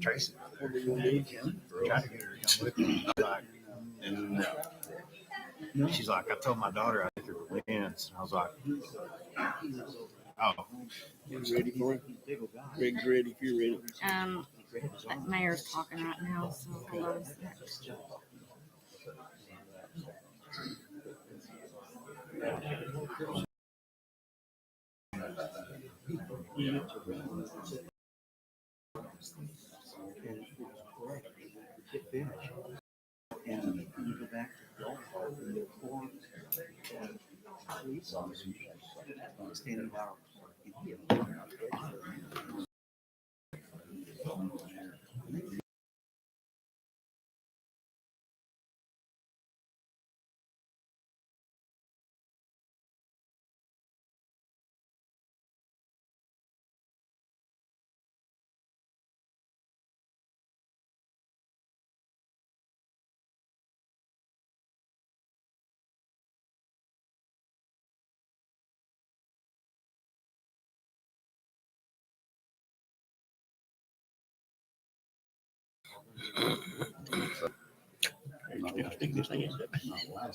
Tracy. Tried to get her to come with me. Like, no. She's like, I told my daughter I think her wins. And I was like, oh. You ready for it? Greg's ready if you're ready. That mayor's talking right now, so hold on a sec. And you go back to the golf cart and the four police officers standing by our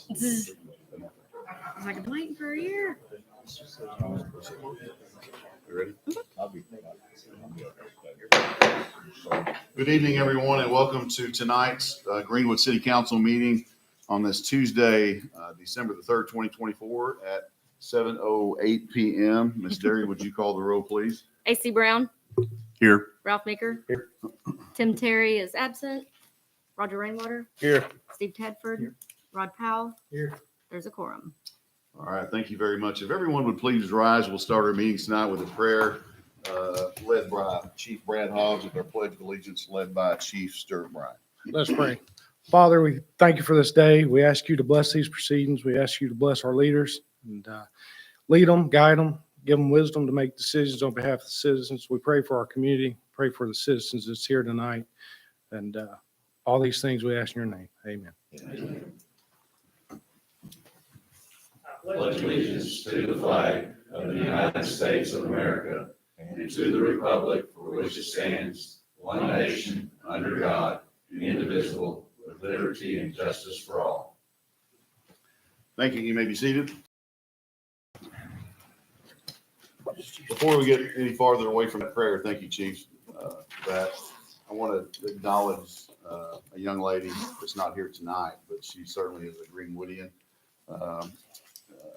It's like I've been waiting for a year. You ready? Good evening, everyone, and welcome to tonight's Greenwood City Council meeting on this Tuesday, December the 3rd, 2024 at 7:08 p.m. Ms. Derry, would you call the roll, please? AC Brown, Here. Ralph Meeker, Here. Tim Terry is absent. Roger Rainwater, Here. Steve Tedford, Here. Rod Powell. Here. There's a quorum. All right, thank you very much. If everyone would please rise, we'll start our meetings tonight with a prayer led by Chief Brad Hobbs with our Pledge of Allegiance led by Chief Stuart Bryant. Let's pray. Father, we thank you for this day. We ask you to bless these proceedings. We ask you to bless our leaders and lead them, guide them, give them wisdom to make decisions on behalf of the citizens. We pray for our community, pray for the citizens that's here tonight. And all these things we ask in your name. Amen. Amen. Pledge allegiance to the flag of the United States of America and to the republic for which it stands, one nation, under God, indivisible, with liberty and justice for all. Thank you. You may be seated. Before we get any farther away from that prayer, thank you, Chief, that I want to acknowledge a young lady that's not here tonight, but she certainly is a Greenwoodian.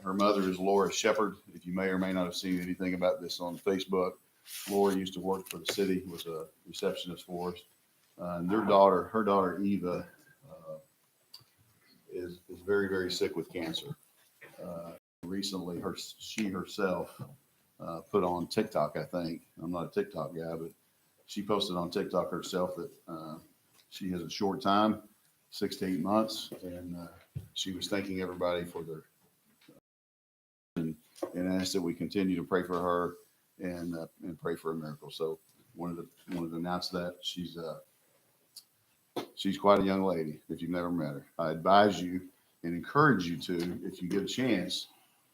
Her mother is Laura Shepard. If you may or may not have seen anything about this on Facebook, Laura used to work for the city, was a receptionist for us. And her daughter Eva, is very, very sick with cancer. Recently, she herself put on TikTok, I think. I'm not a TikTok guy, but she posted on TikTok herself that she has a short time, 6 to 8 months, and she was thanking everybody for their and asked that we continue to pray for her and pray for a miracle. So wanted to announce that she's quite a young lady. If you've never met her, I advise you and encourage you to, if you get a chance.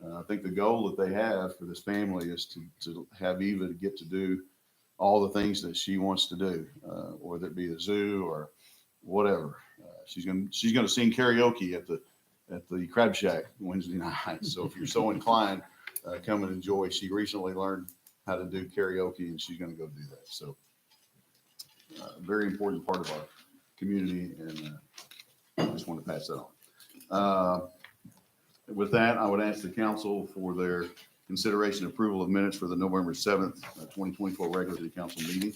I think the goal that they have for this family is to have Eva to get to do all the things that she wants to do, whether it be the zoo or whatever. She's gonna sing karaoke at the Crab Shack Wednesday night. So if you're so inclined, come and enjoy. She recently learned how to do karaoke, and she's going to go do that. So very important part of our community, and I just want to pass that on. With that, I would ask the council for their consideration and approval of minutes for the November 7th, 2024 regular city council meeting.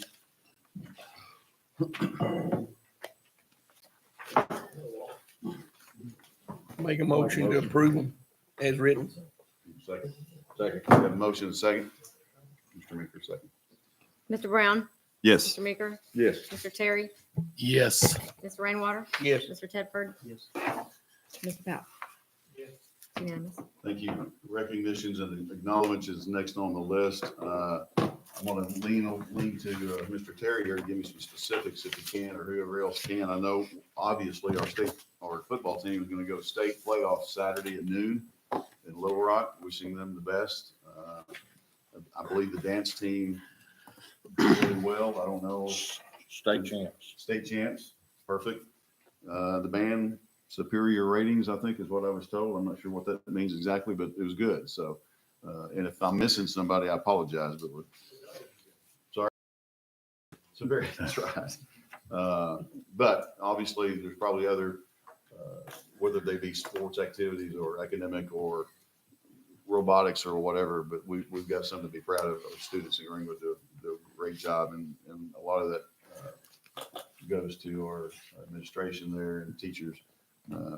Make a motion to approve them as written. Second. We have a motion and a second. Mr. Meeker, second. Mr. Brown, Yes. Mr. Meeker, Yes. Mr. Terry, Yes. Mr. Rainwater, Yes. Mr. Tedford, Yes. Mr. Powell. Unanimous. Thank you. Recognitions and acknowledgements is next on the list. I'm going to lean to Mr. Terry here to give me some specifics if he can, or whoever else can. I know obviously our football team is going to go to state playoffs Saturday at noon in Little Rock. Wishing them the best. I believe the dance team did really well. I don't know State champs. State champs, perfect. The band superior ratings, I think is what I was told. I'm not sure what that means exactly, but it was good. So, and if I'm missing somebody, I apologize, but sorry. Superior, that's right. But obviously there's probably other, whether they be sports activities or academic or robotics or whatever, but we've got something to be proud of. Our students in Greenwood do a great job, and a lot of that goes to our administration there and teachers.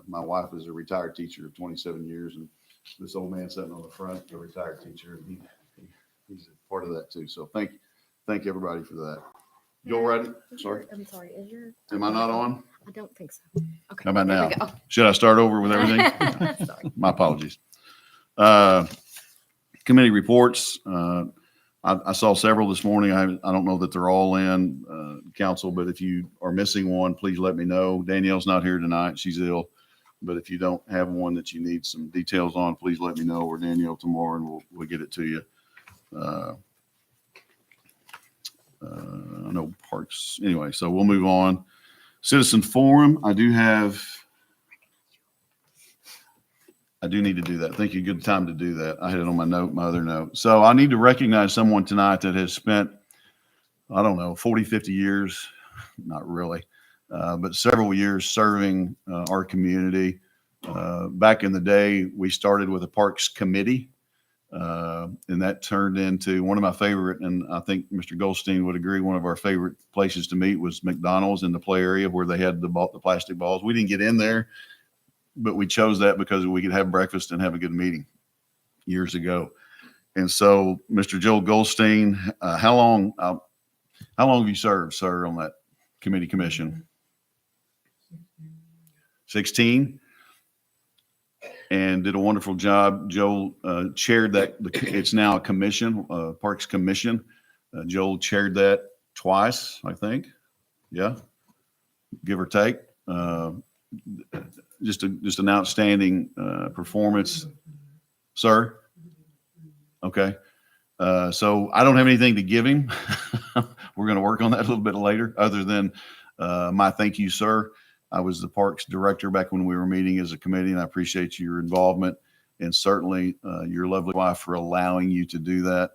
My wife is a retired teacher of 27 years, and this old man sitting on the front, a retired teacher, and he's a part of that too. So thank everybody for that. Joel, ready? Sorry. I'm sorry. Is your? Am I not on? I don't think so. Okay. How about there now? we go. Should I start over with everything? Sorry. My apologies. Committee reports. I saw several this morning. I don't know that they're all in council, but if you are missing one, please let me know. Danielle's not here tonight. She's ill. But if you don't have one that you need some details on, please let me know, or Danielle tomorrow, and we'll get it to you. I know parks. Anyway, so we'll move on. Citizen forum. I do need to do that. I think a good time to do that. I had it on my other note. So I need to recognize someone tonight that has spent, I don't know, 40, 50 years, not really, but several years serving our community. Back in the day, we started with a parks committee, and that turned into one of my favorite, and I think Mr. Goldstein would agree, one of our favorite places to meet was McDonald's in the play area where they had the plastic balls. We didn't get in there, but we chose that because we could have breakfast and have a good meeting years ago. And so, Mr. Joel Goldstein, how long have you served, sir, on that commission? 16, and did a wonderful job. Joel chaired that. It's now a commission, Parks Commission. Joel chaired that twice, I think. Yeah, give or take. Just an outstanding performance, sir. Okay. So I don't have anything to give him. We're going to work on that a little bit later, other than my thank you, sir. I was the parks director back when we were meeting as a committee, and I appreciate your involvement, and certainly your lovely wife for allowing you to do that.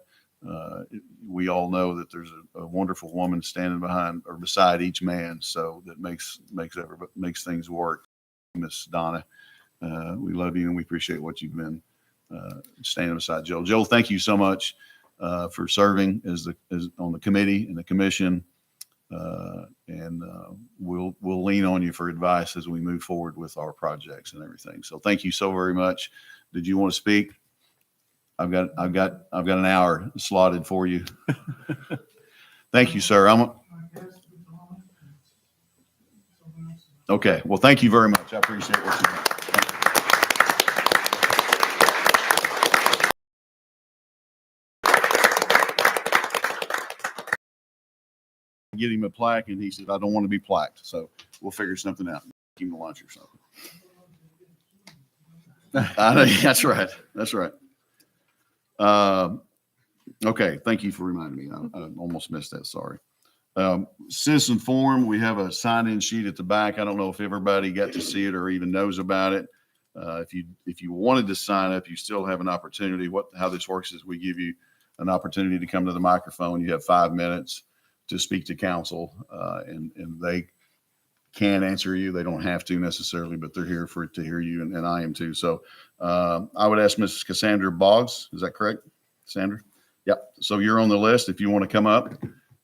We all know that there's a wonderful woman standing behind or beside each man, so that makes things work. Miss Donna, we love you and we appreciate what you've been standing beside Joel. Joel, thank you so much for serving as on the committee and the commission, and we'll lean on you for advice as we move forward with our projects and everything. So thank you so very much. Did you want to speak? I've got an hour slotted for you. Thank you, sir. Okay. Well, thank you very much. I appreciate what you do. Get him a plaque, and he said, I don't want to be plaqued. So we'll figure something out. Give him a lunch or something. I know, that's right. That's right. Okay. Thank you for reminding me. I almost missed that. Sorry. Citizen forum. We have a sign-in sheet at the back. I don't know if everybody got to see it or even knows about it. If you wanted to sign up, you still have an opportunity. How this works is we give you an opportunity to come to the microphone. You have 5 minutes to speak to council, and they can answer you. They don't have to necessarily, but they're here to hear you, and I am too. So I would ask Mrs. Cassandra Boggs. Is that correct, Cassandra? Yep. So you're on the list if you want to come up,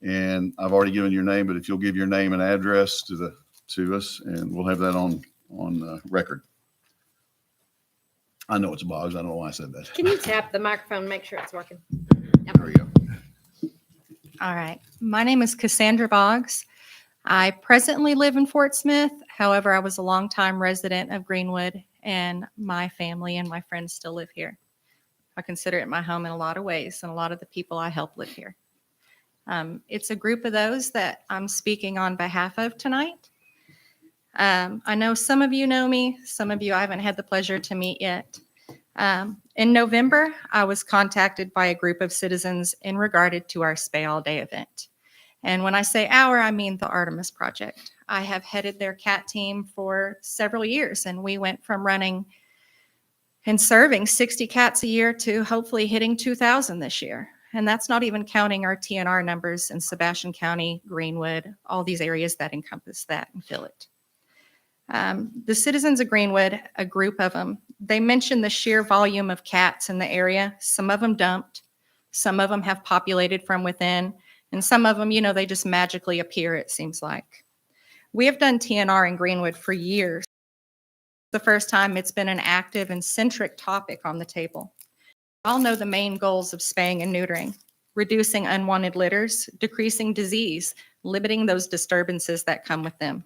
and I've already given your name, but if you'll give your name and address to us, and we'll have that on record. I know it's Boggs. I don't know why I said that. Can you tap the microphone, make sure it's working? There we go. All right. My name is Cassandra Boggs. I presently live in Fort Smith. However, I was a longtime resident of Greenwood, and my family and my friends still live here. I consider it my home in a lot of ways, and a lot of the people I help live here. It's a group of those that I'm speaking on behalf of tonight. I know some of you know me. Some of you I haven't had the pleasure to meet yet. In November, I was contacted by a group of citizens in regard to our Spay All Day event. And when I say our, I mean the Artemis Project. I have headed their cat team for several years, and we went from running and serving 60 cats a year to hopefully hitting 2,000 this year. And that's not even counting our TNR numbers in Sebastian County, Greenwood, all these areas that encompass that and fill it. The citizens of Greenwood, a group of them, they mentioned the sheer volume of cats in the area. Some of them dumped, some of them have populated from within, and some of them, you know, they just magically appear, it seems like. We have done TNR in Greenwood for years. The first time it's been an active and centric topic on the table. We all know the main goals of spaying and neutering: reducing unwanted litters, decreasing disease, limiting those disturbances that come with them.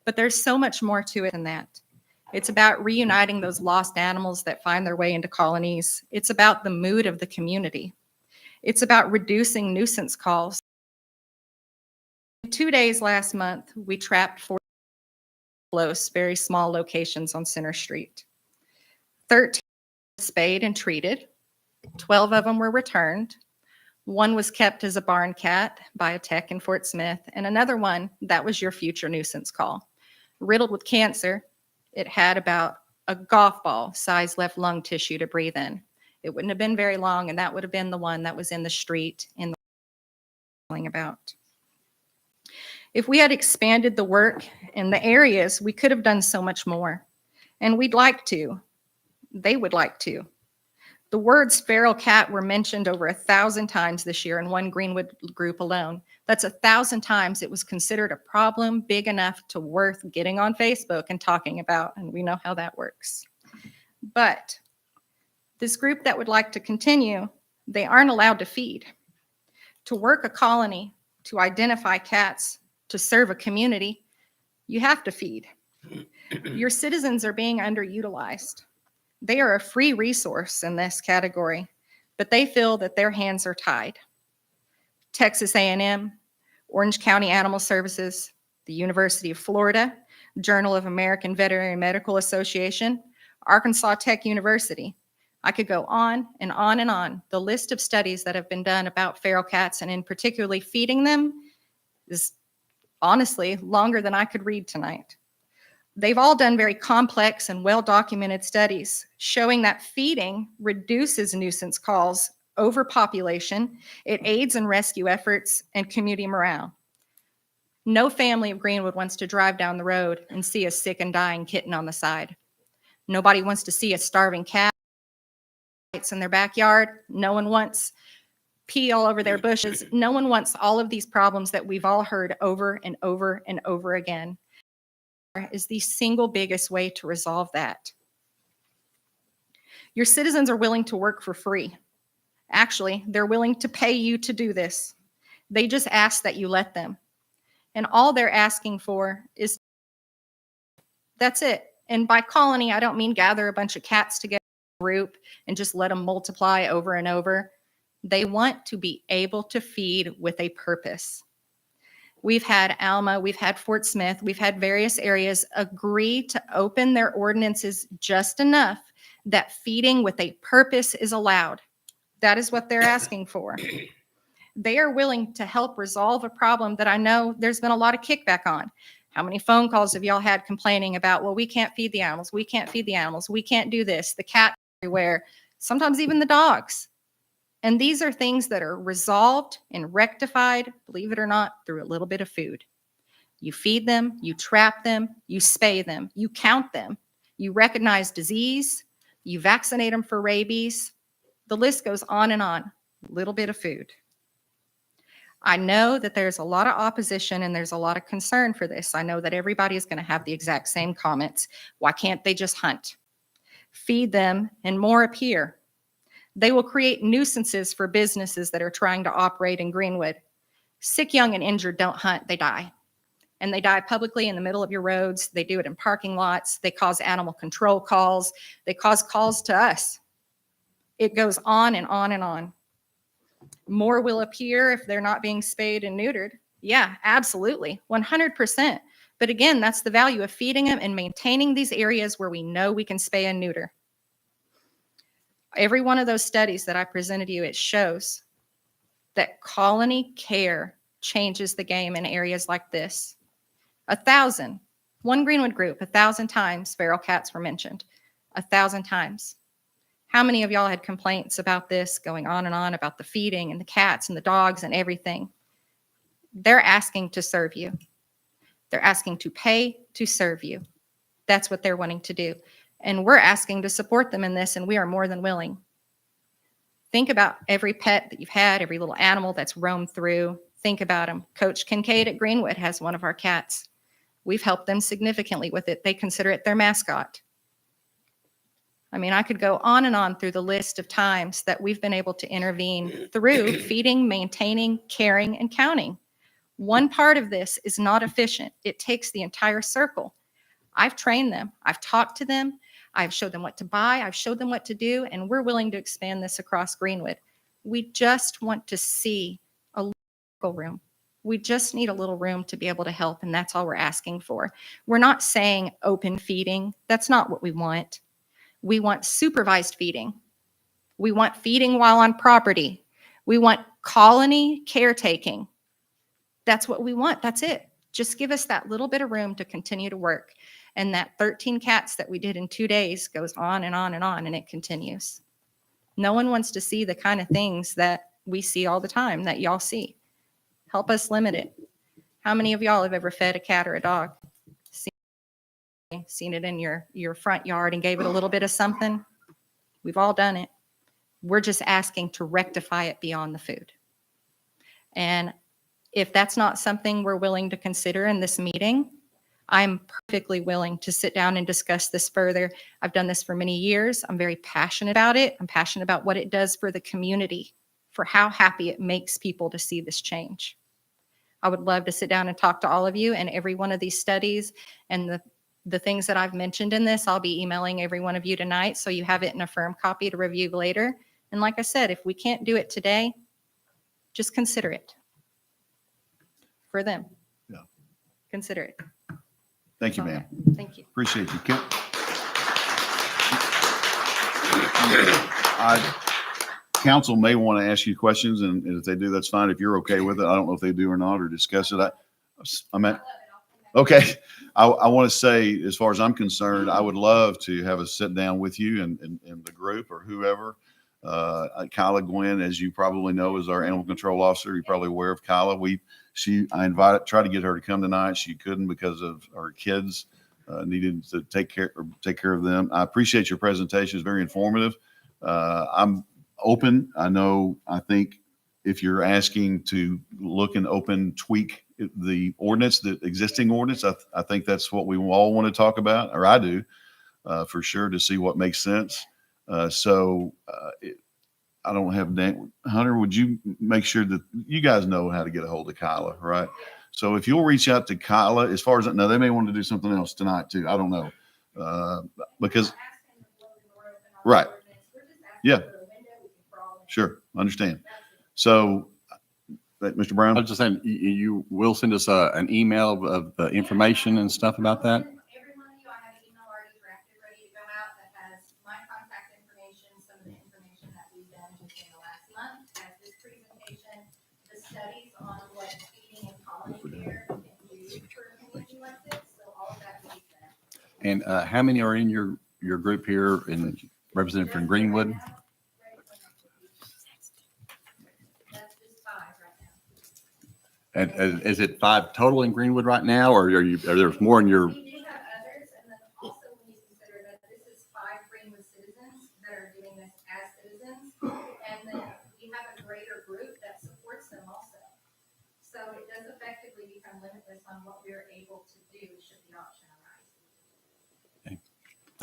But there's so much more to it than that. It's about reuniting those lost animals that find their way into colonies. It's about the mood of the community. It's about reducing nuisance calls. 2 days last month, we trapped 40 close, very small locations on Center Street. 13 were spayed and treated. 12 of them were returned. One was kept as a barn cat by a tech in Fort Smith, and another one, that was your future nuisance call. Riddled with cancer, it had about a golf ball size left lung tissue to breathe in. It wouldn't have been very long, and that would have been the one that was in the street in the about. If we had expanded the work in the areas, we could have done so much more. And we'd like to. They would like to. The words feral cat were mentioned over 1,000 times this year in one Greenwood group alone. That's 1,000 times it was considered a problem big enough to worth getting on Facebook and talking about, and we know how that works. But this group that would like to continue, they aren't allowed to feed. To work a colony, to identify cats, to serve a community, you have to feed. Your citizens are being underutilized. They are a free resource in this category, but they feel that their hands are tied. Texas A&M, Orange County Animal Services, the University of Florida, Journal of American Veterinary Medical Association, Arkansas Tech University. I could go on and on and on. The list of studies that have been done about feral cats and in particularly feeding them is honestly longer than I could read tonight. They've all done very complex and well-documented studies showing that feeding reduces nuisance calls, overpopulation, it aids in rescue efforts and community morale. No family of Greenwood wants to drive down the road and see a sick and dying kitten on the side. Nobody wants to see a starving cat in their backyard. No one wants pee all over their bushes. No one wants all of these problems that we've all heard over and over and over again. Is the single biggest way to resolve that. Your citizens are willing to work for free. Actually, they're willing to pay you to do this. They just ask that you let them. And all they're asking for is, that's it. And by colony, I don't mean gather a bunch of cats together in a group and just let them multiply over and over. They want to be able to feed with a purpose. We've had Alma, we've had Fort Smith, we've had various areas agree to open their ordinances just enough that feeding with a purpose is allowed. That is what they're asking for. They are willing to help resolve a problem that I know there's been a lot of kickback on. How many phone calls have y'all had complaining about, well, we can't feed the animals, we can't feed the animals, we can't do this, the cat everywhere, sometimes even the dogs. And these are things that are resolved and rectified, believe it or not, through a little bit of food. You feed them, you trap them, you spay them, you count them, you recognize disease, you vaccinate them for rabies. The list goes on and on. A little bit of food. I know that there's a lot of opposition and there's a lot of concern for this. I know that everybody is going to have the exact same comments. Why can't they just hunt? Feed them and more appear. They will create nuisances for businesses that are trying to operate in Greenwood. Sick, young, and injured don't hunt, they die. And they die publicly in the middle of your roads. They do it in parking lots. They cause animal control calls. They cause calls to us. It goes on and on and on. More will appear if they're not being spayed and neutered. Yeah, absolutely, 100%. But again, that's the value of feeding them and maintaining these areas where we know we can spay and neuter. Every one of those studies that I presented to you, it shows that colony care changes the game in areas like this. 1,000, one Greenwood group, 1,000 times feral cats were mentioned, 1,000 times. How many of y'all had complaints about this going on and on about the feeding and the cats and the dogs and everything? They're asking to serve you. They're asking to pay to serve you. That's what they're wanting to do. And we're asking to support them in this, and we are more than willing. Think about every pet that you've had, every little animal that's roamed through. Think about them. Coach Kincaid at Greenwood has one of our cats. We've helped them significantly with it. They consider it their mascot. I mean, I could go on and on through the list of times that we've been able to intervene through feeding, maintaining, caring, and counting. One part of this is not efficient. It takes the entire circle. I've trained them. I've talked to them. I've showed them what to buy. I've showed them what to do, and we're willing to expand this across Greenwood. We just want to see a local room. We just need a little room to be able to help, and that's all we're asking for. We're not saying open feeding. That's not what we want. We want supervised feeding. We want feeding while on property. We want colony caretaking. That's what we want. That's it. Just give us that little bit of room to continue to work. And that 13 cats that we did in 2 days goes on and on and on, and it continues. No one wants to see the kind of things that we see all the time that y'all see. Help us limit it. How many of y'all have ever fed a cat or a dog? Seen it in your front yard and gave it a little bit of something? We've all done it. We're just asking to rectify it beyond the food. And if that's not something we're willing to consider in this meeting, I'm perfectly willing to sit down and discuss this further. I've done this for many years. I'm very passionate about it. I'm passionate about what it does for the community, for how happy it makes people to see this change. I would love to sit down and talk to all of you, and every one of these studies and the things that I've mentioned in this, I'll be emailing every one of you tonight so you have it in a firm copy to review later. And like I said, if we can't do it today, just consider it for them. Yeah. Consider it. Thank you, ma'am. Thank you. Appreciate you. Council may want to ask you questions, and if they do, that's fine. If you're okay with it, I don't know if they do or not, or discuss it. Okay. I want to say, as far as I'm concerned, I would love to have a sit down with you and the group or whoever. Kyla Gwynn, as you probably know, is our animal control officer. You're probably aware of Kyla. I tried to get her to come tonight. She couldn't because of our kids needed to take care of them. I appreciate your presentation. It's very informative. I'm open. I think if you're asking to look and tweak the ordinance, the existing ordinance, I think that's what we all want to talk about, or I do, for sure, to see what makes sense. I don't have Dan. Hunter, would you make sure that you guys know how to get a hold of Kyla, right? So if you'll reach out to Kyla, as far as now, they may want to do something else tonight too. I don't know, because right, yeah, sure, understand. So, Mr. Brown, I was just saying, you will send us an email of the information and stuff about that? Every one of you, I have an email already drafted, ready to go out that has my contact information, some of the information that we've done just in the last month, has this presentation, the studies on what feeding and colony care can do for a community like this. So all of that will be there. And how many are in your group here and represented from Greenwood? That's just 5 right now. And is it 5 total in Greenwood right now, or are there more in your? We do have others, and then also when you consider that this is 5 Greenwood citizens that are doing this as citizens, and then we have a greater group that supports them also. So it does effectively become limitless on what we're able to do should the option arise.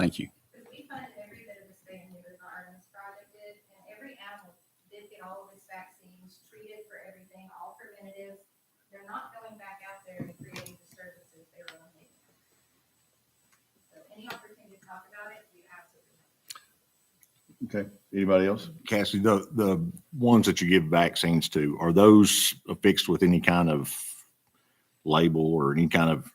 Thank you. Because we funded every bit of the spay and neuter the Artemis project did, and every animal did get all of its vaccines, treated for everything, all preventative. They're not going back out there and creating disturbances. They're eliminating them. So any opportunity to talk about it, we absolutely have. okay. Anybody else? Cassie, the ones that you give vaccines to, are those affixed with any kind of label or any kind of?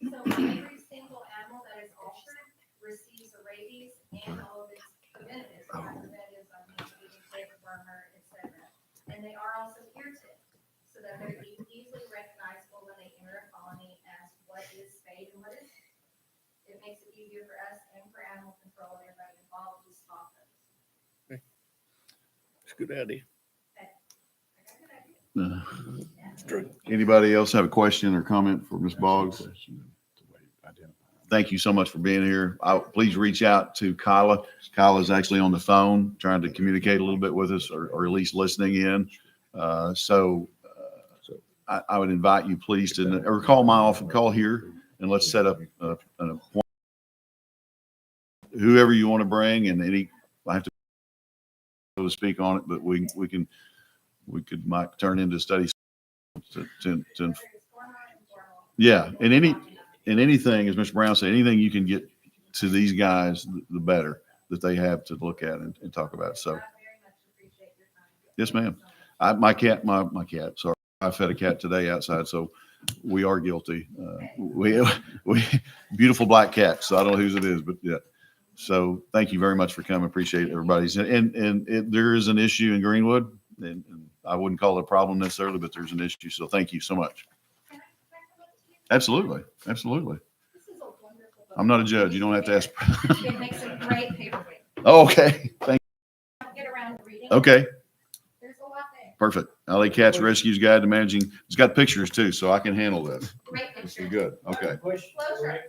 So every single animal that is altered receives a rabies and all of its preventatives. So preventatives, I mean, feeding tick, wormer, etc. And they are also ear tick, so that they're Good idea. Anybody else have a question or comment for Ms. Boggs? Thank you so much for being here. Please reach out to Kyla. Kyla's actually on the phone trying to communicate a little bit with us or at least listening in. I would invite you please to, or call my office, call here and let's set up an appointment. Whoever you want to bring and I have to speak on it, but we might turn into studies yeah. And anything, as Mr. Brown said, anything you can get to these guys, the better that they have to look at and talk about. So. Yes, ma'am. My cat, sorry. I fed a cat today outside, so we are guilty. We beautiful black cat. So I don't know whose it is, but yeah. So thank you very much for coming. Appreciate everybody's. There is an issue in Greenwood, and I wouldn't call it a problem necessarily, but there's an issue. So thank you so much. Absolutely, absolutely. I'm not a judge. You don't have to ask. It makes a great paperweight. Oh, okay. Thank Get around to reading. you. Okay. There's a lot there. Perfect. LA Cats Rescue's Guide to Managing. It's got pictures too, so I can handle this. Great picture. You're good. Okay. Question. Closure.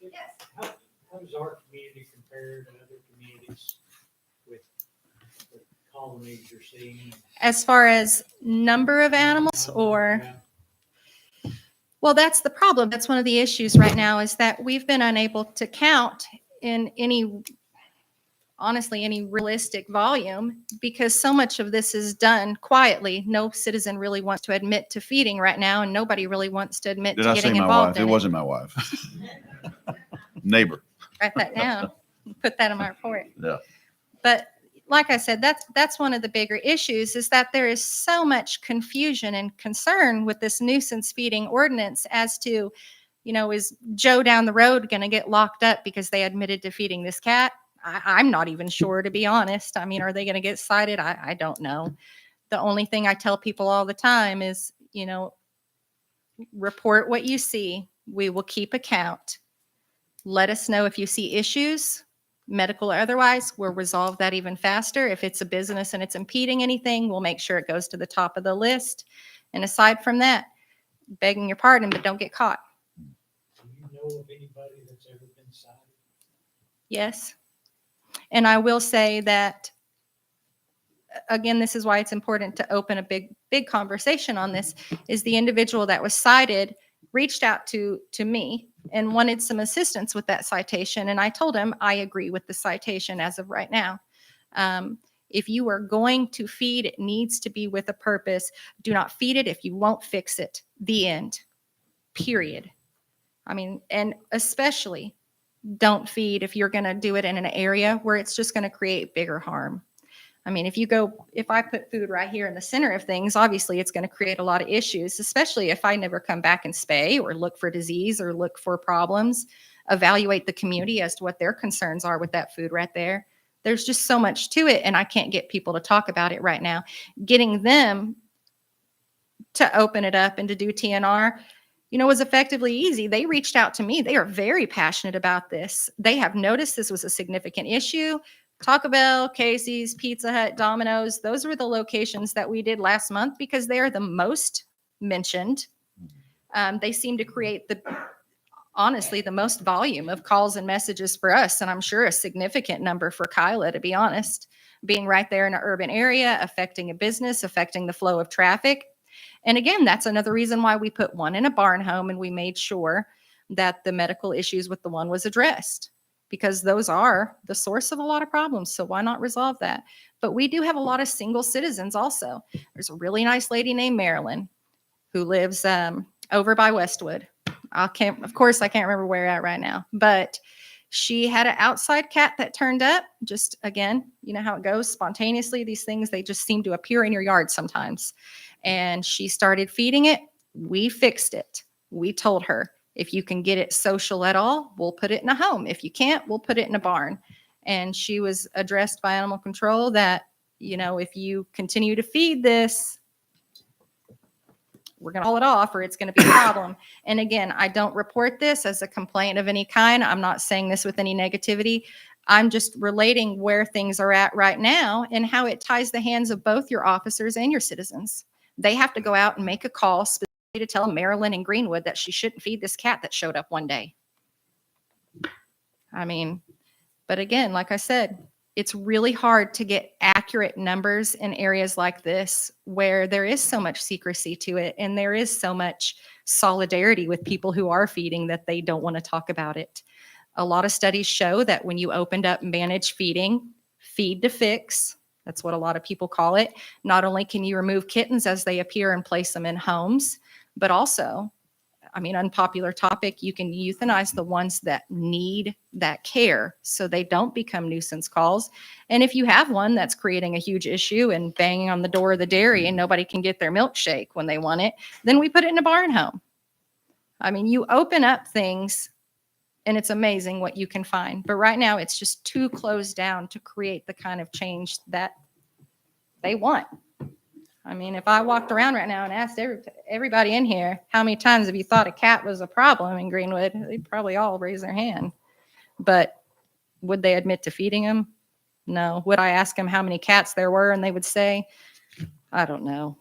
Yes. How does our community compare to other communities with the colonies you're seeing? As far as number of animals or, well, that's the problem. That's one of the issues right now is that we've been unable to count in honestly, any realistic volume because so much of this is done quietly. No citizen really wants to admit to feeding right now, and nobody really wants to admit Did to I say getting my involved wife? in It it. wasn't my wife. Neighbor. Write that down. Put that in my report. Yeah. But like I said, that's one of the bigger issues is that there is so much confusion and concern with this nuisance feeding ordinance as to, is Joe down the road going to get locked up because they admitted to feeding this cat? I'm not even sure, to be honest. I mean, are they going to get cited? I don't know. The only thing I tell people all the time is, report what you see. We will keep account. Let us know if you see issues, medical or otherwise. We'll resolve that even faster. If it's a business and it's impeding anything, we'll make sure it goes to the top of the list. And aside from that, begging your pardon, but don't get caught. Do you know of anybody that's ever been cited? Yes. And I will say that, again, this is why it's important to open a big conversation on this, is the individual that was cited reached out to me and wanted some assistance with that citation. And I told him, I agree with the citation as of right now. If you are going to feed, it needs to be with a purpose. Do not feed it if you won't fix it. The end. Period. I mean, and especially don't feed if you're going to do it in an area where it's just going to create bigger harm. I mean, if I put food right here in the center of things, obviously it's going to create a lot of issues, especially if I never come back and spay or look for disease or look for problems, evaluate the community as to what their concerns are with that food right there. There's just so much to it, and I can't get people to talk about it right now. Getting them to open it up and to do TNR, was effectively easy. They reached out to me. They are very passionate about this. They have noticed this was a significant issue. Taco Bell, Casey's, Pizza Hut, Domino's, those were the locations that we did last month because they are the most mentioned. They seem to create honestly, the most volume of calls and messages for us. And I'm sure a significant number for Kyla, to be honest, being right there in an urban area, affecting a business, affecting the flow of traffic. And again, that's another reason why we put one in a barn home and we made sure that the medical issues with the one was addressed, because those are the source of a lot of problems. So why not resolve that? But we do have a lot of single citizens also. There's a really nice lady named Marilyn who lives over by Westwood. Of course, I can't remember where at right now, but she had an outside cat that turned up. Just again, you know how it goes spontaneously. These things, they just seem to appear in your yard sometimes. And she started feeding it. We fixed it. We told her, if you can get it social at all, we'll put it in a home. If you can't, we'll put it in a barn. And she was addressed by animal control that, if you continue to feed this, we're going to haul it off or it's going to be a problem. And again, I don't report this as a complaint of any kind. I'm not saying this with any negativity. I'm just relating where things are at right now and how it ties the hands of both your officers and your citizens. They have to go out and make a call specifically to tell Marilyn in Greenwood that she shouldn't feed this cat that showed up one day. I mean, but again, like I said, it's really hard to get accurate numbers in areas like this where there is so much secrecy to it and there is so much solidarity with people who are feeding that they don't want to talk about it. A lot of studies show that when you opened up managed feeding, feed to fix, that's what a lot of people call it, not only can you remove kittens as they appear and place them in homes, but also, I mean, unpopular topic, you can euthanize the ones that need that care so they don't become nuisance calls. And if you have one that's creating a huge issue and banging on the door of the dairy and nobody can get their milkshake when they want it, then we put it in a barn home. I mean, you open up things and it's amazing what you can find. But right now it's just too closed down to create the kind of change that they want. I mean, if I walked around right now and asked everybody in here, how many times have you thought a cat was a problem in Greenwood? They'd probably all raise their hand. But would they admit to feeding them? No. Would I ask them how many cats there were and they would say, I don't know.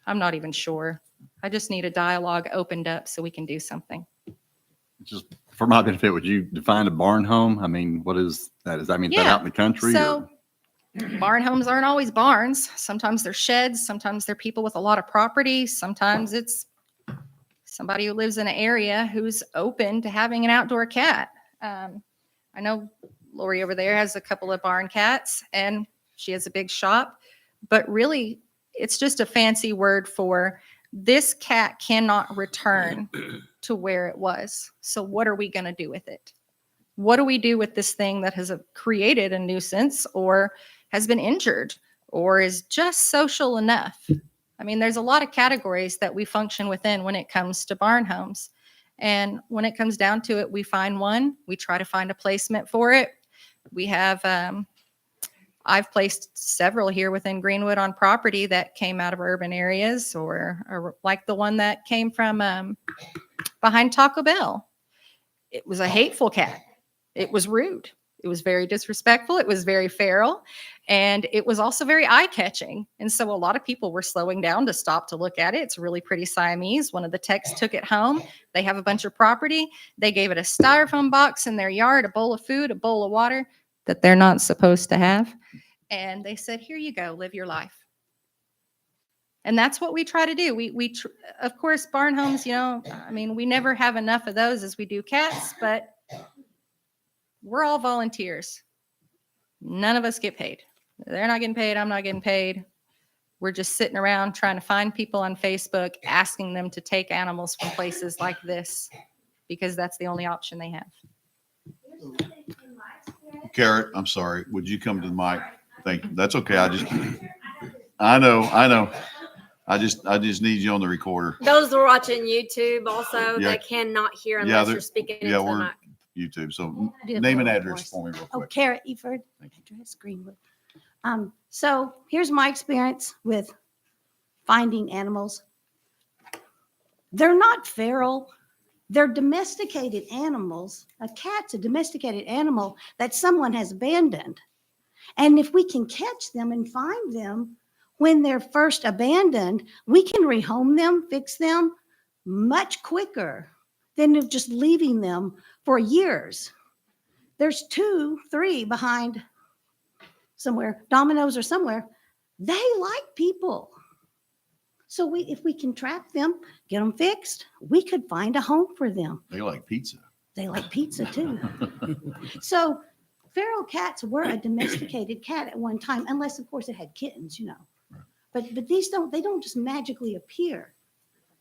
I'm not even sure. I just need a dialogue opened up so we can do something. Just for my benefit, would you define a barn home? I mean, what is that? Does that mean that out in the country? So barn homes aren't always barns. Sometimes they're sheds. Sometimes they're people with a lot of property. Sometimes it's somebody who lives in an area who's open to having an outdoor cat. I know Lori over there has a couple of barn cats and she has a big shop, but really it's just a fancy word for this cat cannot return to where it was. So what are we going to do with it? What do we do with this thing that has created a nuisance or has been injured or is just social enough? I mean, there's a lot of categories that we function within when it comes to barn homes. And when it comes down to it, we find one, we try to find a placement for it. We have, I've placed several here within Greenwood on property that came out of urban areas or like the one that came from behind Taco Bell. It was a hateful cat. It was rude. It was very disrespectful. It was very feral. And it was also very eye-catching. And so a lot of people were slowing down to stop to look at it. It's really pretty Siamese. One of the techs took it home. They have a bunch of property. They gave it a styrofoam box in their yard, a bowl of food, a bowl of water that they're not supposed to have. And they said, here you go, live your life. And that's what we try to do. Of course, barn homes, you know, I mean, we never have enough of those as we do cats, but we're all volunteers. None of us get paid. They're not getting paid. I'm not getting paid. We're just sitting around trying to find people on Facebook, asking them to take animals from places like this because that's the only option they have. Carrot, I'm sorry. Would you come to the mic? Thank you. That's okay. I know. I just need you on the recorder. Those who are watching YouTube also, Yeah. they cannot hear Yeah, unless they're- you're speaking yeah, into the we're- mic. YouTube. So name and address for me real Oh, quick. Kara Eford, Thank you. address Greenwood. So here's my experience with finding animals. They're not feral. They're domesticated animals. A cat's a domesticated animal that someone has abandoned. And if we can catch them and find them when they're first abandoned, we can rehome them, fix them much quicker than just leaving them for years. There's 2, 3 behind somewhere, Domino's or somewhere. They like people. So if we can trap them, get them fixed, we could find a home for them. They like pizza. They like pizza too. So feral cats were a domesticated cat at one time, unless of course it had kittens, you know. But they don't just magically appear.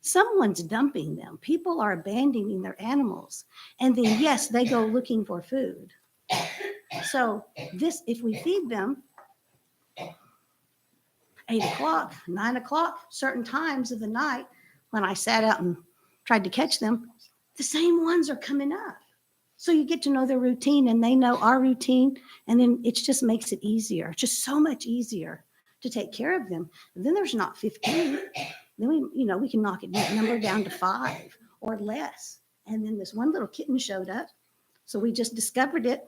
Someone's dumping them. People are abandoning their animals. And then, yes, they go looking for food. So if we feed them 8 o'clock, 9 o'clock, certain times of the night, when I sat out and tried to catch them, the same ones are coming up. So you get to know their routine and they know our routine. And then it just makes it easier, just so much easier to take care of them. And then there's not 15. Then we can knock it number down to 5 or less. And then this one little kitten showed up. So we just discovered it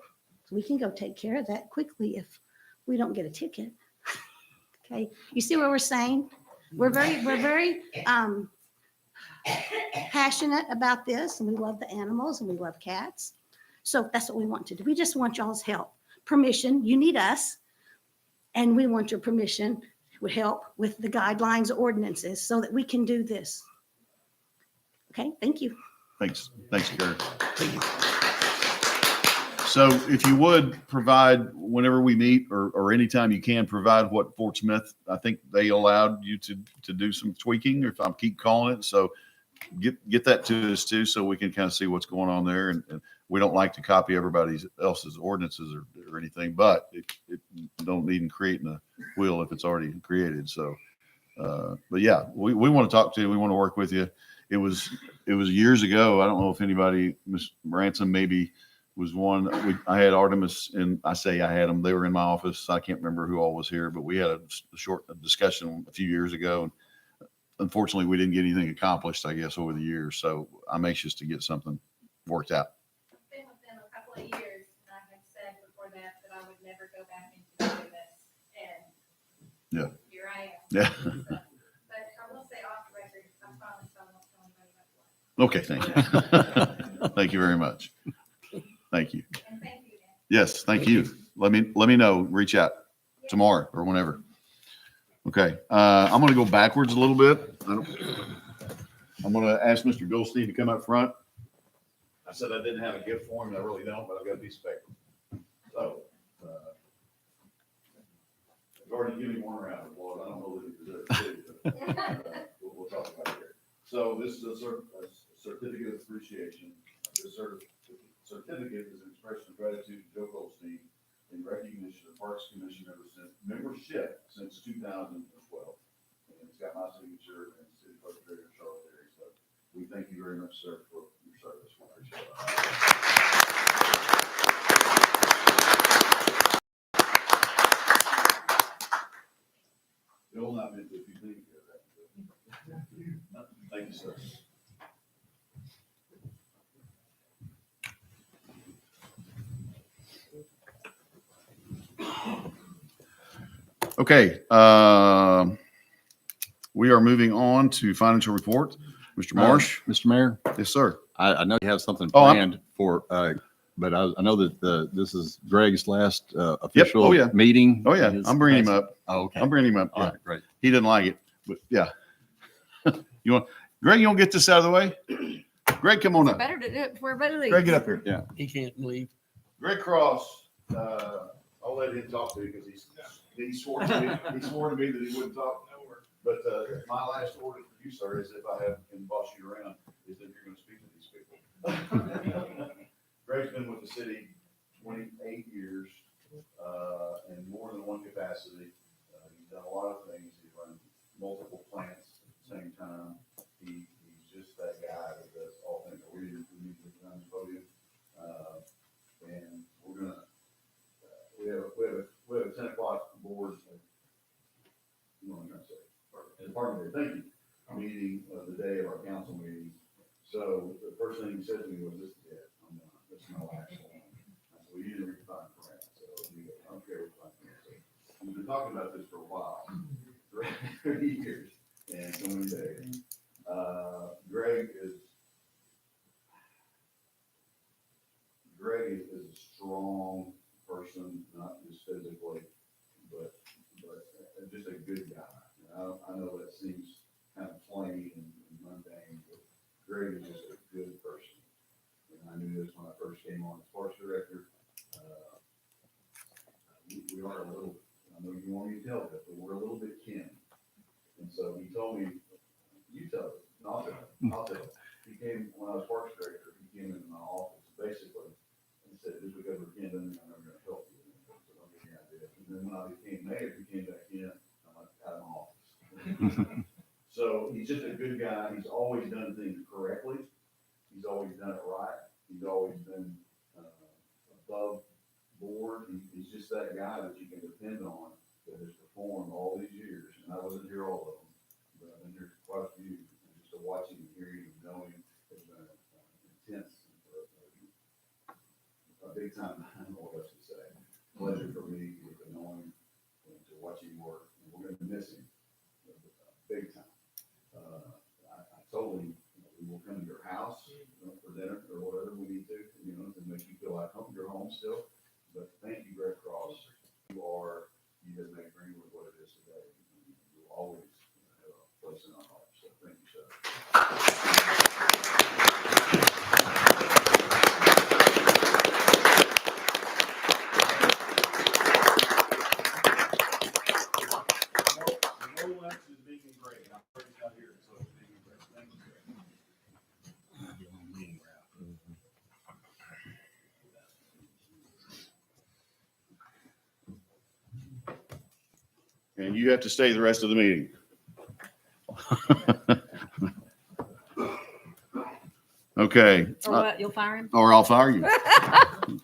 So we can go take care of that quickly if we don't get a ticket. Okay, you see what we're saying? We're very passionate about this, and we love the animals and we love cats. So that's what we want to do. We just want y'all's help, permission. You need us, and we want your permission, would help with the guidelines, ordinances, so that we can do this. Okay, thank you. Thanks, Karen. So if you would provide, whenever we meet or anytime you can, provide what Fort Smith, I think they allowed you to do some tweaking, if I keep calling it. So get that to us too, so we can kind of see what's going on there. And we don't like to copy everybody else's ordinances or anything, but it don't need creating a wheel if it's already created. So, but yeah, we want to talk to you. We want to work with you. It was years ago. I don't know if anybody, Ms. Ransom maybe was one. I had Artemis, and I say I had them. They were in my office. I can't remember who all was here, but we had a short discussion a few years ago. And unfortunately, we didn't get anything accomplished, I guess, over the years. So I'm anxious to get something worked out. I've been with them a couple of years, and I had said before that I would never go back into doing this. And Yeah. here I am. Yeah. But I will say off the record, I promise I won't tell anybody about what. Okay, thank you. Thank you very much. Thank you. And thank you, Dan. Yes, thank you. Let me know. Reach out tomorrow or whenever. Okay, I'm going to go backwards a little bit. I'm going to ask Mr. Goldstein to come up front. I said I didn't have a gift for him. I really don't, but I've got a piece of paper. So, I've already given him one round of applause. I don't know that he deserves it, but we'll talk about it here. So this is a certificate of appreciation. This certificate is an expression of gratitude to Joe Goldstein in recognition of Parks Commission membership since 2012. And it's got my signature and City Clerk Treasurer Charlotte Terry. So we thank you very much, sir, for your service. We appreciate it. It will not be if you think of that. Thank you, sir. Okay, we are moving on to financial report. Mr. Marsh? Mr. Mayor, Yes, sir. I know you have something Oh, planned for, but I know that this is Greg's last official Oh, yeah. meeting. Oh, yeah, His I'm bringing him last- up. Oh, okay. I'm bringing him up. All Yeah. right, great. He didn't like it, but yeah. Greg, you want to get this out of the way? Greg, come on up. Better to do it before everybody leaves. Greg, get up here. He can't leave. Greg Cross, I'll let him talk to you because he swore to me that he wouldn't talk. But my last order for you, sir, is if I have and boss you around, is that you're going to speak to these people. Greg's been with the city 28 years in more than one capacity. He's done a lot of things. He's run multiple plants at the same time. He's just that guy that does all things. We need to get on the podium. And we're gonna, we have a 10 o'clock board. You know what I'm trying to say? Department, thank you. Meeting of the day of our council meeting. So the first thing he said to me was, "This is it. I'm done. This is my last one." I said, "Well, you didn't refine for that." So he goes, "I don't care what you think." So we've been talking about this for a while, 30 years and so many days. Greg is a strong person, not just physically, but just a good guy. I know that seems kind of plain and mundane, but Greg is just a good person. And I knew this when I first came on as Parks Director. We are a little, I know you want me to tell it, but we're a little bit kin. And so he told me, "You tell it." And I'll tell it. He came, when I was Parks Director, he came into my office basically and said, "Just because we're kin doesn't mean I'm never going to help you." So don't get any idea. And then when I became mayor, he came back in, I'm like, out of my office. So he's just a good guy. He's always done things correctly. He's always done it right. He's always been above board. He's just that guy that you can depend on that has performed all these years. And I wasn't here all of them, but I've been here quite a few. And just to watch him and hear him and know him has been intense. A big time, I don't know what else to pleasure for me to get to know him and to watch him work. And we're gonna miss him big time. I told him, we will come to your house, for dinner or whatever we need to, to make you feel like home, you're home still. But thank you, Greg Cross. You have made Greenwood what it is today. You will always have a place in our hearts. So thank you, sir. No less is being great. I'm pretty out here, so it's being great. Thank you, Greg. And you have to stay the rest of the meeting. Okay. Or what? You'll fire him? Or I'll fire you.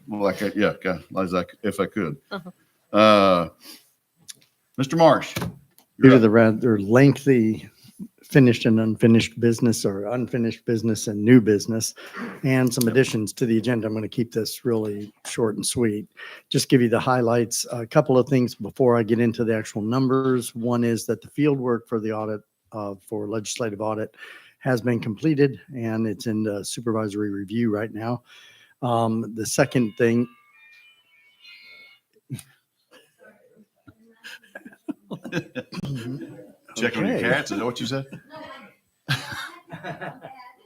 Well, if I could. Mr. Marsh. Due to the rather lengthy finished and unfinished business, or unfinished business and new business, and some additions to the agenda, I'm going to keep this really short and sweet. Just give you the highlights. A couple of things before I get into the actual numbers. One is that the field work for the audit, for legislative audit, has been completed, and it's in the supervisory review right now. The second thing. Check on your cats. Is that what you said?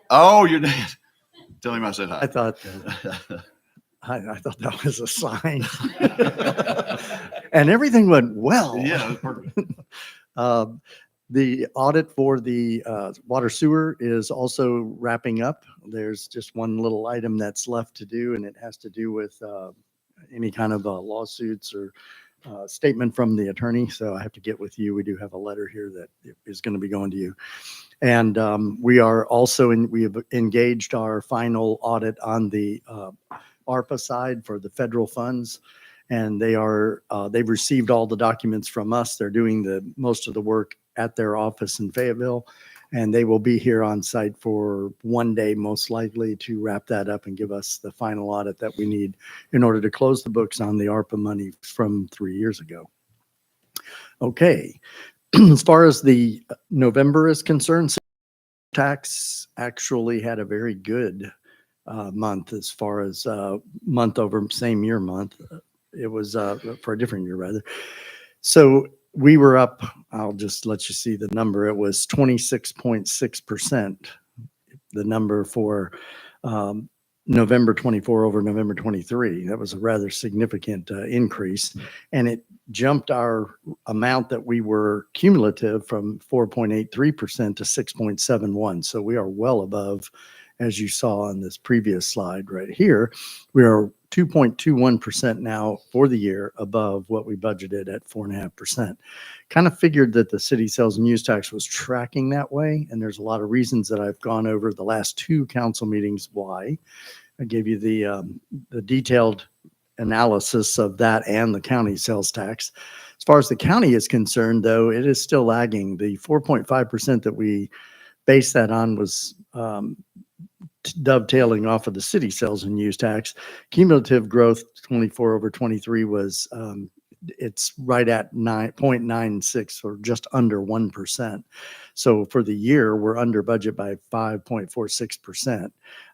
Oh, your dad. Tell him I said hi. I thought that was a sign. And everything went well. Yeah, that's perfect. The audit for the water sewer is also wrapping up. There's just one little item that's left to do, and it has to do with any kind of lawsuits or statement from the attorney. So I have to get with you. We do have a letter here that is going to be going to you. And we are also we have engaged our final audit on the ARPA side for the federal funds. And they've received all the documents from us. They're doing most of the work at their office in Fayetteville. And they will be here on site for one day, most likely, to wrap that up and give us the final audit that we need in order to close the books on the ARPA money from 3 years ago. Okay. As far as the November is concerned, tax actually had a very good month as far as month over same year month. It was for a different year rather. So we were up, I'll just let you see the number. It was 26.6%, the number for November 24 over November 23. That was a rather significant increase. And it jumped our amount that we were cumulative from 4.83% to 6.71. So we are well above, as you saw on this previous slide right here. We are 2.21% now for the year above what we budgeted at 4.5%. Kind of figured that the city sales and use tax was tracking that way. And there's a lot of reasons that I've gone over the last two council meetings why. I gave you the detailed analysis of that and the county sales tax. As far as the county is concerned, though, it is still lagging. The 4.5% that we based that on was dovetailing off of the city sales and use tax. Cumulative growth 24 over 23 was it's right at 9.96 or just under 1%. So for the year, we're under budget by 5.46%.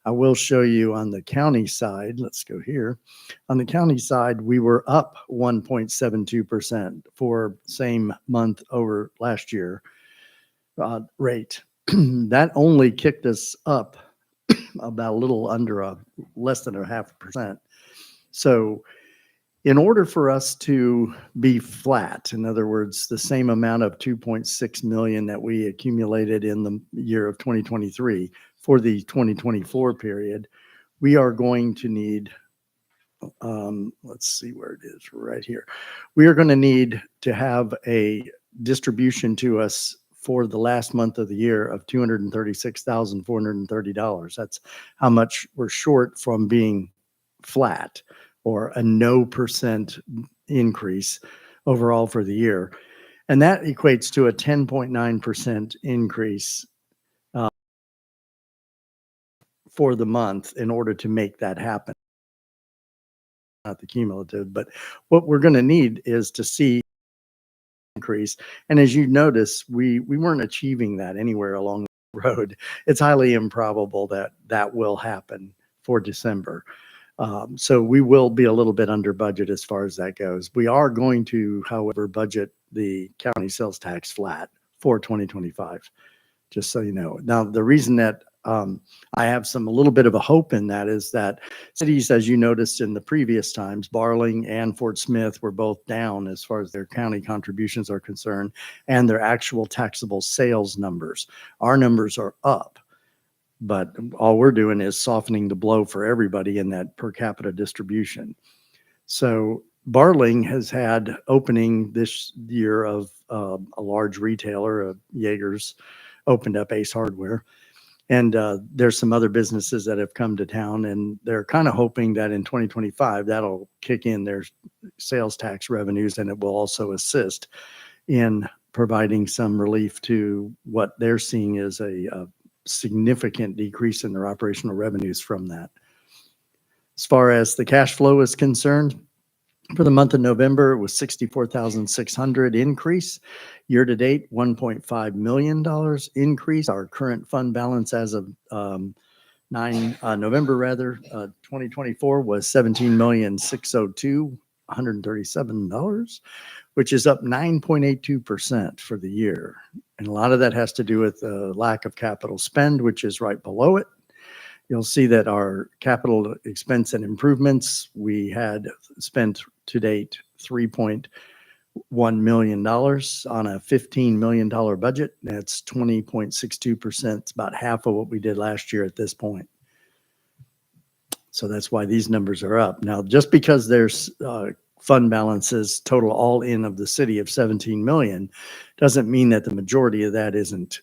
I will show you on the county side. Let's go here. On the county side, we were up 1.72% for same month over last year rate. That only kicked us up about a little under less than 0.5%. So in order for us to be flat, in other words, the same amount of 2.6 million that we accumulated in the year of 2023 for the 2024 period, we are going to need, let's see where it is right here. We are going to need to have a distribution to us for the last month of the year of $236,430. That's how much we're short from being flat, or a no % increase overall for the year. And that equates to a 10.9% increase for the month in order to make that happen. not the cumulative, but what we're going to need is to see increase. And as you notice, we weren't achieving that anywhere along the road. It's highly improbable that that will happen for December. So we will be a little bit under budget as far as that goes. We are going to, however, budget the county sales tax flat for 2025, just so you know. Now, the reason that I have a little bit of a hope in that is that cities, as you noticed in the previous times, Barling and Fort Smith were both down as far as their county contributions are concerned and their actual taxable sales numbers. Our numbers are up, but all we're doing is softening the blow for everybody in that per capita distribution. So Barling has had opening this year of a large retailer, Jaegers, opened up Ace Hardware. And there's some other businesses that have come to town, and they're kind of hoping that in 2025, that'll kick in their sales tax revenues, and it will also assist in providing some relief to what they're seeing as a significant decrease in their operational revenues from that. As far as the cash flow is concerned, for the month of November, it was 64,600 increase. Year to date, $1.5 million increase. Our current fund balance as of November 2024 was $17,602,137, which is up 9.82% for the year. And a lot of that has to do with the lack of capital spend, which is right below it. You'll see that our capital expense and improvements, we had spent to date $3.1 million on a $15 million budget. That's 20.62%. It's about half of what we did last year at this point. So that's why these numbers are up. Now, just because there's fund balances total all in of the city of 17 million doesn't mean that the majority of that isn't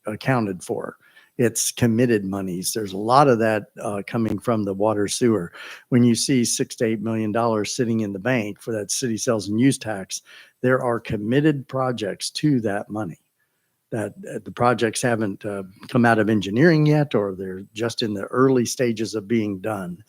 accounted for. It's committed monies. There's a lot of that coming from the water sewer. When you see $6 to $8 million sitting in the bank for that city sales and use tax, there are committed projects to that money. That the projects haven't come out of engineering yet, or they're just in the early stages of being done.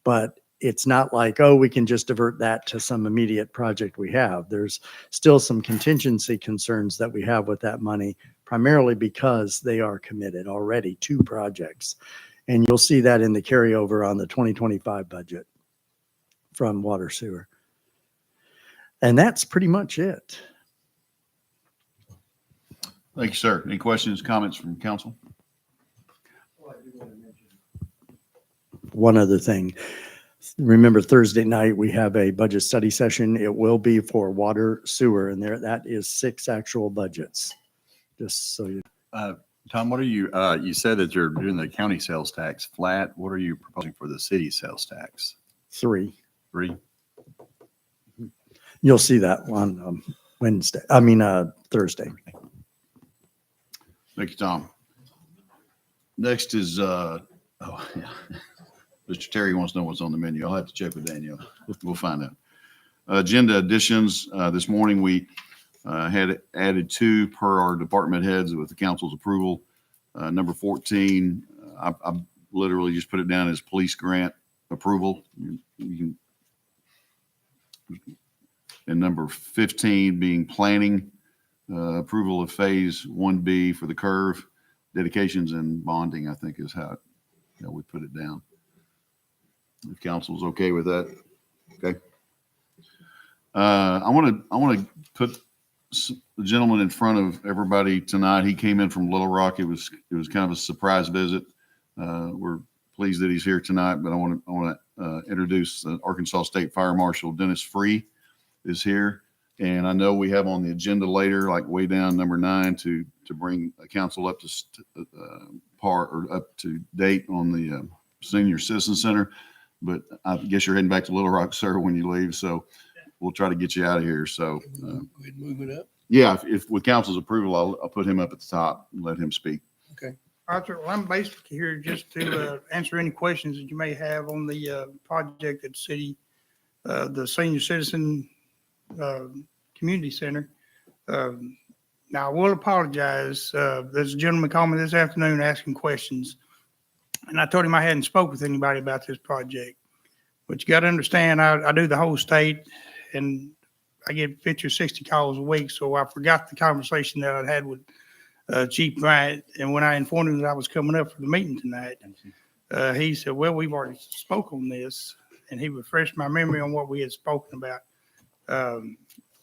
But it's not like, oh, we can just divert that to some immediate project we have. There's still some contingency concerns that we have with that money, primarily because they are committed already to projects. And you'll see that in the carryover on the 2025 budget from water sewer. And that's pretty much it. Thank you, sir. Any questions, comments from council? One other thing. Remember, Thursday night, we have a budget study session. It will be for water sewer, and that is 6 actual budgets. Just so you. Tom, what are you, you said that you're doing the county sales tax flat. What are you proposing for the city sales tax? 3. 3? You'll see that on Thursday. Thank you, Tom. Next is, Mr. Terry wants to know what's on the menu. I'll have to check with Danielle. We'll find out. Agenda additions. This morning, we had added 2 per our department heads with the council's approval. Number 14, I literally just put it down as police grant approval. You can, and number 15 being planning, approval of phase 1B for the curve, dedications and bonding, I think is how we put it down. If council's okay with that. Okay. I want to put the gentleman in front of everybody tonight. He came in from Little Rock. It was kind of a surprise visit. We're pleased that he's here tonight, but I want to introduce the Arkansas State Fire Marshal Dennis Free is here. And I know we have on the agenda later, like way down number 9, to bring a council up to up to date on the Senior Citizen Center. But I guess you're heading back to Little Rock, sir, when you leave. So we'll try to get you out of here. So Move it up. yeah, if with council's approval, I'll put him up at the top and let him speak. Okay. Arthur, well, I'm basically here just to answer any questions that you may have on the project at the city, the Senior Citizen Community Center. Now, I will apologize. There's a gentleman called me this afternoon asking questions, and I told him I hadn't spoke with anybody about this project. But you got to understand, I do the whole state, and I get 50 or 60 calls a week. So I forgot the conversation that I had with Chief Bryant. And when I informed him that I was coming up for the meeting tonight, he said, well, we've already spoke on this. And he refreshed my memory on what we had spoken about.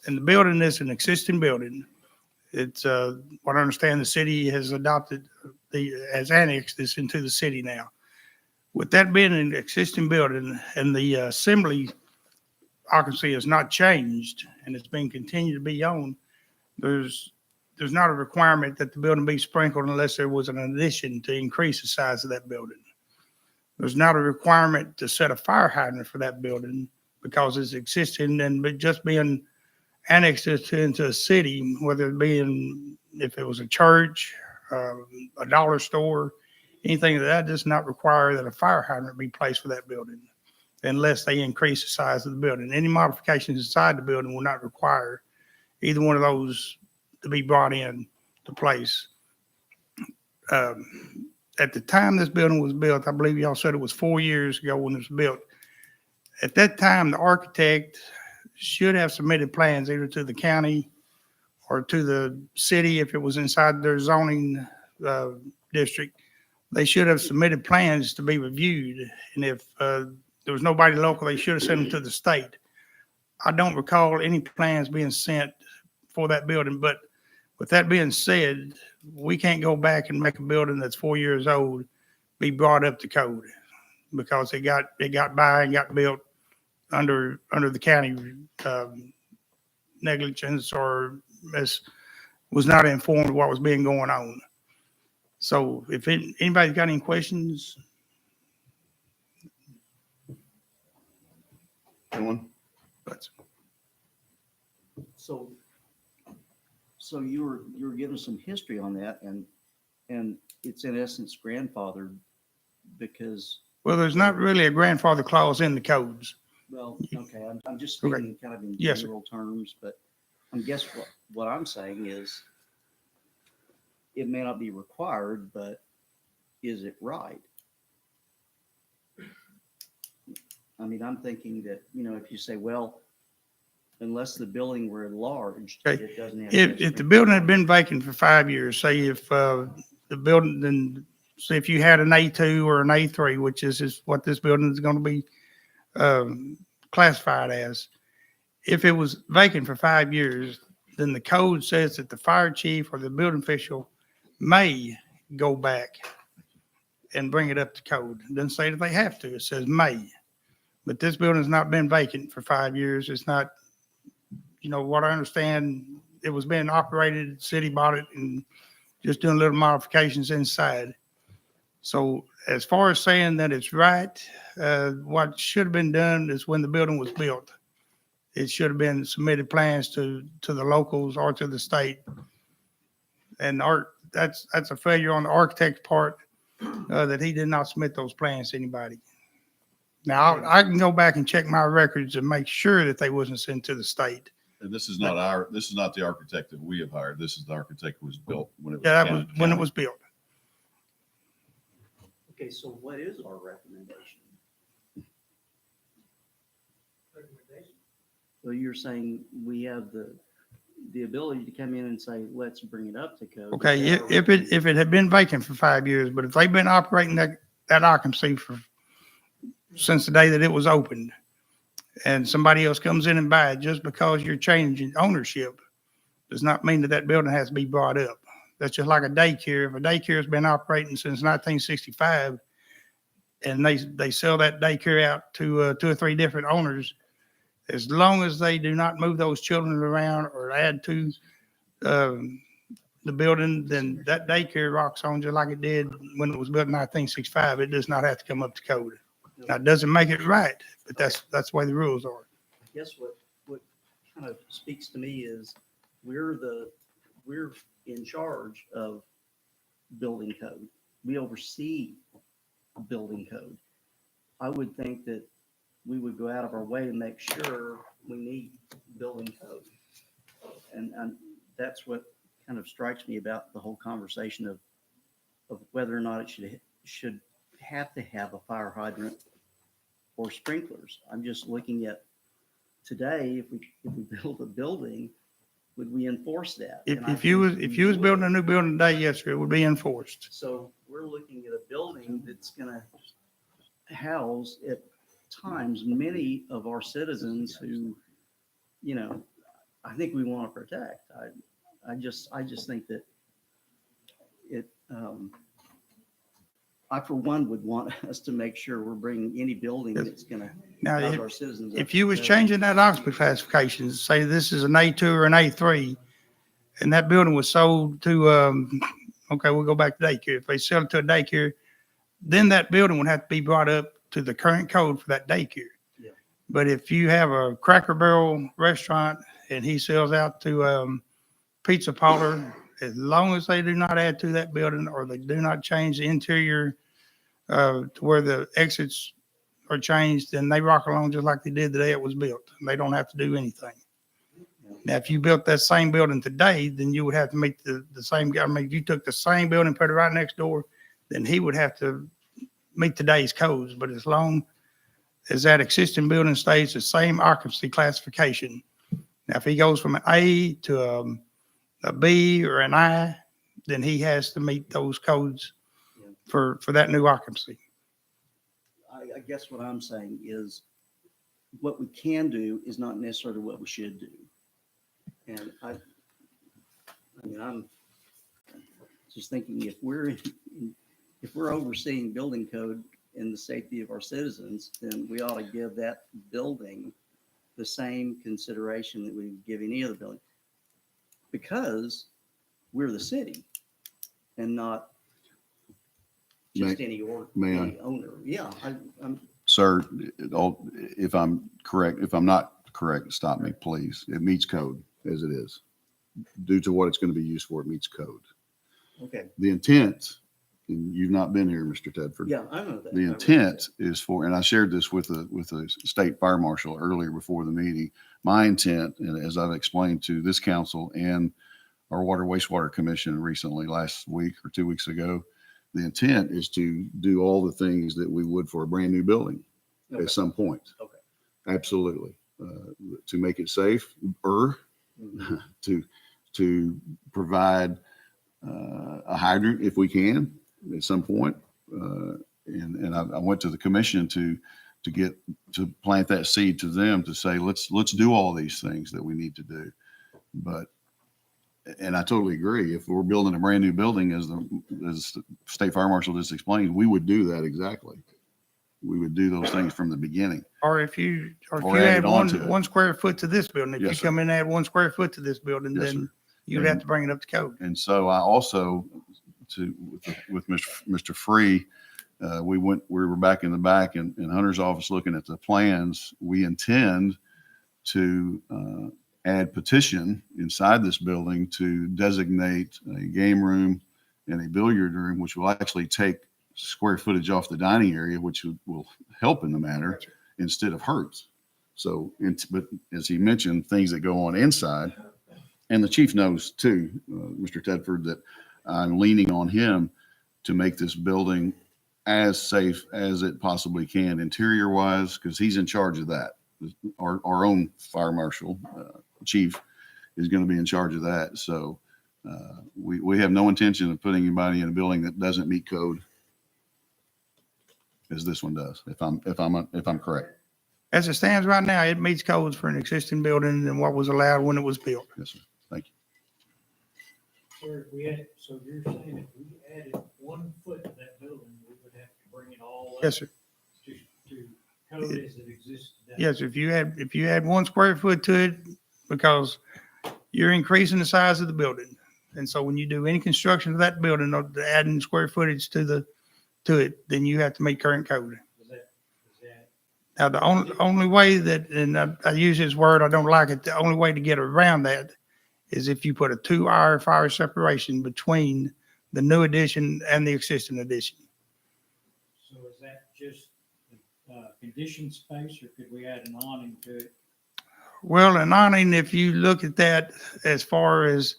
And the building is an existing building. It's what I understand the city has adopted, has annexed this into the city now. With that being an existing building and the assembly occupancy has not changed and it's been continued to be owned, there's not a requirement that the building be sprinkled unless there was an addition to increase the size of that building. There's not a requirement to set a fire hydrant for that building because it's existing and just being annexed into a city, whether it be if it was a church, a dollar store, anything that does not require that a fire hydrant be placed for that building unless they increase the size of the building. Any modifications inside the building will not require either one of those to be brought in to place. At the time this building was built, I believe y'all said it was 4 years ago when it was built. At that time, the architect should have submitted plans either to the county or to the city if it was inside their zoning district. They should have submitted plans to be reviewed. And if there was nobody local, they should have sent them to the state. I don't recall any plans being sent for that building, but with that being said, we can't go back and make a building that's 4 years old be brought up to code because it got by and got built under the county negligence or was not informed of what was being going on. So if anybody's got any questions. Anyone? So you were giving some history on that, and it's in essence grandfathered because. Well, there's not really a grandfather clause in the codes. Well, okay, I'm just speaking kind of in general terms, but I guess what I'm saying is it may not be required, but is it right? I mean, I'm thinking that, if you say, well, unless the building were enlarged, it doesn't have. If the building had been vacant for 5 years, say if the building, then say if you had an A2 or an A3, which is what this building is going to be classified as, if it was vacant for 5 years, then the code says that the fire chief or the building official may go back and bring it up to code. It doesn't say that they have to. It says may. But this building has not been vacant for 5 years. It's not, what I understand, it was being operated, the city bought it and just doing little modifications inside. So as far as saying that it's right, what should have been done is when the building was built, it should have been submitted plans to the locals or to the state. And that's a failure on the architect's part that he did not submit those plans to anybody. Now I can go back and check my records and make sure that they wasn't sent to the state. And this is not the architect that we have hired. This is the architect who was built when it was. Yeah, that was when it was built. Okay, so what is our recommendation? So you're saying we have the ability to come in and say, let's bring it up to code. Okay, if it had been vacant for 5 years, but if they've been operating that occupancy since the day that it was opened, and somebody else comes in and buy it, just because you're changing ownership does not mean that building has to be brought up. That's just like a daycare. If a daycare has been operating since 1965 and they sell that daycare out to 2 or 3 different owners, as long as they do not move those children around or add to the building, then that daycare rocks on just like it did when it was built in 1965. It does not have to come up to code. Now, it doesn't make it right, but that's the way the rules are. I guess what kind of speaks to me is we're in charge of building code. We oversee building code. I would think that we would go out of our way to make sure we meet building code. And that's what kind of strikes me about the whole conversation of whether or not it should have to have a fire hydrant for sprinklers. I'm just looking at today, if we build a building, would we enforce that? And I If you was, think if we you was building a would. new building today, yes, sir, it would be enforced. So we're looking at a building that's gonna house at times many of our citizens who, you know, I think we want to protect. I just think that it, I for one would want us to make sure we're bringing any building that's gonna Now, house if, our citizens. if you was changing that occupancy classification, say this is an A2 or an A3, and that building was sold to, okay, we'll go back to daycare. If they sell it to a daycare, then that building would have to be brought up to the current code for that daycare. Yeah. But if you have a Cracker Barrel restaurant and he sells out to pizza parlor, as long as they do not add to that building or they do not change the interior to where the exits are changed, then they rock along just like they did the day it was built. They don't have to do anything. Now, if you built that same building today, then you would have to meet the same, I mean, if you took the same building, put it right next door, then he would have to meet today's codes. But as long as that existing building stays the same occupancy classification, now if he goes from an A to a B or an I, then he has to meet those codes for that new occupancy. I guess what I'm saying is what we can do is not necessarily what we should do. And I mean, I'm just thinking if we're overseeing building code and the safety of our citizens, then we ought to give that building the same consideration that we give any other building. Because we're the city and not just any owner. Yeah, I'm. Sir, if I'm correct, if I'm not correct, stop me, please. It meets code as it is. Due to what it's going to be used for, it meets code. Okay. The intent, and you've not been here, Mr. Tedford. Yeah, I know that. The intent is for, and I shared this with the state fire marshal earlier before the meeting. My intent, and as I've explained to this council and our Water Wastewater Commission recently, last week or 2 weeks ago, the intent is to do all the things that we would for a brand new building Okay. at some point. Okay. Absolutely. To make it safe, to provide a hydrant if we can at some point. And I went to the commission to plant that seed to them to say, let's do all these things that we need to do. But, and I totally agree. If we're building a brand new building, as the state fire marshal just explained, we would do that exactly. We would do those things from the beginning. Or if you Or add add on to it. 1 square foot to this building, if Yes, you sir. come in and add 1 square foot to this building, Yes, then sir. you'd have to bring it up to code. And so I also, with Mr. Free, we were back in the back in Hunter's office looking at the plans. We intend to add petition inside this building to designate a game room and a billiard room, which will actually take square footage off the dining area, which will help in the matter instead of hurt. So, but as he mentioned, things that go on inside, and the chief knows too, Mr. Tedford, that I'm leaning on him to make this building as safe as it possibly can, interior wise, because he's in charge of that. Our own fire marshal, chief, is going to be in charge of that. So we have no intention of putting anybody in a building that doesn't meet code, as this one does. If I'm correct. As it stands right now, it meets codes for an existing building and what was allowed when it was built. Yes, sir. Thank you. Sir, so you're saying if we added 1 foot to that building, we would have to bring it all up Yes, sir. to code as it exists today? Yes, if you add 1 square foot to it, because you're increasing the size of the building. And so when you do any construction of that building or adding square footage to it, then you have to meet current code. Is that Now, the only way that, and I use this word, I don't like it, the only way to get around that is if you put a 2-hour fire separation between the new addition and the existing addition. so is that just conditioned space, or could we add an awning to it? Well, an awning, if you look at that as far as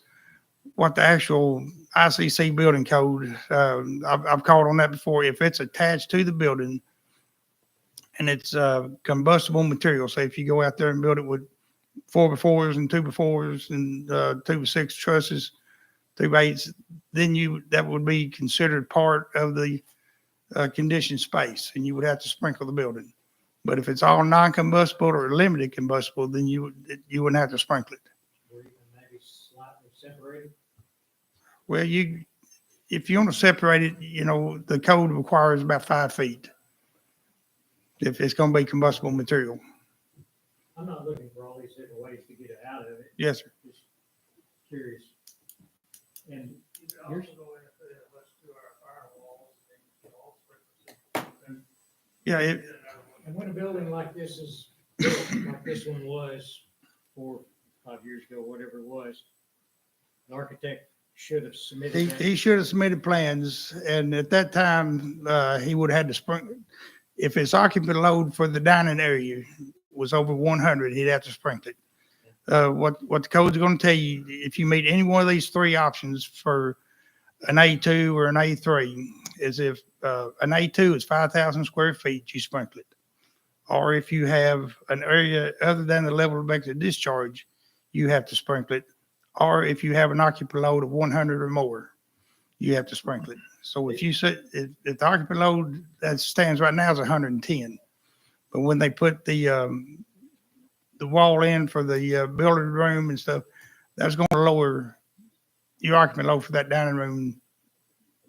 what the actual ICC building code, I've called on that before. If it's attached to the building and it's combustible material. So if you go out there and build it with 4x4s and 2x4s and 2x6 trusses, 2x8s, then that would be considered part of the conditioned space, and you would have to sprinkle the building. But if it's all non-combustible or limited combustible, then you wouldn't have to sprinkle it. Or even maybe slightly separated? Well, if you want to separate it, the code requires about 5 feet if it's going to be combustible material. I'm not looking for all these different ways to get it out of it. Yes, sir. Just curious. And Yeah, and when a building like this is, like this one was 4 or 5 years ago, whatever it was, the architect should have submitted that. he should have submitted plans, and at that time, he would have had to sprinkle. If his occupant load for the dining area was over 100, he'd have to sprinkle it. What the code's going to tell you, if you meet any one of these 3 options for an A2 or an A3, is if an A2 is 5,000 square feet, you sprinkle it. Or if you have an area other than the level of expected discharge, you have to sprinkle it. Or if you have an occupant load of 100 or more, you have to sprinkle it. So if you say, if the occupant load that stands right now is 110, but when they put the wall in for the billiard room and stuff, that's going to lower your occupant load for that dining room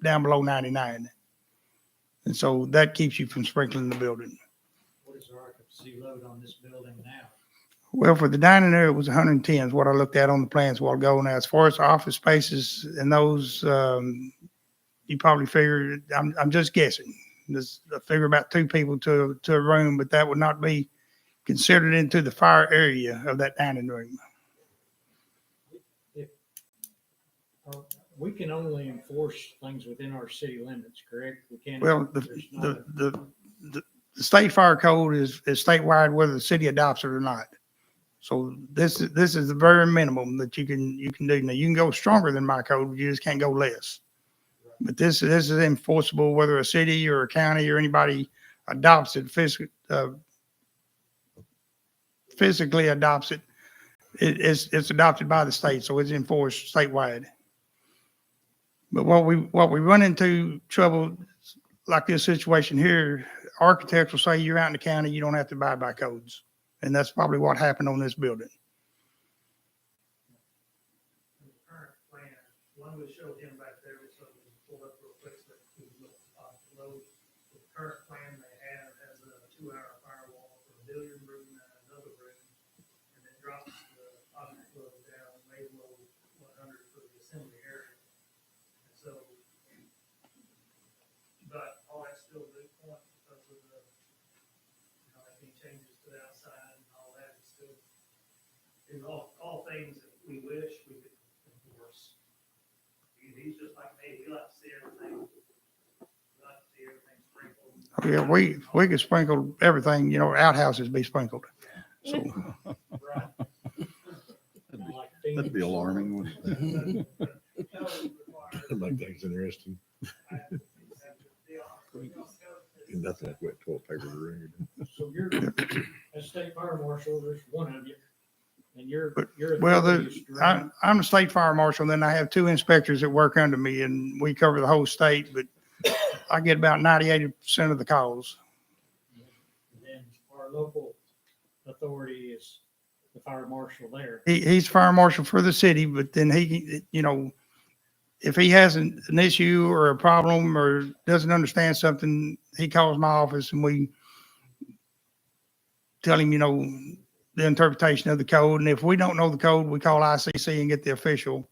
down below 99. And so that keeps you from sprinkling the building. What is the occupancy load on this building now? Well, for the dining area, it was 110 is what I looked at on the plans a while ago. Now, as far as office spaces and those, you probably figure, I'm just guessing. I figure about 2 people to a room, but that would not be considered into the fire area of that dining room. We can only enforce things within our city limits, correct? We can't. Well, there's not a- the state fire code is statewide whether the city adopts it or not. So this is the very minimum that you can do. Now you can go stronger than my code, but you just can't go less. But this is enforceable whether a city or a county or anybody adopts it, physically adopts it. It's adopted by the state, so it's enforced statewide. But what we run into trouble like this situation here, architects will say you're out in the county, you don't have to abide by codes. And that's probably what happened on this building. Current plan, one we showed him back there, so we pulled up real quick, so we can look off the load. The current plan they have has a 2-hour firewall for the billiard room and another room, and it drops the object load down, may load 100 for the assembly area. And so, but all that's still good point because of the, making changes to the outside and all that is still, is all things that we wish we could enforce. He's just like me, we like to see everything. We like to see everything sprinkled. Oh, yeah, we could sprinkle everything, outhouses be sprinkled. So Right. That'd be alarming, wouldn't it? That make things interesting. Nothing like wet toilet paper to read. So you're, as state fire marshal, there's one of you, and you're. Well, authority is direct. I'm the state fire marshal, then I have 2 inspectors that work under me, and we cover the whole state, but I get about 98% of the calls. And then our local authority is the fire marshal there. He's fire marshal for the city, but then he, if he has an issue or a problem or doesn't understand something, he calls my office and we tell him, the interpretation of the code. And if we don't know the code, we call ICC and get the official.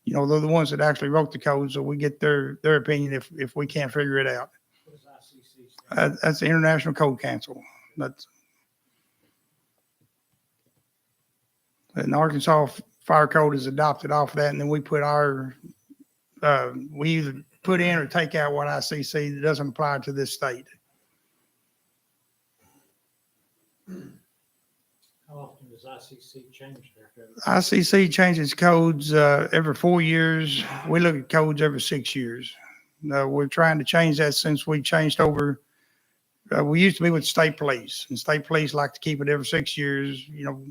They're the ones that actually wrote the code, so we get their opinion if we can't figure it out. What does ICC stand That's the International Code Council. And the Arkansas Fire Code is adopted off of that, and then we put we either put in or take out what ICC that doesn't apply to this state. How often does ICC change their code? ICC changes codes every 4 years. We look at codes every 6 years. We're trying to change that since we changed over We used to be with state police, and state police like to keep it every 6 years, you know,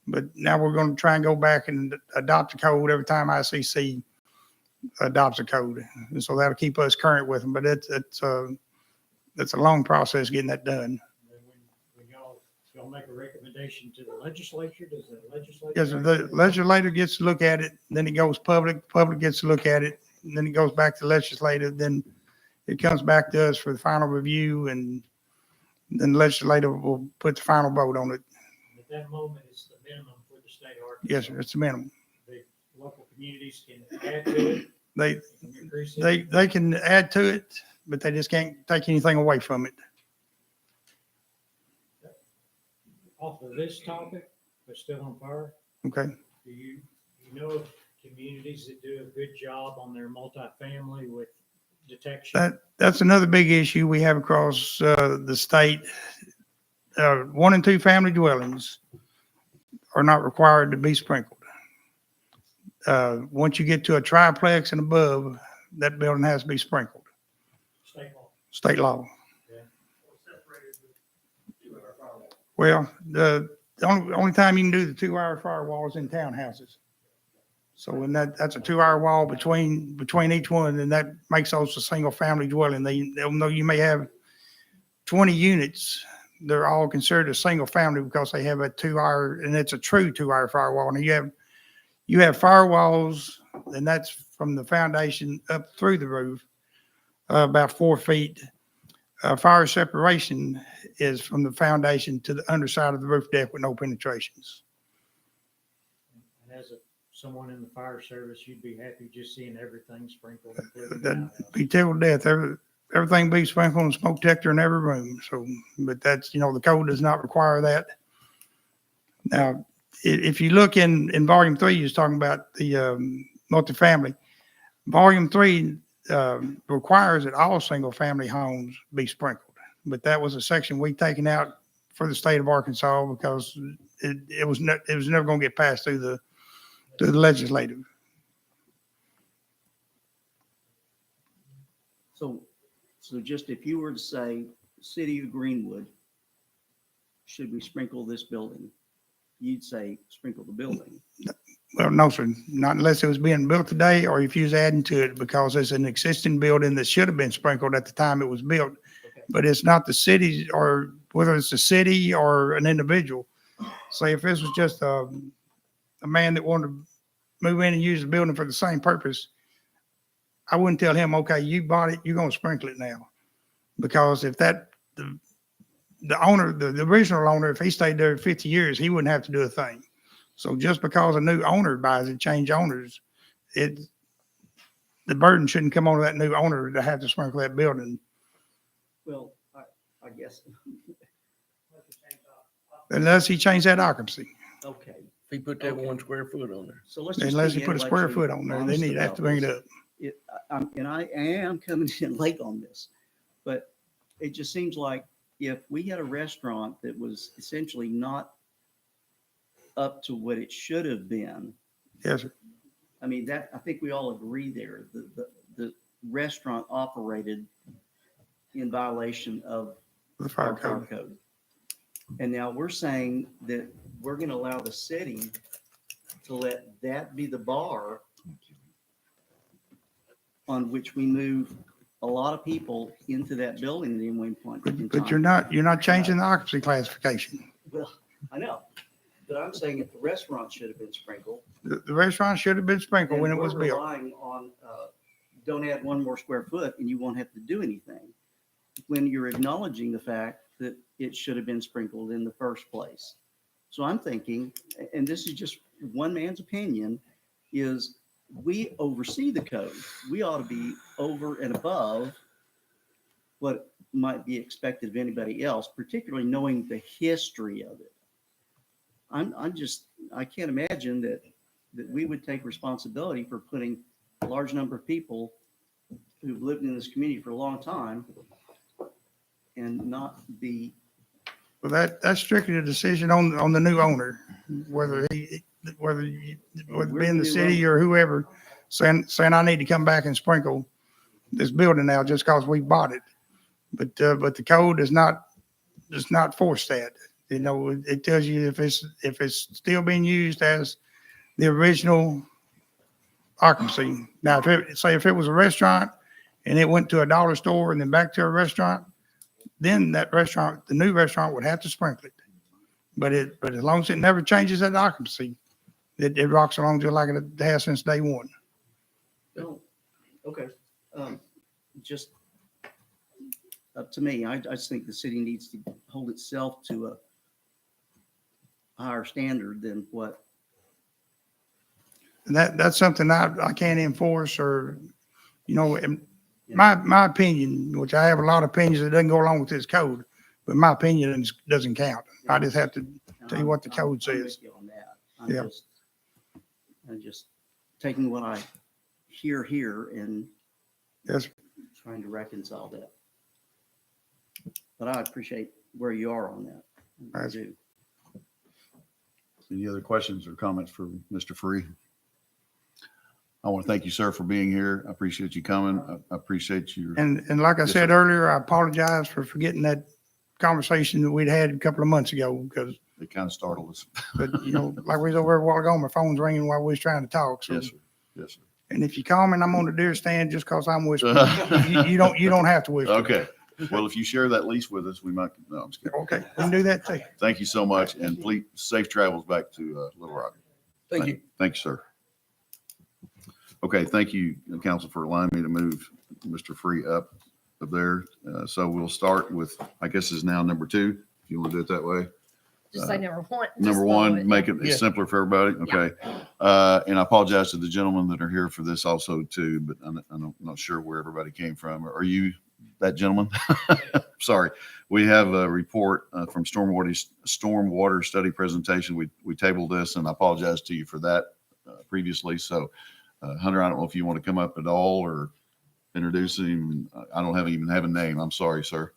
but now we're going to try and go back and adopt a code every time ICC adopts a code. And so that'll keep us current with them, but it's a long process getting that done. And then when y'all make a recommendation to the legislature, does the legislature? Yes, the legislator gets to look at it, then it goes public, public gets to look at it, and then it goes back to legislative, then it comes back to us for the final review, and then the legislator will put the final vote on it. At that moment, it's the minimum for the state of Arkansas. Yes, sir, it's the minimum. The local communities can add to it. They, can increase it. they can add to it, but they just can't take anything away from it. Off of this topic, but still on fire, Okay. do you know of communities that do a good job on their multifamily with detection? That's another big issue we have across the state. 1 and 2 family dwellings are not required to be sprinkled. Once you get to a triplex and above, that building has to be sprinkled. State law. State law. Separated with 2-hour firewall. Well, the only time you can do the 2-hour firewall is in townhouses. So when that's a 2-hour wall between each one, and that makes those a single family dwelling. They'll know you may have 20 units. They're all considered a single family because they have a 2-hour, and it's a true 2-hour firewall. Now you have firewalls, and that's from the foundation up through the roof, about 4 feet. Fire separation is from the foundation to the underside of the roof deck with no penetrations. And as someone in the fire service, you'd be happy just seeing everything sprinkled. That'd be till death. Everything be sprinkled and smoke detector in every room. So, but that's, the code does not require that. Now, if you look in volume 3, you're talking about the multifamily. Volume 3 requires that all single family homes be sprinkled. But that was a section we taken out for the state of Arkansas because it was never going to get passed through the legislative. So just if you were to say, City of Greenwood, should we sprinkle this building? You'd say sprinkle the building. Well, no, sir, not unless it was being built today or if you was adding to it, because it's an existing building that should have been sprinkled at the time it was built. Okay. But it's not the city, or whether it's the city or an individual. Say if this was just a man that wanted to move in and use the building for the same purpose, I wouldn't tell him, okay, you bought it, you're going to sprinkle it now. Because if the owner, the original owner, if he stayed there 50 years, he wouldn't have to do a thing. So just because a new owner buys it, change owners, the burden shouldn't come on that new owner to have to sprinkle that building. Well, I guess. Unless he changed that occupancy. Okay. If he put that 1 square foot on there. So let's just Unless be he put a square intellectually foot on there, then honest he'd have about to bring it this. up. And I am coming in late on this, but it just seems like if we had a restaurant that was essentially not up to what it should have been. Yes, sir. I mean, I think we all agree there. The restaurant operated in violation of The fire our fire code. code. And now we're saying that we're going to allow the city to let that be the bar on which we move a lot of people into that building at one point in But you're time. not changing the occupancy classification. Well, I know, but I'm saying if the restaurant should have been sprinkled. The restaurant should have been sprinkled when it and was we're built. relying on, don't add 1 more square foot and you won't have to do anything. When you're acknowledging the fact that it should have been sprinkled in the first place. So I'm thinking, and this is just one man's opinion, is we oversee the code. We ought to be over and above what might be expected of anybody else, particularly knowing the history of it. I can't imagine that we would take responsibility for putting a large number of people who've lived in this community for a long time and not be. Well, that's strictly a decision on the new owner, whether being the city or whoever saying I need to come back and sprinkle this building now just because we bought it. But the code does not force that. You know, it tells you if it's still being used as the original occupancy. Now, if it was a restaurant and it went to a dollar store and then back to a restaurant, then that restaurant, the new restaurant would have to sprinkle it. But as long as it never changes that occupancy, it rocks along just like it has since day one. Oh, okay. Just up to me, I just think the city needs to hold itself to a higher standard than what. And that's something I can't enforce or, you know, in my opinion, which I have a lot of opinions that doesn't go along with this code, but my opinion doesn't count. I just have to tell you what the code I'm says. with you on that. Yeah. I'm just taking what I hear here and Yes. trying to reconcile that. But I appreciate where you are on that. I do. Any other questions or comments for Mr. Free? I want to thank you, sir, for being here. I appreciate you coming. I appreciate you. And like I Yes, said sir. earlier, I apologize for forgetting that conversation that we'd had a couple of months ago because, It kind of startled us. but you know, like we was over there a while ago, my phone's ringing while we was trying to talk. So, Yes, sir. Yes, sir. and if you call me and I'm on the deer stand just cause I'm whispering, you don't have to whisper. Okay. Well, if you share that lease with us, we might, no, I'm just kidding. Okay, we can do that too. Thank you so much, and please, safe travels back to Little Rock. Thank you. Thank you, sir. Okay, thank you, council, for allowing me to move Mr. Free up there. So we'll start with, I guess is now number 2, if you want to do it that way. Just say number one. Number Just follow one, it. make it Yeah. simpler for everybody. Okay. And I apologize to the gentlemen that are here for this also too, but I'm not sure where everybody came from. Are you that gentleman? Sorry. We have a report from stormwater study presentation. We tabled this, and I apologize to you for that previously. So Hunter, I don't know if you want to come up at all or introduce him. I don't even have a name. I'm sorry, sir.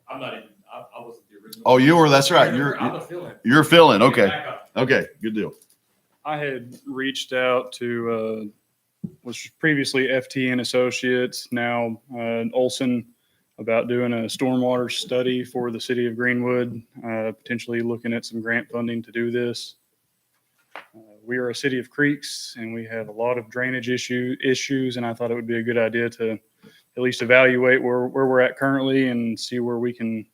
I'm not even, I wasn't the original. Oh, you were, that's right. I'm a fill-in. You're filling. Okay. Back up. Okay. Good deal. I had reached out to, was previously FT and Associates, now Olson, about doing a stormwater study for the city of Greenwood, potentially looking at some grant funding to do this. We are a city of creeks and we have a lot of drainage issues, and I thought it would be a good idea to at least evaluate where we're at currently and see where we can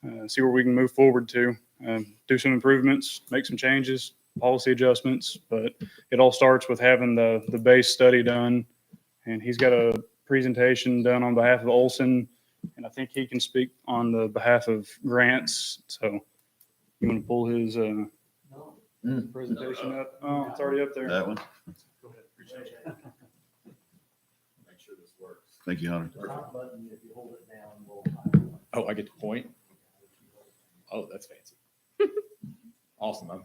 move forward to, do some improvements, make some changes, policy adjustments, but it all starts with having the base study done. And he's got a presentation done on behalf of Olson, and I think he can speak on the behalf of grants. So you want to pull his presentation up? Oh, it's already up there. That one. Go ahead. Appreciate it. Make sure this works. Thank you, Hunter. Oh, I get to point? Oh, that's fancy. Awesome.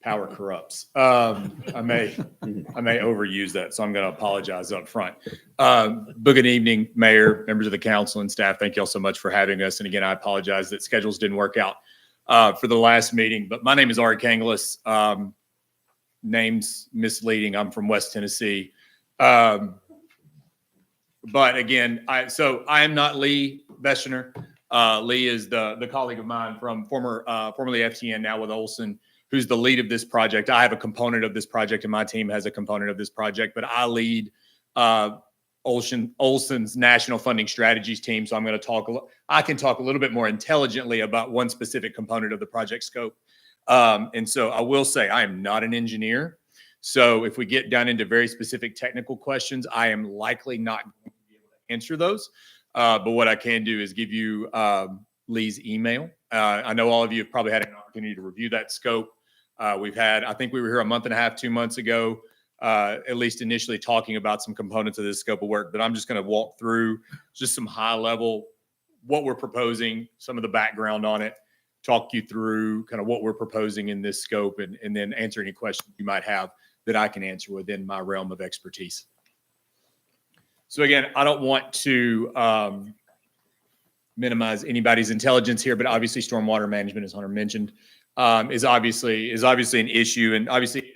Power corrupts. I may overuse that, so I'm going to apologize up front. Good evening, Mayor, members of the council, and staff. Thank you all so much for having us. And again, I apologize that schedules didn't work out for the last meeting. But my name is Ari Kangelis. Name's misleading. I'm from West Tennessee. But again, I am not Lee Beschener. Lee is the colleague of mine from formerly FTN, now with Olson, who's the lead of this project. I have a component of this project, and my team has a component of this project, but I lead Olson's national funding strategies team. So I can talk a little bit more intelligently about one specific component of the project scope. And so I will say I am not an engineer. So if we get down into very specific technical questions, I am likely not going to be able to answer those. But what I can do is give you Lee's email. I know all of you have probably had an opportunity to review that scope. I think we were here a month and a half, 2 months ago, at least initially talking about some components of this scope of work. But I'm just going to walk through just some high level, what we're proposing, some of the background on it, talk you through kind of what we're proposing in this scope, and then answer any questions you might have that I can answer within my realm of expertise. So again, I don't want to minimize anybody's intelligence here, but obviously stormwater management, as Hunter mentioned, is obviously an issue. And obviously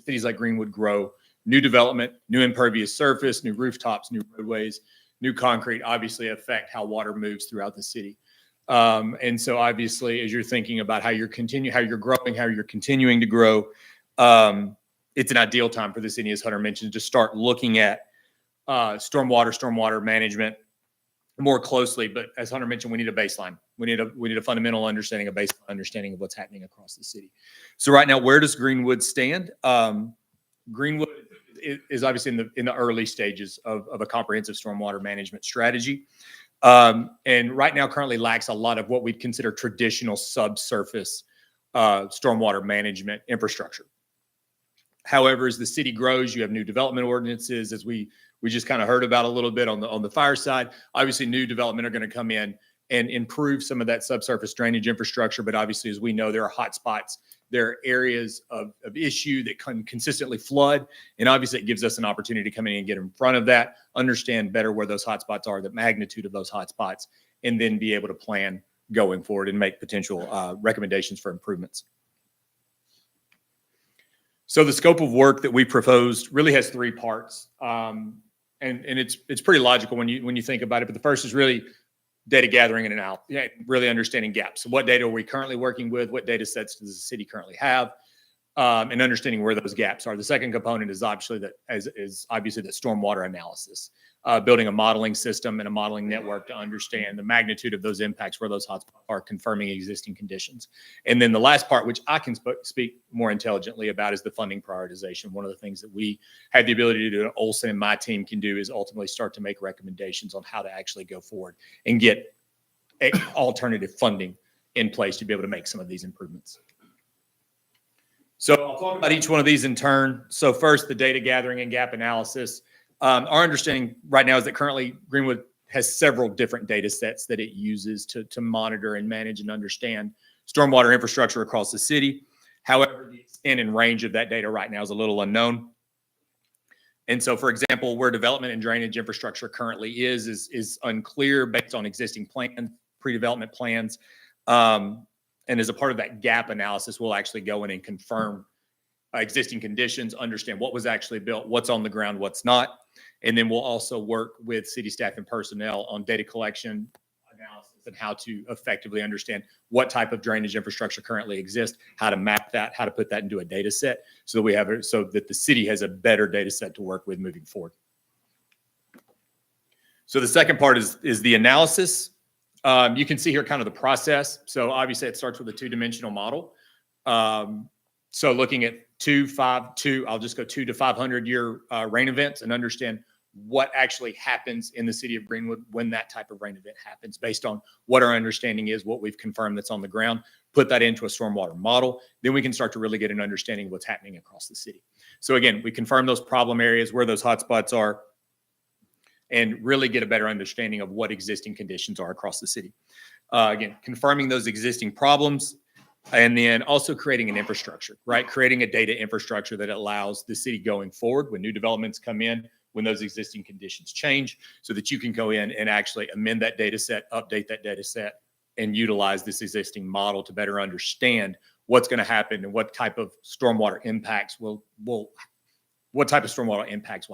cities like Greenwood grow, new development, new impervious surface, new rooftops, new roadways, new concrete obviously affect how water moves throughout the city. And so obviously, as you're thinking about how you're growing, how you're continuing to grow, it's an ideal time for the city, as Hunter mentioned, to start looking at stormwater management more closely. But as Hunter mentioned, we need a baseline. We need a fundamental understanding, a baseline understanding of what's happening across the city. So right now, where does Greenwood stand? Greenwood is obviously in the early stages of a comprehensive stormwater management strategy. And right now currently lacks a lot of what we'd consider traditional subsurface stormwater management infrastructure. However, as the city grows, you have new development ordinances, as we just kind of heard about a little bit on the fire side. Obviously, new development are going to come in and improve some of that subsurface drainage infrastructure. But obviously, as we know, there are hot spots. There are areas of issue that can consistently flood. And obviously, it gives us an opportunity to come in and get in front of that, understand better where those hot spots are, the magnitude of those hot spots, and then be able to plan going forward and make potential recommendations for improvements. So the scope of work that we proposed really has three parts. And it's pretty logical when you think about it. But the first is really data gathering and analysis, really understanding gaps. So what data are we currently working with? What data sets does the city currently have? And understanding where those gaps are. The second component is obviously the stormwater analysis, building a modeling system and a modeling network to understand the magnitude of those impacts, where those hotspots are, confirming existing conditions. And then the last part, which I can speak more intelligently about, is the funding prioritization. One of the things that we have the ability to do, and Olson and my team can do, is ultimately start to make recommendations on how to actually go forward and get alternative funding in place to be able to make some of these improvements. So I'll talk about each one of these in turn. So first, the data gathering and gap analysis. Our understanding right now is that currently Greenwood has several different data sets that it uses to monitor and manage and understand stormwater infrastructure across the city. However, the extent and range of that data right now is a little unknown. And so, for example, where development and drainage infrastructure currently is unclear based on existing plans, pre-development plans. And as a part of that gap analysis, we'll actually go in and confirm existing conditions, understand what was actually built, what's on the ground, what's not. And then we'll also work with city staff and personnel on data collection, analysis, and how to effectively understand what type of drainage infrastructure currently exists, how to map that, how to put that into a data set so that the city has a better data set to work with moving forward. So the second part is the analysis. You can see here kind of the process. So obviously it starts with a two-dimensional model. So looking at 2 to 500 year rain events and understand what actually happens in the city of Greenwood when that type of rain event happens, based on what our understanding is, what we've confirmed that's on the ground, put that into a stormwater model. Then we can start to really get an understanding of what's happening across the city. So again, we confirm those problem areas, where those hotspots are, and really get a better understanding of what existing conditions are across the city. Again, confirming those existing problems, and then also creating an infrastructure, right? Creating a data infrastructure that allows the city going forward when new developments come in, when those existing conditions change, so that you can go in and actually amend that data set, update that data set, and utilize this existing model to better understand what's going to happen and what type of stormwater impacts will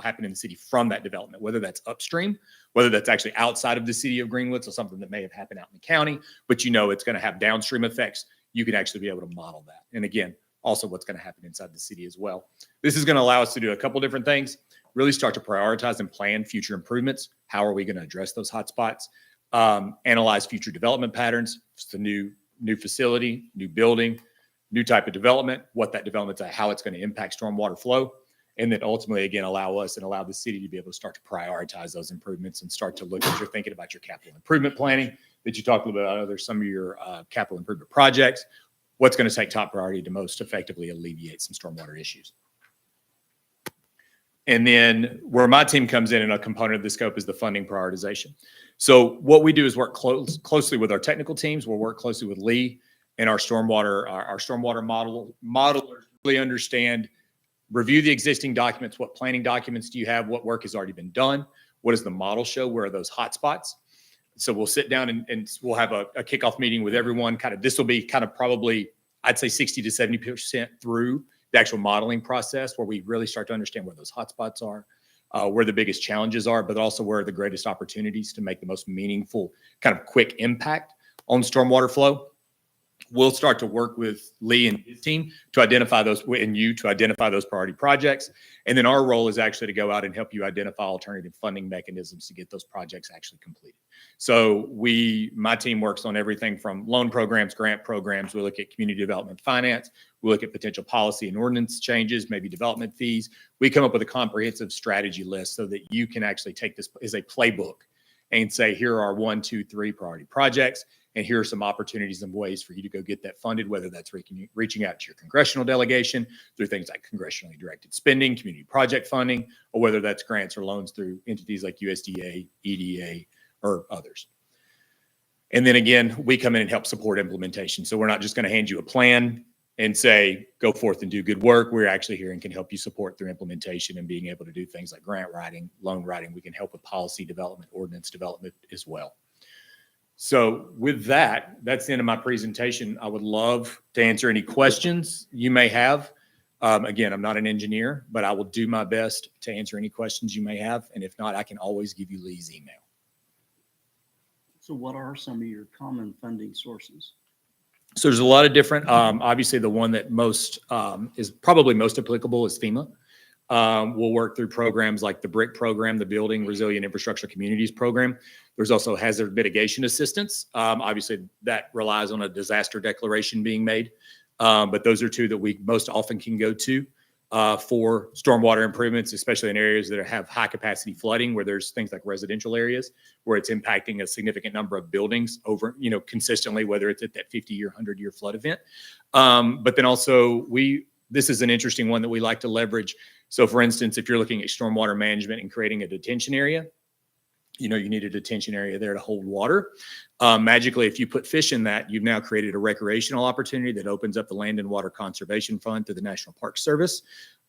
happen in the city from that development, whether that's upstream, whether that's actually outside of the city of Greenwood, so something that may have happened out in the county, but it's going to have downstream effects. You can actually be able to model that. And again, also what's going to happen inside the city as well. This is going to allow us to do a couple different things, really start to prioritize and plan future improvements. How are we going to address those hotspots? Analyze future development patterns. If it's a new facility, new building, new type of development, what that development's at, how it's going to impact stormwater flow. And then ultimately, again, allow the city to be able to start to prioritize those improvements and start to look at you're thinking about your capital improvement planning that you talked a little bit about, some of your capital improvement projects. What's going to take top priority to most effectively alleviate some stormwater issues? And then where my team comes in, and a component of the scope, is the funding prioritization. So what we do is work closely with our technical teams. We'll work closely with Lee and our stormwater modelers, really understand, review the existing documents. What planning documents do you have? What work has already been done? What does the model show? Where are those hot spots? So we'll sit down and we'll have a kickoff meeting with everyone. This will be probably, I'd say 60 to 70% through the actual modeling process, where we really start to understand where those hotspots are. where the biggest challenges are, but also where are the greatest opportunities to make the most meaningful kind of quick impact on stormwater flow. We'll start to work with Lee and his team to identify those, and you to identify those priority projects. And then our role is actually to go out and help you identify alternative funding mechanisms to get those projects actually completed. So my team works on everything from loan programs, grant programs. We look at community development finance. We look at potential policy and ordinance changes, maybe development fees. We come up with a comprehensive strategy list so that you can actually take this as a playbook and say, here are 1, 2, 3 priority projects. And here are some opportunities and ways for you to go get that funded, whether that's reaching out to your congressional delegation through things like congressionally directed spending, community project funding, or whether that's grants or loans through entities like USDA, EDA, or others. And then again, we come in and help support implementation. So we're not just going to hand you a plan and say, go forth and do good work. We're actually here and can help you support through implementation and being able to do things like grant writing, loan writing. We can help with policy development, ordinance development as well. So with that, that's the end of my presentation. I would love to answer any questions you may have. Again, I'm not an engineer, but I will do my best to answer any questions you may have. And if not, I can always give you Lee's email. So what are some of your common funding sources? So there's a lot of different, obviously the one that most is probably most applicable is FEMA. We'll work through programs like the BRIC program, the Building Resilient Infrastructure Communities program. There's also hazard mitigation assistance. Obviously, that relies on a disaster declaration being made. But those are two that we most often can go to for stormwater improvements, especially in areas that have high capacity flooding, where there's things like residential areas where it's impacting a significant number of buildings over, consistently, whether it's at that 50-year, 100-year flood event. But then also this is an interesting one that we like to leverage. So for instance, if you're looking at stormwater management and creating a detention area, you need a detention area there to hold water. Magically, if you put fish in that, you've now created a recreational opportunity that opens up the Land and Water Conservation Fund through the National Park Service,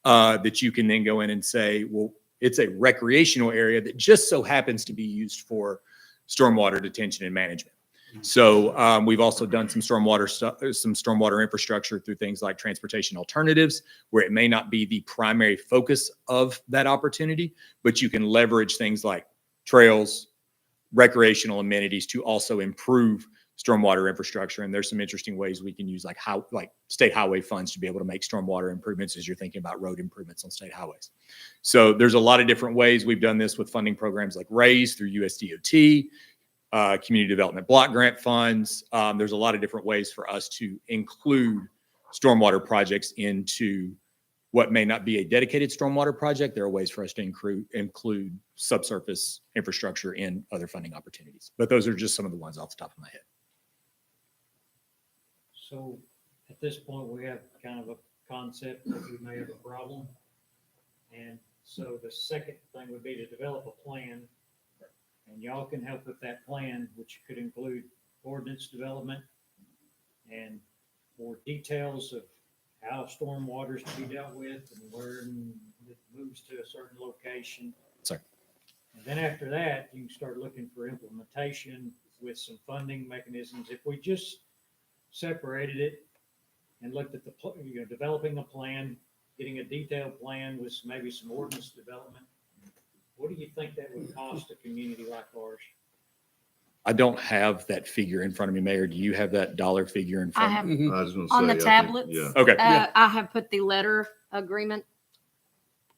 that you can then go in and say, well, it's a recreational area that just so happens to be used for stormwater detention and management. So we've also done some stormwater infrastructure through things like transportation alternatives, where it may not be the primary focus of that opportunity, but you can leverage things like trails, recreational amenities to also improve stormwater infrastructure. And there's some interesting ways we can use like state highway funds to be able to make stormwater improvements as you're thinking about road improvements on state highways. So there's a lot of different ways. We've done this with funding programs like RAISE through USDOT, community development block grant funds. There's a lot of different ways for us to include stormwater projects into what may not be a dedicated stormwater project. There are ways for us to include subsurface infrastructure in other funding opportunities. But those are just some of the ones off the top of my head. So at this point, we have kind of a concept that we may have a problem. And so the second thing would be to develop a plan. And y'all can help with that plan, which could include ordinance development and more details of how stormwater is to be dealt with and where it moves to a certain location. Sorry. And then after that, you can start looking for implementation with some funding mechanisms. If we just separated it and looked at developing a plan, getting a detailed plan with maybe some ordinance development, what do you think that would cost a community like ours? I don't have that figure in front of me, Mayor. Do you have that dollar figure in front of you? I was gonna on the tablets. Yeah. Okay. I have put the letter agreement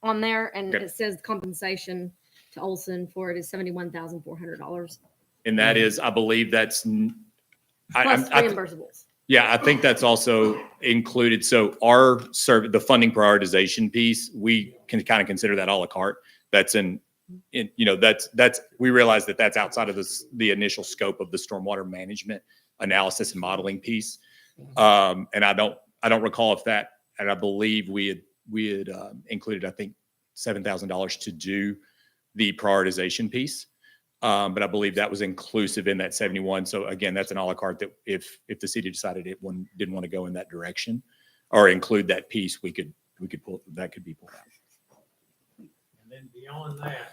on there, and Okay. it says compensation to Olson for it is $71,400 And that is, I believe that's, plus reimbursables. yeah, I think that's also included. So the funding prioritization piece, we can kind of consider that a la carte. That's we realize that that's outside of the initial scope of the stormwater management analysis and modeling piece. And I don't recall if that, and I believe we had included, I think, $7,000 to do the prioritization piece. But I believe that was inclusive in that 71. So again, that's an a la carte that if the city decided didn't want to go in that direction or include that piece, we could pull, that could be pulled out. And then beyond that,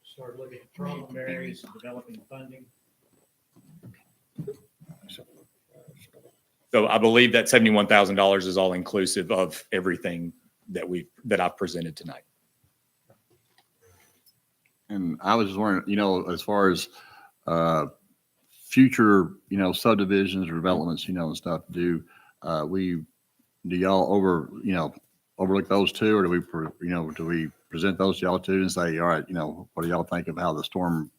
start looking at problem areas and developing funding. So I believe that $71,000 is all inclusive of everything that I've presented tonight. And I was just wondering, as far as future, subdivisions or developments, and stuff, do y'all overlook those too, or do we present those to y'all too and say, all right, what do y'all think of how the storm,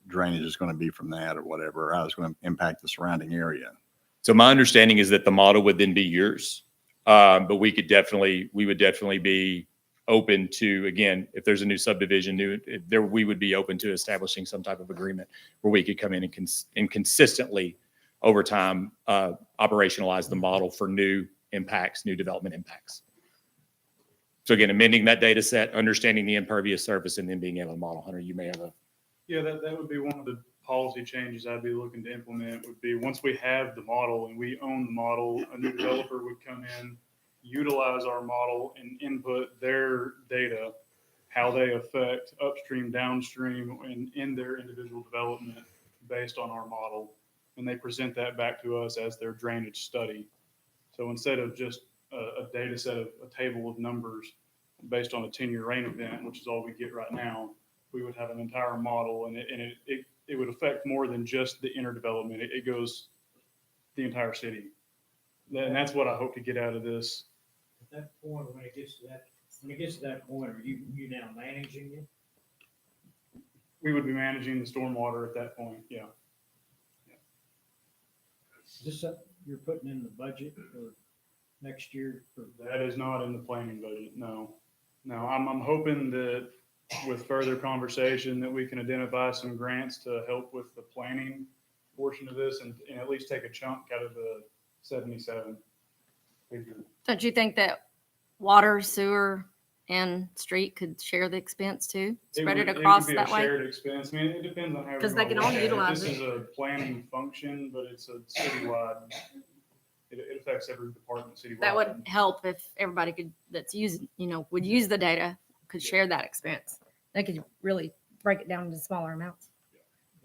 drainage is going to be from that or whatever, or how it's going to impact the surrounding area? So my understanding is that the model would then be yours. But we would definitely be open to, again, if there's a new subdivision, we would be open to establishing some type of agreement where we could come in and consistently over time, operationalize the model for new impacts, new development impacts. So again, amending that data set, understanding the impervious surface, and then being able to model. Hunter, you may have a. Yeah, that would be one of the policy changes I'd be looking to implement would be once we have the model and we own the model, a new developer would come in, utilize our model and input their data, how they affect upstream, downstream, and in their individual development based on our model. And they present that back to us as their drainage study. So instead of just a data set of a table of numbers based on a 10-year rain event, which is all we get right now, we would have an entire model, and it would affect more than just the inner development. It goes the entire city. And that's what I hope to get out of this. At that point, when it gets to that point, are you now managing it? We would be managing the stormwater at that point, yeah. Is this something you're putting in the budget for next year? That is not in the planning budget, no. No, I'm hoping that with further conversation that we can identify some grants to help with the planning portion of this and at least take a chunk out of the 77 figure. Don't you think that water, sewer, and street could share the expense too? Spread it across that way? It would be a shared expense. I mean, it depends on how. Because they can all utilize This it. is a planning function, but it's a citywide. It affects every department citywide. That would help if everybody that's using, would use the data, could share that expense. They could really break it down into smaller amounts.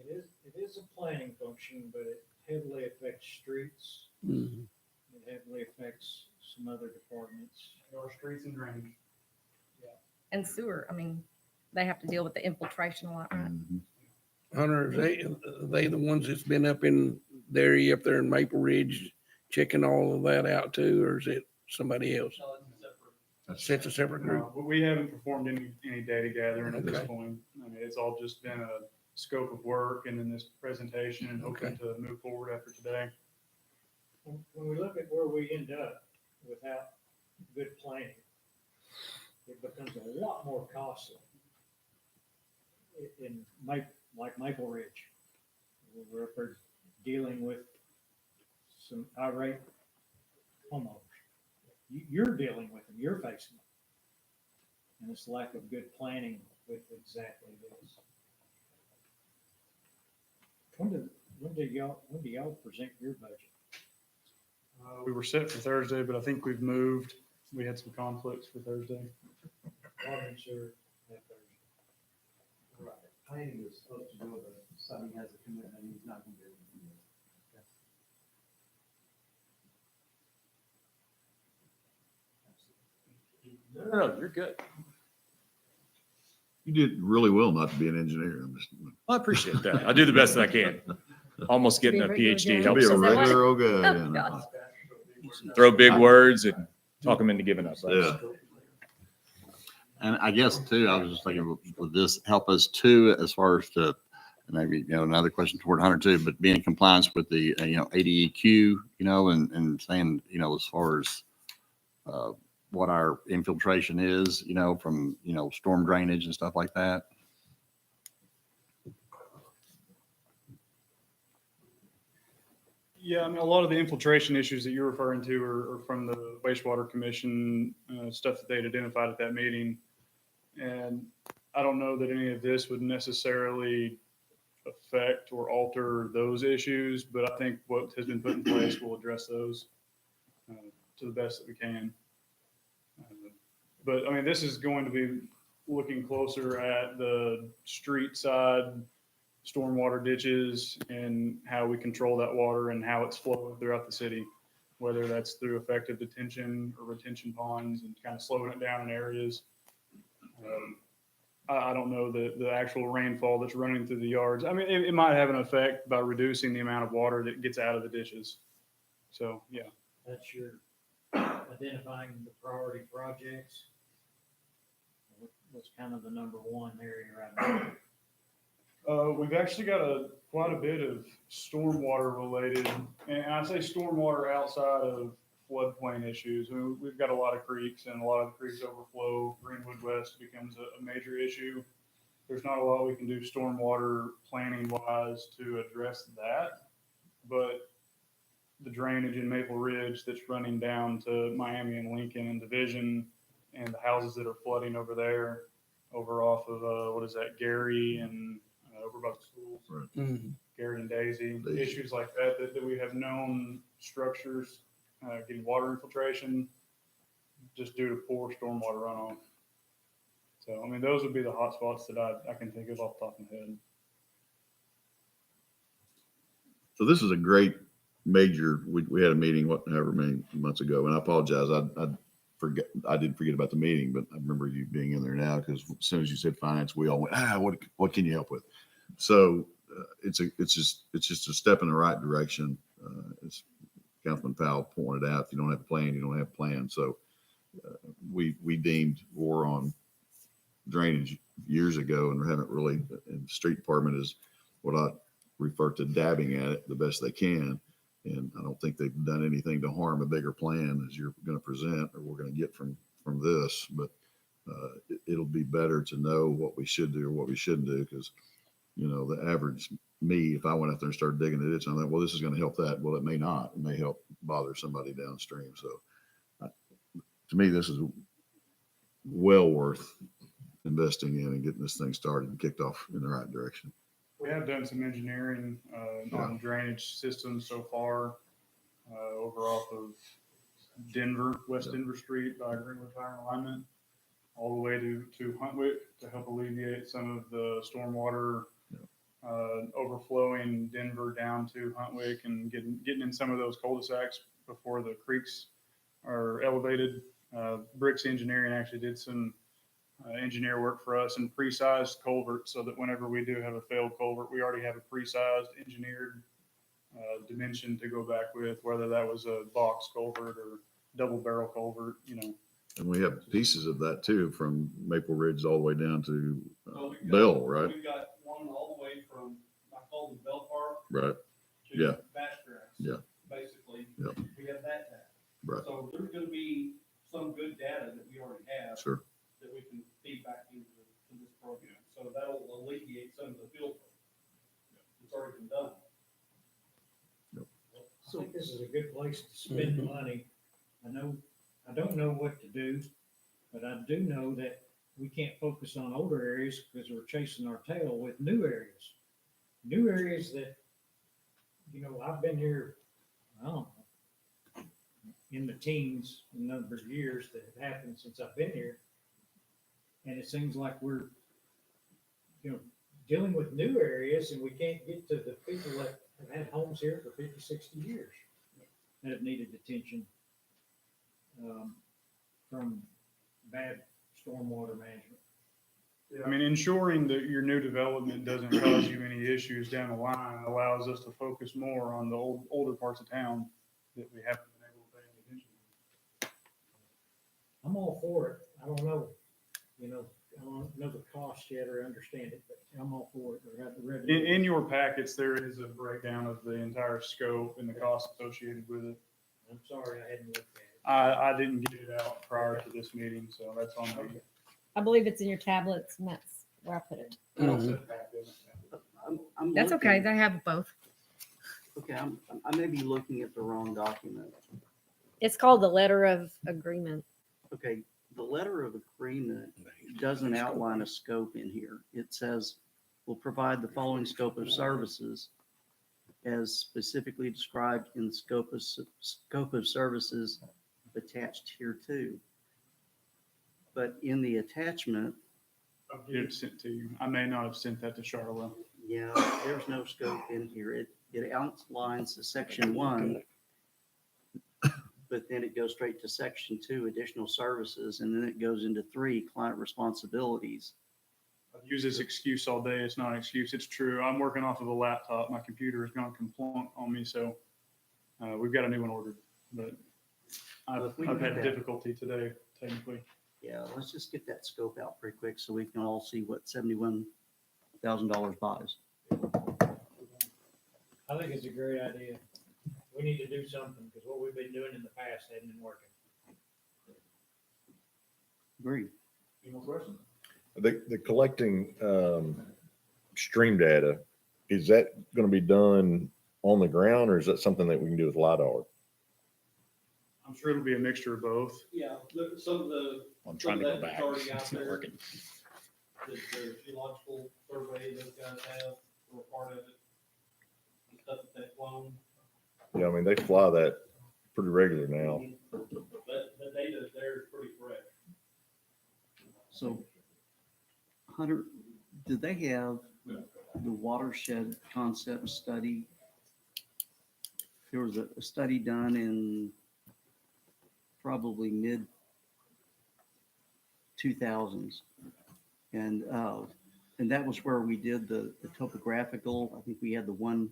It is a planning function, but it heavily affects streets. Mhm. It heavily affects some other departments. Our streets and drainage. And sewer, they have to deal with the infiltration a lot, right? Hunter, are they the ones that's been up in the area up there in Maple Ridge, checking all of that out too, or is it somebody else? It's a separate group. No, but we haven't performed any data gathering at this Okay. point. It's all just been a scope of work and then this presentation and hoping to move forward after today. When we look at where we end up without good planning, it becomes a lot more costly in like Maple Ridge. We're up there dealing with some irate homeowners. You're dealing with them, you're facing them. And it's lack of good planning with exactly this. When do y'all present your budget? We were set for Thursday, but I think we've moved. We had some conflicts for Thursday. Water and sewer that Thursday. Right. Planning is supposed to do it, but somebody has a commitment, he's not gonna be able to do it. No, you're good. You did really well not to be an engineer. I appreciate that. I do the best that I can. Almost getting a PhD I'll be helps. a regular old guy. Oh, yeah. God. Throw big words and talk them into giving up. Yeah. And I guess too, I was just thinking, would this help us too, as far as to, maybe, another question toward Hunter too, but being in compliance with the, ADEQ, and saying, as far as, what our infiltration is, from, storm drainage and stuff like that. Yeah, a lot of the infiltration issues that you're referring to are from the wastewater commission stuff that they'd identified at that meeting. And I don't know that any of this would necessarily affect or alter those issues, but I think what has been put in place will address those to the best that we can. But this is going to be looking closer at the street side stormwater ditches and how we control that water and how it's flowing throughout the city, whether that's through effective detention or retention ponds and kind of slowing it down in areas. I don't know the actual rainfall that's running through the yards. I mean, it might have an effect by reducing the amount of water that gets out of the ditches. So, yeah. That's your identifying the priority projects. What's kind of the number one area right now? We've actually got quite a bit of stormwater related, and I say stormwater outside of floodplain issues. I mean, we've got a lot of creeks, and a lot of the creeks overflow. Greenwood West becomes a major issue. There's not a lot we can do stormwater planning wise to address that, but the drainage in Maple Ridge that's running down to Miami and Lincoln and Division, and the houses that are flooding over there, over off of what is that, Gary and over by the schools, Mhm. Gary and Daisy, issues like that we have known structures getting water infiltration just due to poor stormwater runoff. So, I mean, those would be the hot spots that I can think of off the top of my head. So this is a great major, we had a meeting, however many months ago, and I apologize, I didn't forget about the meeting, but I remember you being in there now, because as soon as you said finance, we all went, what can you help with? So it's just a step in the right direction. As Councilman Powell pointed out, if you don't have a plan, you don't have a plan. So we deemed war on drainage years ago, and haven't really, and the street department is what I refer to dabbing at it the best they can. And I don't think they've done anything to harm a bigger plan as you're going to present, or we're going to get from this. But it'll be better to know what we should do or what we shouldn't do, because the average me, if I went out there and started digging the ditch, I'm like, well, this is going to help that. Well, it may not. It may help bother somebody downstream. So to me, this is well worth investing in and getting this thing started and kicked off in the right direction. We have done some engineering on drainage systems so far, over off of Denver, West Denver Street by Greenwood Tire and Alignment, all the way to Huntwick, to help alleviate some of the stormwater overflowing Denver down to Huntwick, and getting in some of those cul-de-sacs before the creeks are elevated. Bricks Engineering actually did some engineer work for us and pre-sized culverts, so that whenever we do have a failed culvert, we already have a pre-sized engineered dimension to go back with, whether that was a box culvert or double barrel culvert, And we have pieces of that too, from Maple Ridge all the way down to Bill, right? We've got one all the way from, I call them Bell Park. Right. To Yeah. Bass Grass. Yeah. Basically. Yeah. We have that data. Right. So there's gonna be some good data that we already have. Sure. That we can feed back into this program. So that'll alleviate some of the field work. It's already been done. I think this is a good place to spend the money. I don't know what to do, but I do know that we can't focus on older areas because we're chasing our tail with new areas. New areas that, I've been here, I don't know, in the teens, a number of years that have happened since I've been here. And it seems like we're, dealing with new areas, and we can't get to the people that have had homes here for 50, 60 years that have needed attention from bad stormwater management. I mean, ensuring that your new development doesn't cause you any issues down the line allows us to focus more on the older parts of town that we haven't been able to pay any attention to. I'm all for it. I don't know, I don't know the cost yet or understand it, but I'm all for it. Or have the revenue. In your packets, there is a breakdown of the entire scope and the costs associated with it. I'm sorry, I hadn't looked at it. I didn't get it out prior to this meeting, so that's on me. I believe it's in your tablets, and that's where I put it. I'm That's okay. looking- They have both. Okay, I may be looking at the wrong document. It's called the letter of agreement. Okay, the letter of agreement doesn't outline a scope in here. It says, will provide the following scope of services as specifically described in the scope of services attached here too. But in the attachment, I'll get it sent to you. I may not have sent that to Charlotte. yeah, there's no scope in here. It outlines the section 1, but then it goes straight to section 2, additional services, and then it goes into 3, client responsibilities. I've used this excuse all day. It's not an excuse. It's true. I'm working off of a laptop. My computer has gone complete on me, so we've got a new one ordered. But Well, if we I've can had get that- difficulty today, technically. Yeah, let's just get that scope out pretty quick so we can all see what $71,000 buys. I think it's a great idea. We need to do something because what we've been doing in the past hasn't been working. Agreed. Any more questions? The collecting stream data, is that going to be done on the ground, or is that something that we can do with LiDAR? I'm sure it'll be a mixture of both. Yeah, look, some of the. I'm trying to some of go that's back. already out It's not there. working. The geological survey those guys have, or part of it. The stuff that they've flown, Yeah, I mean, they fly that pretty regular now. but the data there is pretty fresh. So, Hunter, do they have the watershed concept study? There was a study done in probably mid 2000s. And that was where we did the topographical, I think we had the 1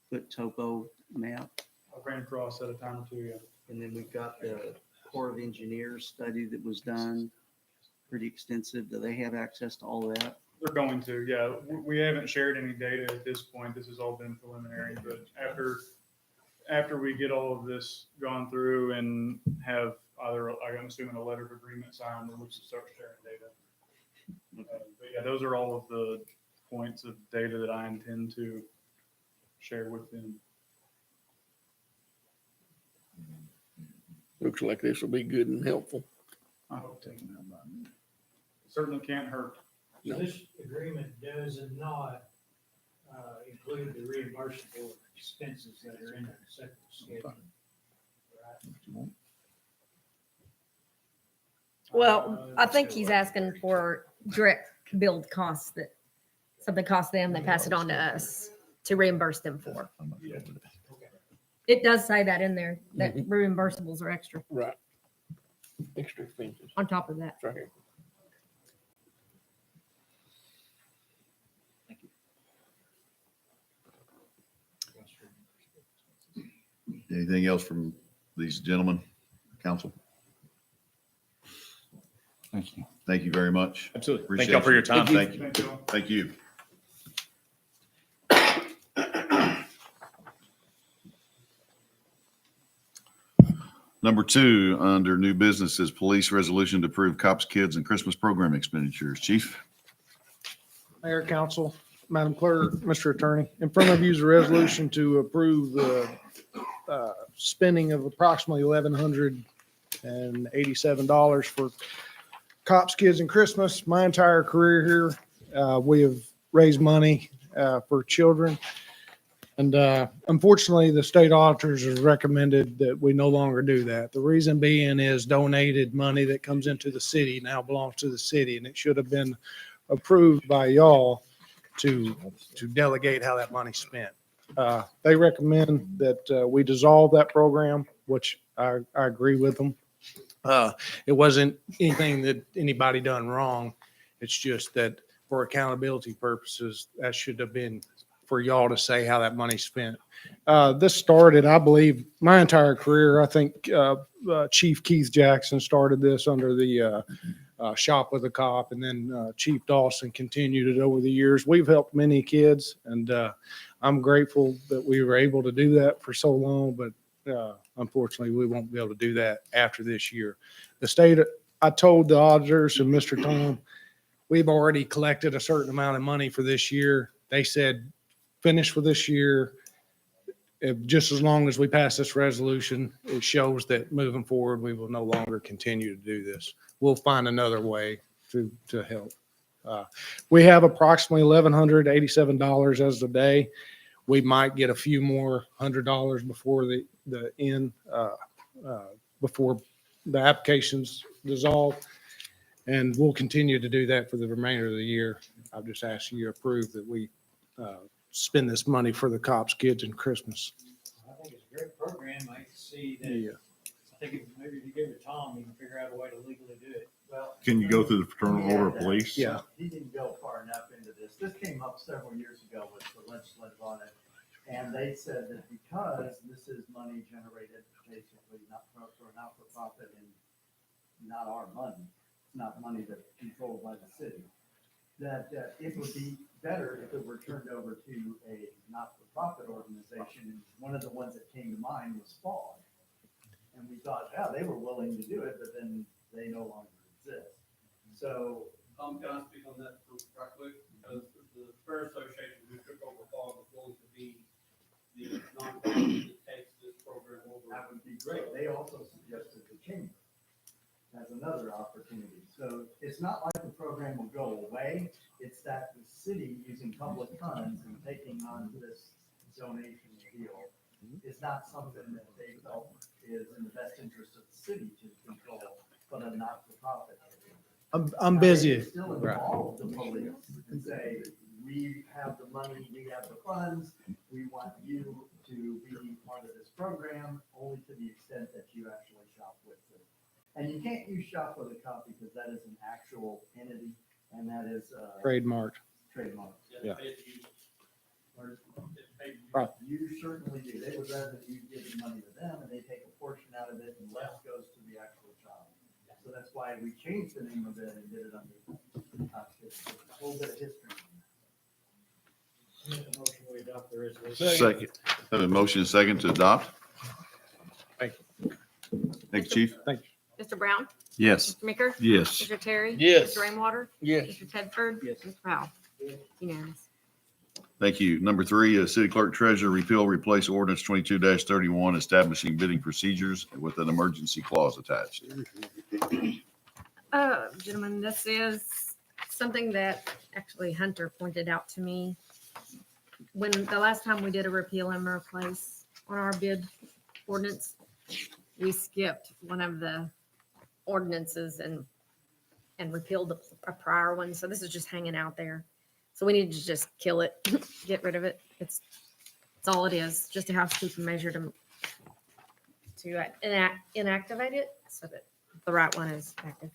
foot topo map. I ran across at a time or two, yeah. And then we've got the Corps of Engineers study that was done, pretty extensive. Do they have access to all of that? They're going to, yeah. We haven't shared any data at this point. This has all been preliminary, but after we get all of this gone through and have either, I'm assuming, a letter of agreement signed, then we should start sharing data. But yeah, those are all of the points of data that I intend to share with them. Looks like this will be good and helpful. I hope so. Certainly can't hurt. So this agreement does not include the reimbursable expenses that are in the second schedule. Right? Well, I think he's asking for direct billed costs that something costs them, they pass it on to us to reimburse them for. It does say that in there, that reimbursables are extra Right. Extra expenses. on top of that. Right here. Anything else from these gentlemen, council? Thank you. Thank you very much. Absolutely. Thank Appreciate y'all for your you. time. Thank you. Thank you. Thank you. Number 2, under new business is police resolution to approve cops, kids, and Christmas program expenditures. Chief? Mayor, council, Madam Clerk, Mr. Attorney, in front of you is a resolution to approve the spending of approximately $1,187 for cops, kids, and Christmas. My entire career here, we have raised money for children. And unfortunately, the state auditors has recommended that we no longer do that. The reason being is donated money that comes into the city now belongs to the city, and it should have been approved by y'all to delegate how that money's spent. They recommend that we dissolve that program, which I agree with them. It wasn't anything that anybody done wrong. It's just that for accountability purposes, that should have been for y'all to say how that money's spent. This started, I believe, my entire career. I think Chief Keith Jackson started this under the Shop with a Cop, and then Chief Dawson continued it over the years. We've helped many kids, and I'm grateful that we were able to do that for so long, but unfortunately, we won't be able to do that after this year. The state, I told the auditors and Mr. Tom, we've already collected a certain amount of money for this year. They said, finish with this year. If just as long as we pass this resolution, it shows that moving forward, we will no longer continue to do this. We'll find another way to help. We have approximately $1,187 as of today. We might get a few more $100 before the end, before the applications dissolve. And we'll continue to do that for the remainder of the year. I've just asked you to approve that we spend this money for the cops, kids, and Christmas. I think it's a great program. I can see that. Yeah. I think maybe if you give it to Tom, you can figure out a way to legally do it. Well, Can you go through the fraternal order of Yeah, police? Yeah. He didn't go far enough into this. This came up several years ago with the legislative audit. And they said that because this is money generated basically not for a not-for-profit and not our money, it's not money that's controlled by the city, that it would be better if it were turned over to a not-for-profit organization. And one of the ones that came to mind was FOG. And we thought, yeah, they were willing to do it, but then they no longer exist. So, Can I speak on that right quick? Because the Fair Association who took over FOG was going to be the nonprofit that takes this program over. that would be great. They also suggested the chamber as another opportunity. So it's not like the program will go away. It's that the city using public funds and taking on this donation deal is not something that they felt is in the best interest of the city to control, but a not-for-profit. I'm busy. They still involve the police and say, we have the money, we have the funds, we want you to be part of this program, only to the extent that you actually shop with it. And you can't use shop with a cop because that is an actual entity and that is Trademarked. trademark. Yeah. Right. You certainly do. They would rather you give the money to them and they take a portion out of it and less goes to the actual child. So that's why we changed the name of it and did it under, a little bit of history. Make a motion we adopt the resolution. Second. Have a motion and second to adopt. Thank you. Thank you, Chief. Thank you. Mr. Brown? Yes. Mr. Meeker? Yes. Mr. Terry? Yes. Mr. Rainwater? Yes. Mr. Tedford? Yes. Mr. Powell? Unanimous. Thank you. Number three, City Clerk Treasurer, repeal, replace ordinance 22-31, establishing bidding procedures with an emergency clause attached. Gentlemen, this is something that actually Hunter pointed out to me. When the last time we did a repeal and replace on our bid ordinance, we skipped one of the ordinances and repealed a prior one. So this is just hanging out there. So we need to just kill it, get rid of it. It's all it is, just a housekeeping measure to inactivate it so that the right one is active.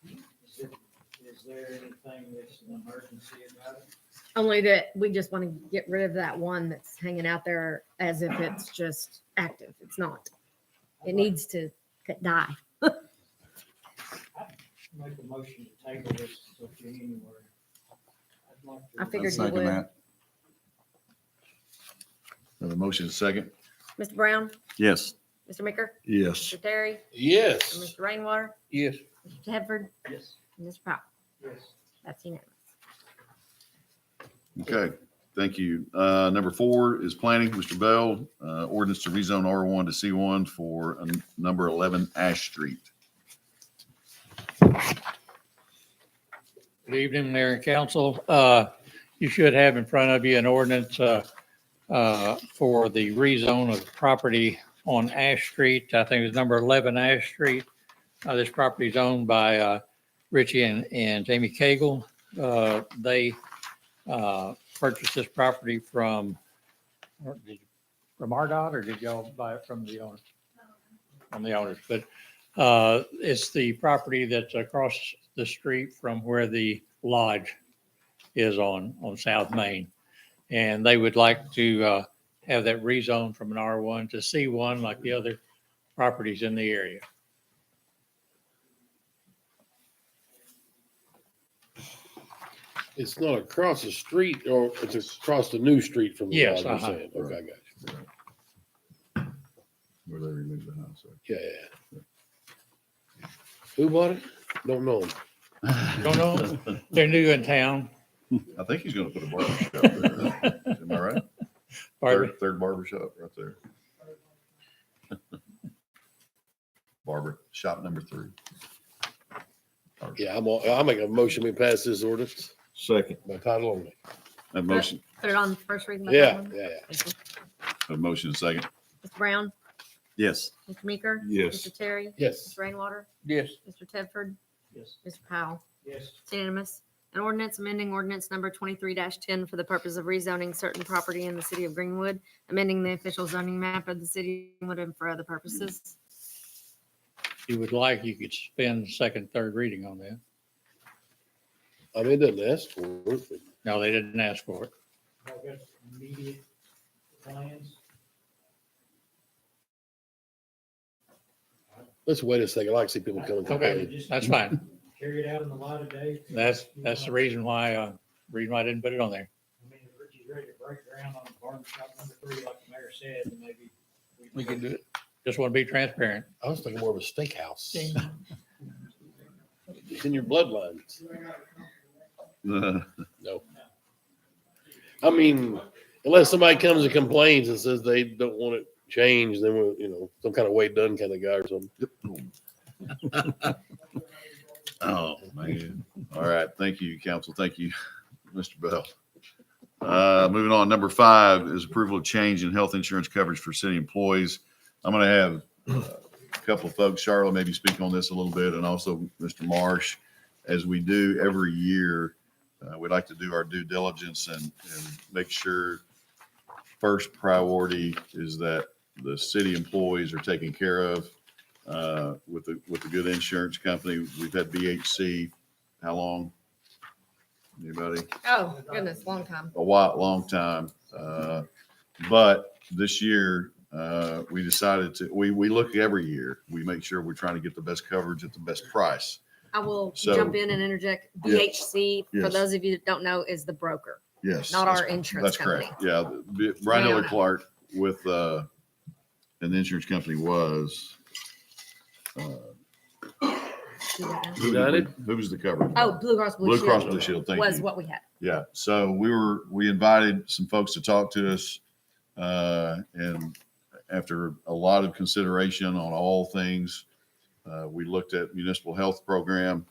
Is there anything that's an emergency about it? Only that we just want to get rid of that one that's hanging out there as if it's just active. It's not. It needs to die. Make a motion to table this till January. I'd like to- I figured you Second would. that. Have a motion and second. Mr. Brown, Yes. Mr. Meeker, Yes. Mr. Terry, Yes. and Mr. Rainwater, Yes. Mr. Tedford, Yes. and Mr. Powell. Yes. That's unanimous. Okay, thank you. Number four is planning. Mr. Bell, ordinance to rezone R1 to C1 for number 11 Ash Street. Good evening, Mayor and Council. You should have in front of you an ordinance for the rezone of property on Ash Street. I think it's number 11 Ash Street. This property is owned by Richie and Jamie Cagle. They purchased this property from RDOT, or did y'all buy it from the owner? From the owners, but it's the property that's across the street from where the lodge is on South Main. And they would like to have that rezoned from an R1 to C1 like the other properties in the area. It's not across the street, or it's across the new street from the Yes, lodge, you're uh-huh. saying. Okay, I got you. Where they removed the house. Yeah, yeah. Who bought it? Don't know. Don't know. They're new in town. I think he's gonna put a barber shop there. Am I right? Pardon? Third barber shop right there. Barber shop number 3. Yeah, I'll make a motion, we pass this ordinance Second. by title only. Have a motion, Put it on first reading. by Yeah, title only. yeah, yeah. Thank you. have a motion and second. Mr. Brown, Yes. Mr. Meeker, Yes. Mr. Terry, Yes. Mr. Rainwater, Yes. Mr. Tedford, Yes. Mr. Powell. Yes. It's unanimous. An ordinance amending ordinance number 23-10 for the purpose of rezoning certain property in the city of Greenwood, amending the official zoning map of the city of Greenwood and for other purposes. you would like, you could spend second, third reading on that. I mean, it doesn't ask for it. but No, they didn't ask for it. I guess immediate plans. Let's wait a second. I like to see people coming. Okay, that's fine. Carry it out in the light of day. That's the reason why I didn't put it on there. I mean, if Richie's ready to break ground on barn shop number 3, like the mayor said, then maybe. We can do it. Just want to be transparent. I was thinking more of a steakhouse. It's in your bloodlines. No. I mean, unless somebody comes and complains and says they don't want it changed, then we're, some kind of Wade Dunn kind of guy or something. Oh, man. All right. Thank you, council. Thank you, Mr. Bell. Moving on, number 5 is approval of change in health insurance coverage for city employees. I'm going to have a couple of folks, Charlotte, maybe speak on this a little bit, and also Mr. Marsh. As we do every year, we like to do our due diligence and make sure first priority is that the city employees are taken care of with a good insurance company. We've had BHC, how long? Anybody? Oh, goodness, long time. Long time. But this year, we decided we look every year. We make sure we're trying to get the best coverage at the best price. I will So- jump in and interject. BHC, for Yes. those of you that don't know, is the broker, Yes. not our that's- insurance That's company. correct. Yeah. Brian No, Miller no. Clark with, and the insurance company was, United? Who was the cover? Oh, Blue Cross Blue Shield. Blue Cross Blue Shield, thank was you. what we had. Yeah, so we invited some folks to talk to us. And after a lot of consideration on all things, we looked at municipal health program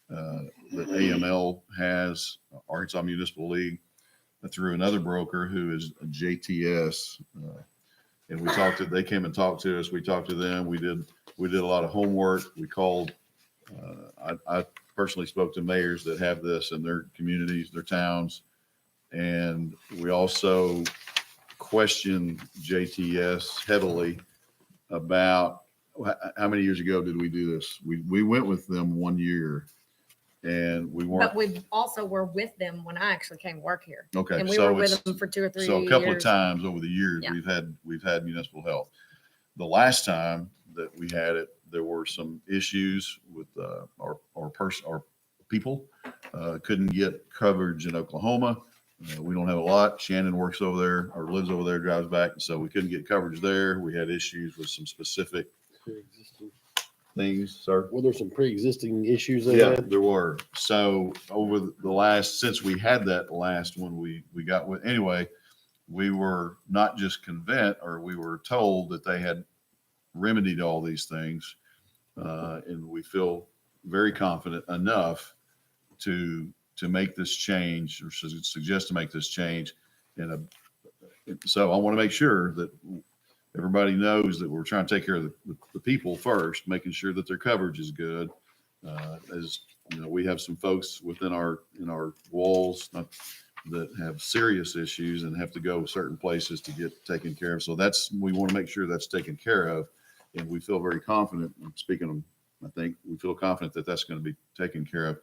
that AML has, Arkansas Municipal League, through another broker who is JTS. And they came and talked to us. We talked to them. We did a lot of homework. We called, I personally spoke to mayors that have this in their communities, their towns. And we also questioned JTS heavily about how many years ago did we do this? We went with them 1 year and we weren't. But we also were with them when I actually came work here. Okay, And we so were with it's- them for 2 or 3 So years. a couple of times over the years, Yeah. we've had municipal health. The last time that we had it, there were some issues with our people couldn't get coverage in Oklahoma. We don't have a lot. Shannon works over there or lives over there, drives back. So we couldn't get coverage there. We had issues with some specific Pre-existing. things, sir. Were there some pre-existing issues they Yeah, had? there were. So over since we had that last one, we got with, anyway, we were not just convinced, or we were told that they had remedied all these things. And we feel very confident enough to make this change, or suggest to make this change. So I want to make sure that everybody knows that we're trying to take care of the people first, making sure that their coverage is good. As you know, we have some folks within in our walls that have serious issues and have to go certain places to get taken care of. So we want to make sure that's taken care of. And we feel very confident, I think we feel confident that that's going to be taken care of.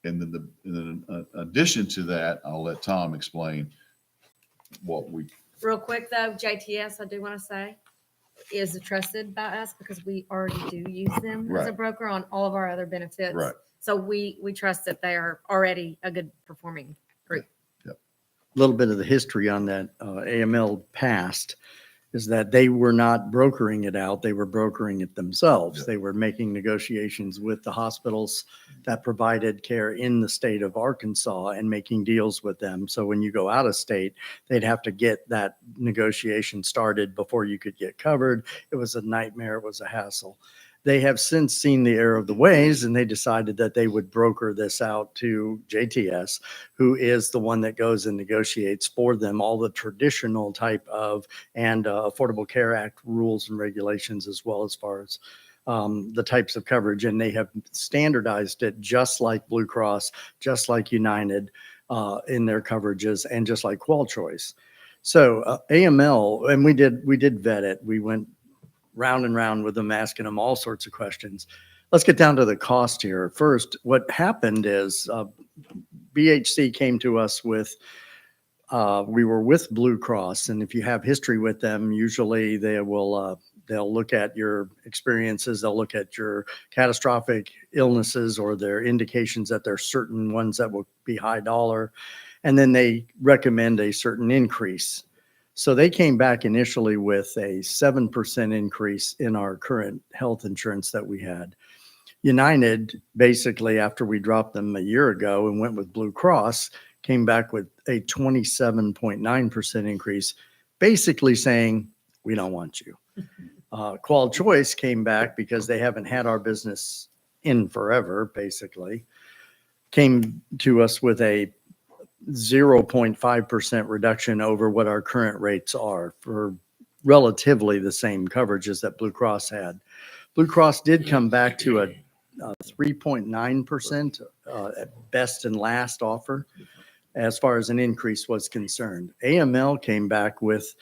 And then in addition to that, I'll let Tom explain what we. Real quick though, JTS, I do want to say, is trusted by us because we already do use them as a Right. broker on all of our other benefits. Right. So we trust that they are already a good performing group. A little bit of the history on that AML past is that they were not brokering it out. They were brokering it themselves. Yeah. They were making negotiations with the hospitals that provided care in the state of Arkansas and making deals with them. So when you go out of state, they'd have to get that negotiation started before you could get covered. It was a nightmare. It was a hassle. They have since seen the error of the ways, and they decided that they would broker this out to JTS, who is the one that goes and negotiates for them all the traditional type of and Affordable Care Act rules and regulations, as well as far as the types of coverage. And they have standardized it just like Blue Cross, just like United in their coverages, and just like Qual Choice. So AML, and we did vet it. We went round and round with them, asking them all sorts of questions. Let's get down to the cost here. First, what happened is BHC came to us with, we were with Blue Cross, and if you have history with them, usually they will, they'll look at your experiences, they'll look at your catastrophic illnesses or their indications that there are certain ones that will be high dollar, and then they recommend a certain increase. So they came back initially with a 7% increase in our current health insurance that we had. United, basically, after we dropped them a year ago and went with Blue Cross, came back with a 27.9% increase, basically saying, we don't want you. Qual Choice came back because they haven't had our business in forever, basically, came to us with a 0.5% reduction over what our current rates are for relatively the same coverages that Blue Cross had. Blue Cross did come back to a 3.9% at best and last offer as far as an increase was concerned. AML came back with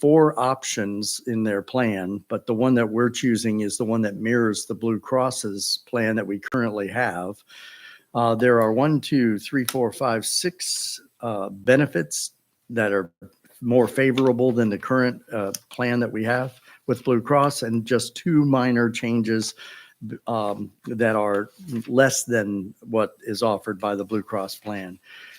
4 options in their plan, but the one that we're choosing is the one that mirrors the Blue Cross's plan that we currently have. There are 6 benefits that are more favorable than the current plan that we have with Blue Cross, and just 2 minor changes that are less than what is offered by the Blue Cross plan.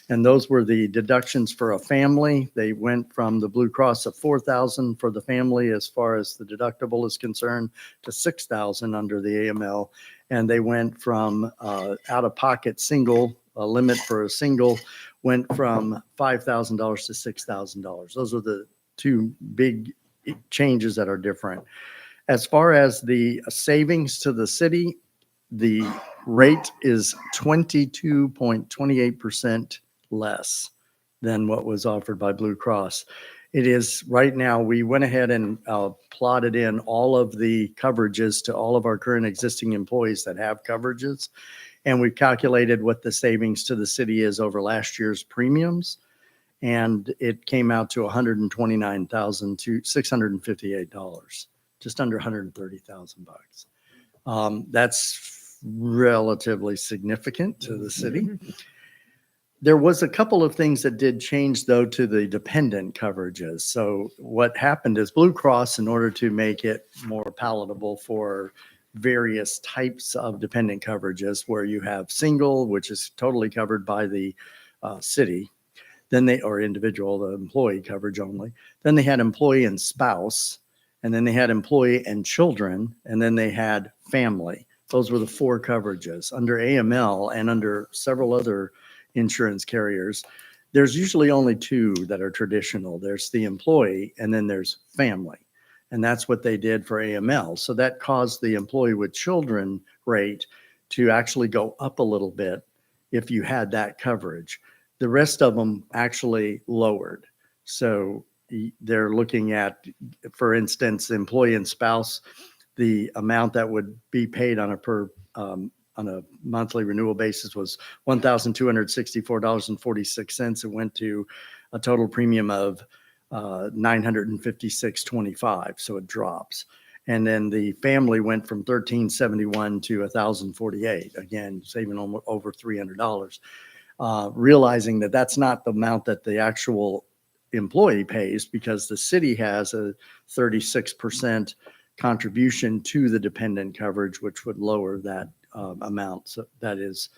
And those were the deductions for a family. They went from the Blue Cross of $4,000 for the family as far as the deductible is concerned to $6,000 under the AML. And they went from out-of-pocket single, a limit for a single went from $5,000 to $6,000. Those are the 2 big changes that are different. As far as the savings to the city, the rate is 22.28% less than what was offered by Blue Cross. It is right now, we went ahead and plotted in all of the coverages to all of our current existing employees that have coverages. And we calculated what the savings to the city is over last year's premiums. And it came out to $129,658, just under $130,000. That's relatively significant to the city. There was a couple of things that did change, though, to the dependent coverages. So what happened is Blue Cross, in order to make it more palatable for various types of dependent coverages, where you have single, which is totally covered by the city, then or individual, the employee coverage only. Then they had employee and spouse, and then they had employee and children, and then they had family. Those were the 4 coverages. Under AML and under several other insurance carriers, there's usually only 2 that are traditional. There's the employee and then there's family. And that's what they did for AML. So that caused the employee with children rate to actually go up a little bit if you had that coverage. The rest of them actually lowered. So they're looking at, for instance, employee and spouse, the amount that would be paid on a monthly renewal basis was $1,264.46. It went to a total premium of $956.25. So it drops. And then the family went from $1,371 to $1,048. Again, saving over $300. Realizing that that's not the amount that the actual employee pays, because the city has a 36% contribution to the dependent coverage, which would lower that amount. So that is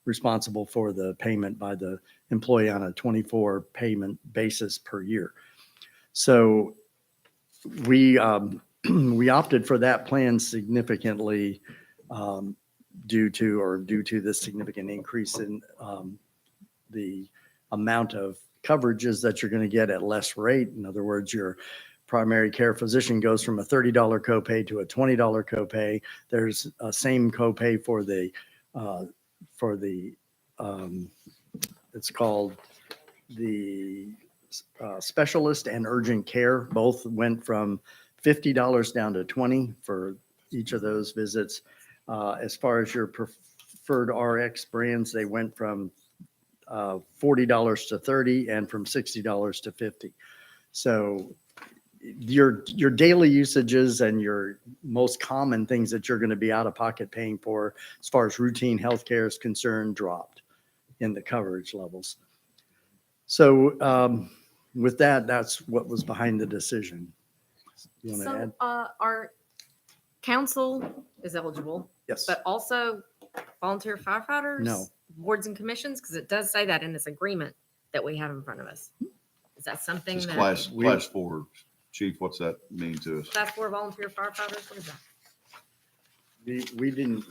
responsible for the payment by the employee on a 24 payment basis per year. So we opted for that plan significantly due to the significant increase in the amount of coverages that you're going to get at less rate. In other words, your primary care physician goes from a $30 copay to a $20 copay. There's a same copay for the it's called the specialist and urgent care. Both went from $50 down to $20 for each of those visits. As far as your preferred RX brands, they went from $40 to $30 and from $60 to $50. So your daily usages and your most common things that you're going to be out of pocket paying for as far as routine healthcare is concerned dropped in the coverage levels. So with that, that's what was behind the decision. You want to add? So, our council is eligible, Yes. but also volunteer firefighters? No. Boards and commissions, because it does say that in this agreement that we have in front of us. Is that something Just that? class 4, chief, what's that mean to us? Class 4 volunteer firefighters, what is that?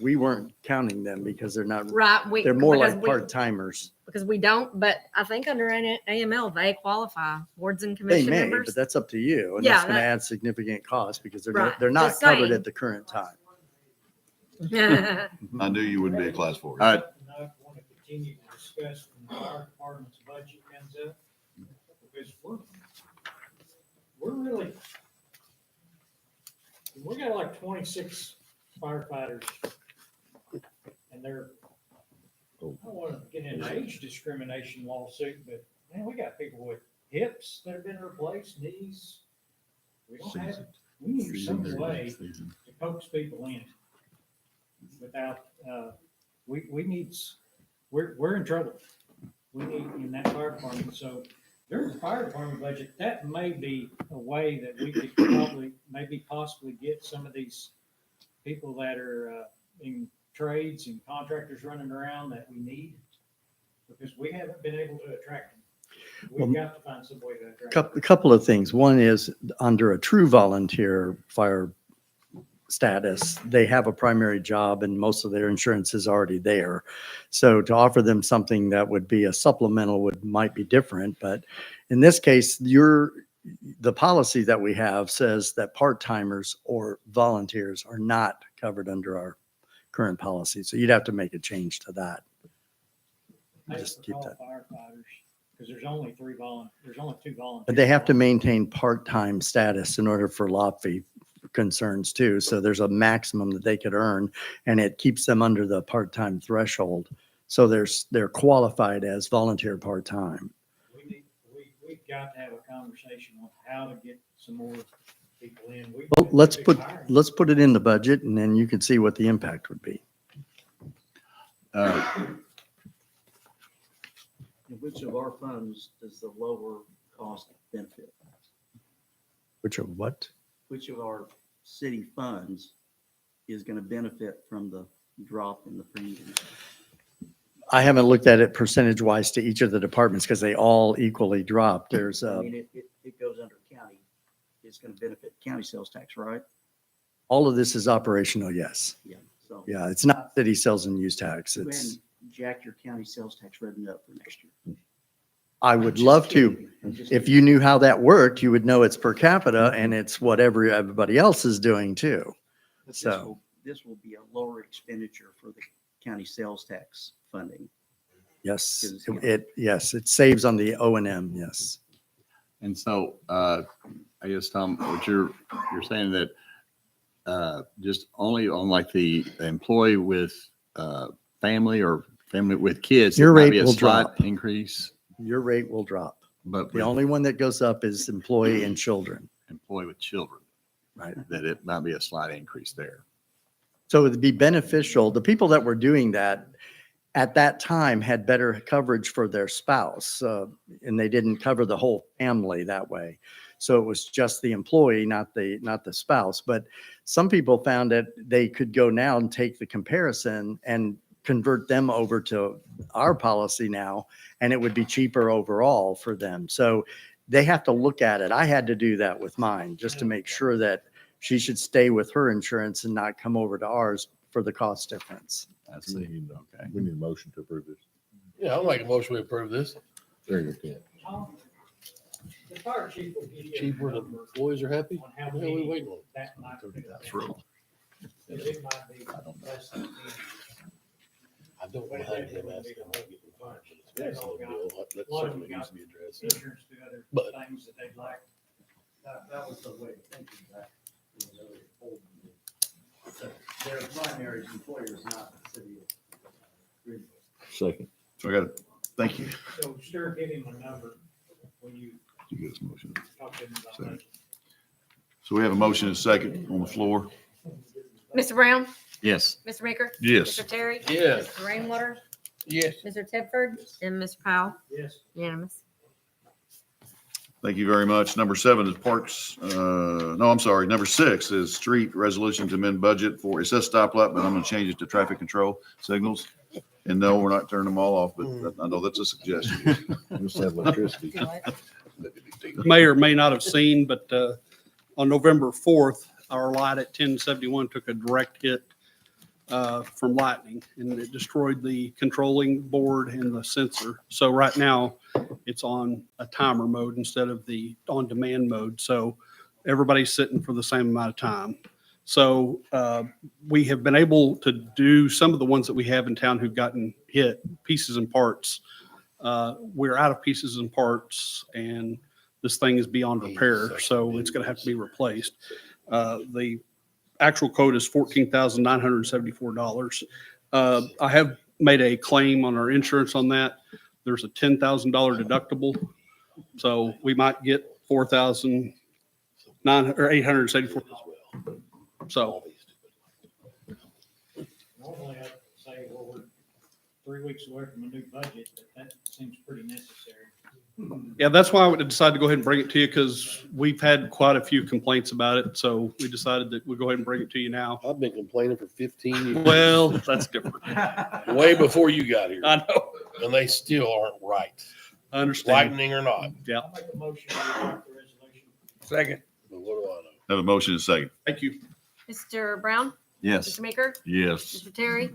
We weren't counting them because they're not, Right. they're more because like we- part-timers. Because we don't, but I think under AML, they qualify, boards and They commission may, members. but that's up to you. And Yeah, that's going to that- add significant cost because Right, they're not just covered saying. at the current time. I knew you wouldn't be a class 4. I want to continue to discuss when the fire department's budget comes up, because we're really, we got like 26 firefighters, and they're, I don't want to get into age discrimination lawsuit, but man, we got people with hips that have been replaced, knees. We don't have, we need some way to coax people in without, we need, we're in trouble. We need in that fire department. So there's a fire department budget. That may be a way that we could probably, maybe possibly get some of these people that are in trades and contractors running around that we need, because we haven't been able to attract them. We've Well, got to find some way to attract them. A couple of things. One is under a true volunteer fire status, they have a primary job and most of their insurance is already there. So to offer them something that would be a supplemental might be different. But in this case, the policy that we have says that part-timers or volunteers are not covered under our current policy. So you'd have to make a change to that. I Just just keep call that. firefighters, because there's only there's only 2 volunteers. But they have to maintain part-time status in order for lot fee concerns too. So there's a maximum that they could earn and it keeps them under the part-time threshold. So they're qualified as volunteer part-time. We've got to have a conversation on how to get some more people in. Well, let's put it in the budget and then you can see what the impact would be. Which of our funds does the lower cost benefit? Which are what? Which of our city funds is going to benefit from the drop in the premiums? I haven't looked at it percentage wise to each of the departments because they all equally drop. There's I mean, it goes under county. It's going to benefit county sales tax, right? all of this is operational. Yes. Yeah. So Yeah. It's not city sales and use tax. go ahead It's, and jack your county sales tax revenue up for next year. I would Just love to. kidding. I'm just If kidding. you knew how that worked, you would know it's per capita and it's whatever everybody else is doing too. But So, this will be a lower expenditure for the county sales tax funding. yes, Because, yes, it saves on the O and M. Yes. And so, I guess, Tom, what you're saying that, just only on like the employee with, family or family with kids, Your it might rate be a will slight drop. increase, Your rate will drop. but The with only one that goes up is employee and children. employee with children, Right. that it might be a slight increase there. So it'd be beneficial. The people that were doing that at that time had better coverage for their spouse, and they didn't cover the whole family that way. So it was just the employee, not the spouse. But some people found that they could go now and take the comparison and convert them over to our policy now, and it would be cheaper overall for them. So they have to look at it. I had to do that with mine just to make sure that she should stay with her insurance and not come over to ours for the cost difference. I see. Okay. We need a motion to approve this. Yeah, I'll make a motion to approve this. There you go. Tom, the fire chief will give you a Cheaper, the number employees are happy. on how What the hell we many waiting on? that might be. That's real. It might be less than 10. I don't But it mind him definitely asking. won't be the fire chief. It's a personal deal. That A lot of certainly them needs got to be addressed. insurance to other But- things that they'd like. That was the way of thinking back. in the early old days. So their primary employer is not the city of Greenwood. Second. So I got it. Thank you. So Stuart, give him a number when you You get this motion. talk to him about Second. that. So we have a motion and a second on the floor. Mr. Brown? Yes. Mr. Maker? Yes. Mr. Terry? Yes. Mr. Rainwater? Yes. Mr. Tedford? And Mr. Powell? Yes. Unanimous. Thank you very much. Number 7 is parks, no, I'm sorry. Number 6 is street resolution to amend budget for, it says stoplight, but I'm gonna change it to traffic control signals. And no, we're not turning them all off, but I know that's a suggestion. Just have electricity. May or may not have seen, but on November 4th, our light at 1071 took a direct hit from lightning, and it destroyed the controlling board and the sensor. So right now, it's on a timer mode instead of the on-demand mode. So everybody's sitting for the same amount of time. So we have been able to do some of the ones that we have in town who've gotten hit, pieces and parts. We're out of pieces and parts, and this thing is beyond repair, so it's going to have to be replaced. The actual code is $14,974. I have made a claim on our insurance on that. There's a $10,000 deductible, so we might get $4,874. So Normally I'd say, well, we're 3 weeks away from a new budget, but that seems pretty necessary. yeah, that's why I decided to go ahead and bring it to you, because we've had quite a few complaints about it. So we decided that we'll go ahead and bring it to you now. I've been complaining for 15 years. Well, that's different. Way before you got here. I know. And they still aren't right. I understand. Lightning or not. Yeah. I'll make a motion to adopt the resolution. Second. But what do I know? Have a motion and a second. Thank you. Mr. Brown? Yes. Mr. Maker? Yes. Mr. Terry?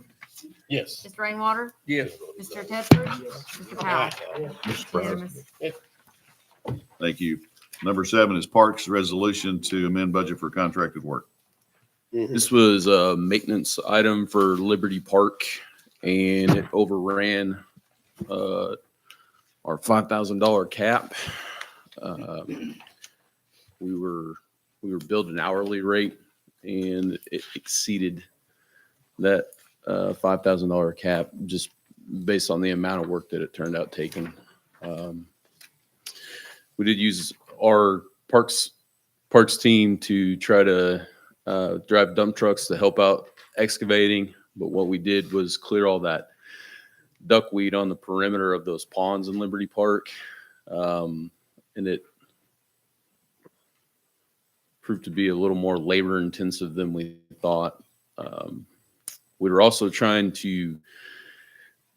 Yes. Mr. Rainwater? Yes. Mr. Tedford? Mr. Powell? Mr. President. Unanimous. Thank you. Number 7 is parks resolution to amend budget for contracted work. This was a maintenance item for Liberty Park, and it overran our $5,000 cap. We were billed an hourly rate, and it exceeded that $5,000 cap just based on the amount of work that it turned out taking. We did use our parks team to try to drive dump trucks to help out excavating. But what we did was clear all that duckweed on the perimeter of those ponds in Liberty Park. And it proved to be a little more labor intensive than we thought. We were also trying to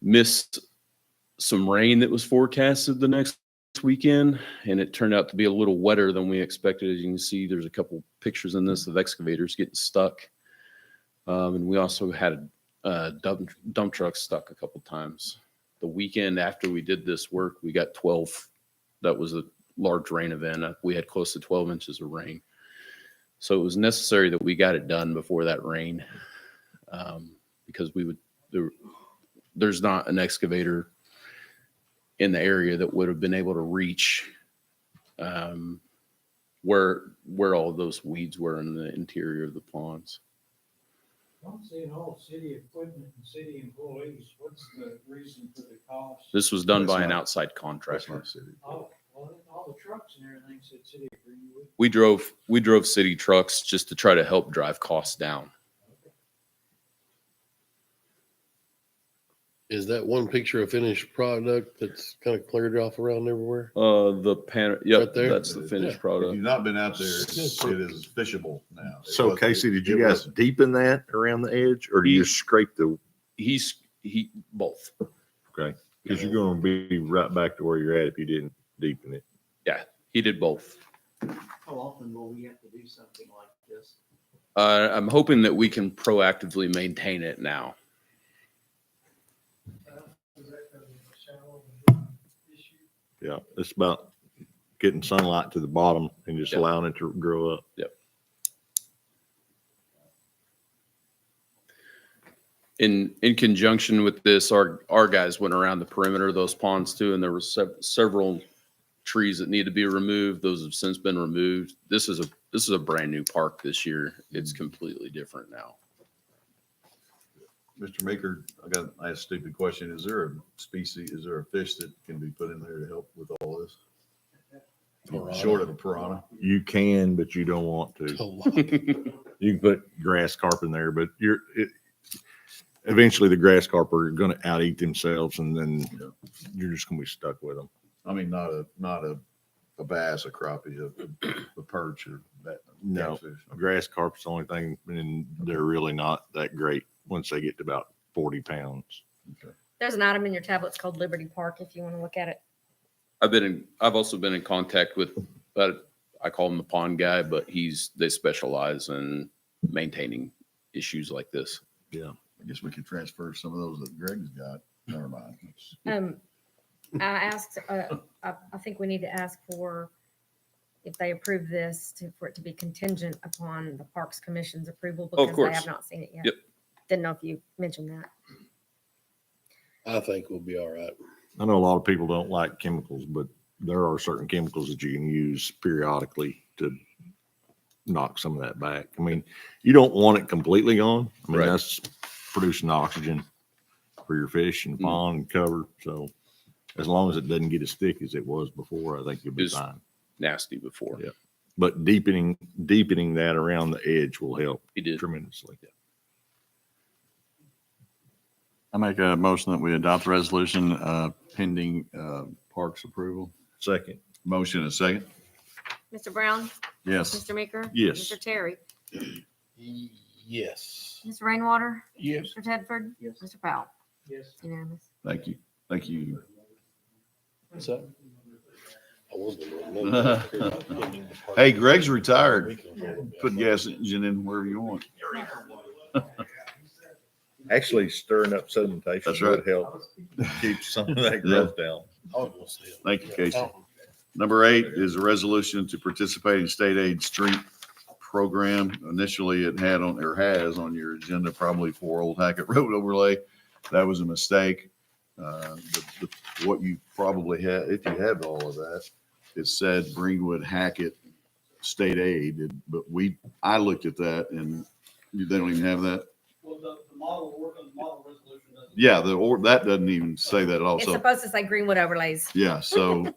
miss some rain that was forecasted the next weekend, and it turned out to be a little wetter than we expected. As you can see, there's a couple pictures in this of excavators getting stuck. And we also had a dump truck stuck a couple times. The weekend after we did this work, we got 12. That was a large rain event. We had close to 12 inches of rain. So it was necessary that we got it done before that rain, because there's not an excavator in the area that would have been able to reach where all of those weeds were in the interior of the ponds. I'm seeing all city equipment and city employees. What's the reason for the cost? This was done by an outside contractor. Oh, well, all the trucks and everything said City of Greenwood. We drove city trucks just to try to help drive costs down. Is that one picture of finished product that's kind of cleared off around everywhere? The panel, yep, Right there? that's the finished If product. you've not been out there, it is fishable now. So Casey, did you guys deepen that around the edge, or do you scrape the? He both. Okay, because you're going to be right back to where you're at if you didn't deepen it. Yeah, he did both. How often will we have to do something like this? I'm hoping that we can proactively maintain it now. Yeah, it's about getting sunlight to the bottom and just allowing it to grow up. Yep. In conjunction with this, our guys went around the perimeter of those ponds too, and there were several trees that need to be removed. Those have since been removed. This is a brand new park this year. It's completely different now. Mr. Maker, I ask a stupid question. Is there a fish that can be put in there to help with all this? Short of a piranha. You can, but you don't want to. You can put grass carp in there, but eventually the grass carp are going to out eat themselves, and then you're just going to be stuck with them. I mean, not a bass, a crappie, a perch, or that. No, catfish. grass carp's the only thing, and they're really not that great once they get to about 40 pounds. There's an item in your tablets called Liberty Park if you want to look at it. I've also been in contact with, but I call him the pond guy, but they specialize in maintaining issues like this. Yeah. I guess we could transfer some of those that Greg's got. Never mind. I asked, I think we need to ask for, if they approve this, for it to be contingent upon the Parks Commission's approval, Oh, of because they course. have not seen it yet. Yep. Didn't know if you mentioned that. I think we'll be all right. I know a lot of people don't like chemicals, but there are certain chemicals that you can use periodically to knock some of that back. I mean, you don't want it completely gone. I mean, Right. that's producing oxygen for your fish and pond and cover. So as long as it doesn't get as thick as it was before, I think you'll be It's fine. nasty before. Yeah. But deepening that around the edge will help He did. tremendously. I make a motion that we adopt the resolution pending Parks approval. Second. Motion and a second. Mr. Brown? Yes. Mr. Meeker? Yes. Mr. Terry? Yes. Mr. Rainwater? Yes. Mr. Tedford? Yes. Mr. Powell? Yes. Unanimous. Thank you. Thank you. I was gonna- Hey, Greg's retired. Put gas engine in wherever you want. Actually, stirring up sedimentation That's right. would help keep some of that growth down. Thank you, Casey. Number 8 is a resolution to participate in state aid street program. Initially, it had on, or has on your agenda, probably for Old Hackett Road overlay. That was a mistake. What you probably had, if you have all of that, it said Greenwood Hackett state aid, but I looked at that and they don't even have that. Well, the model resolution doesn't. Yeah, that doesn't even say that at all. It's So, supposed to say Greenwood overlays. yeah, so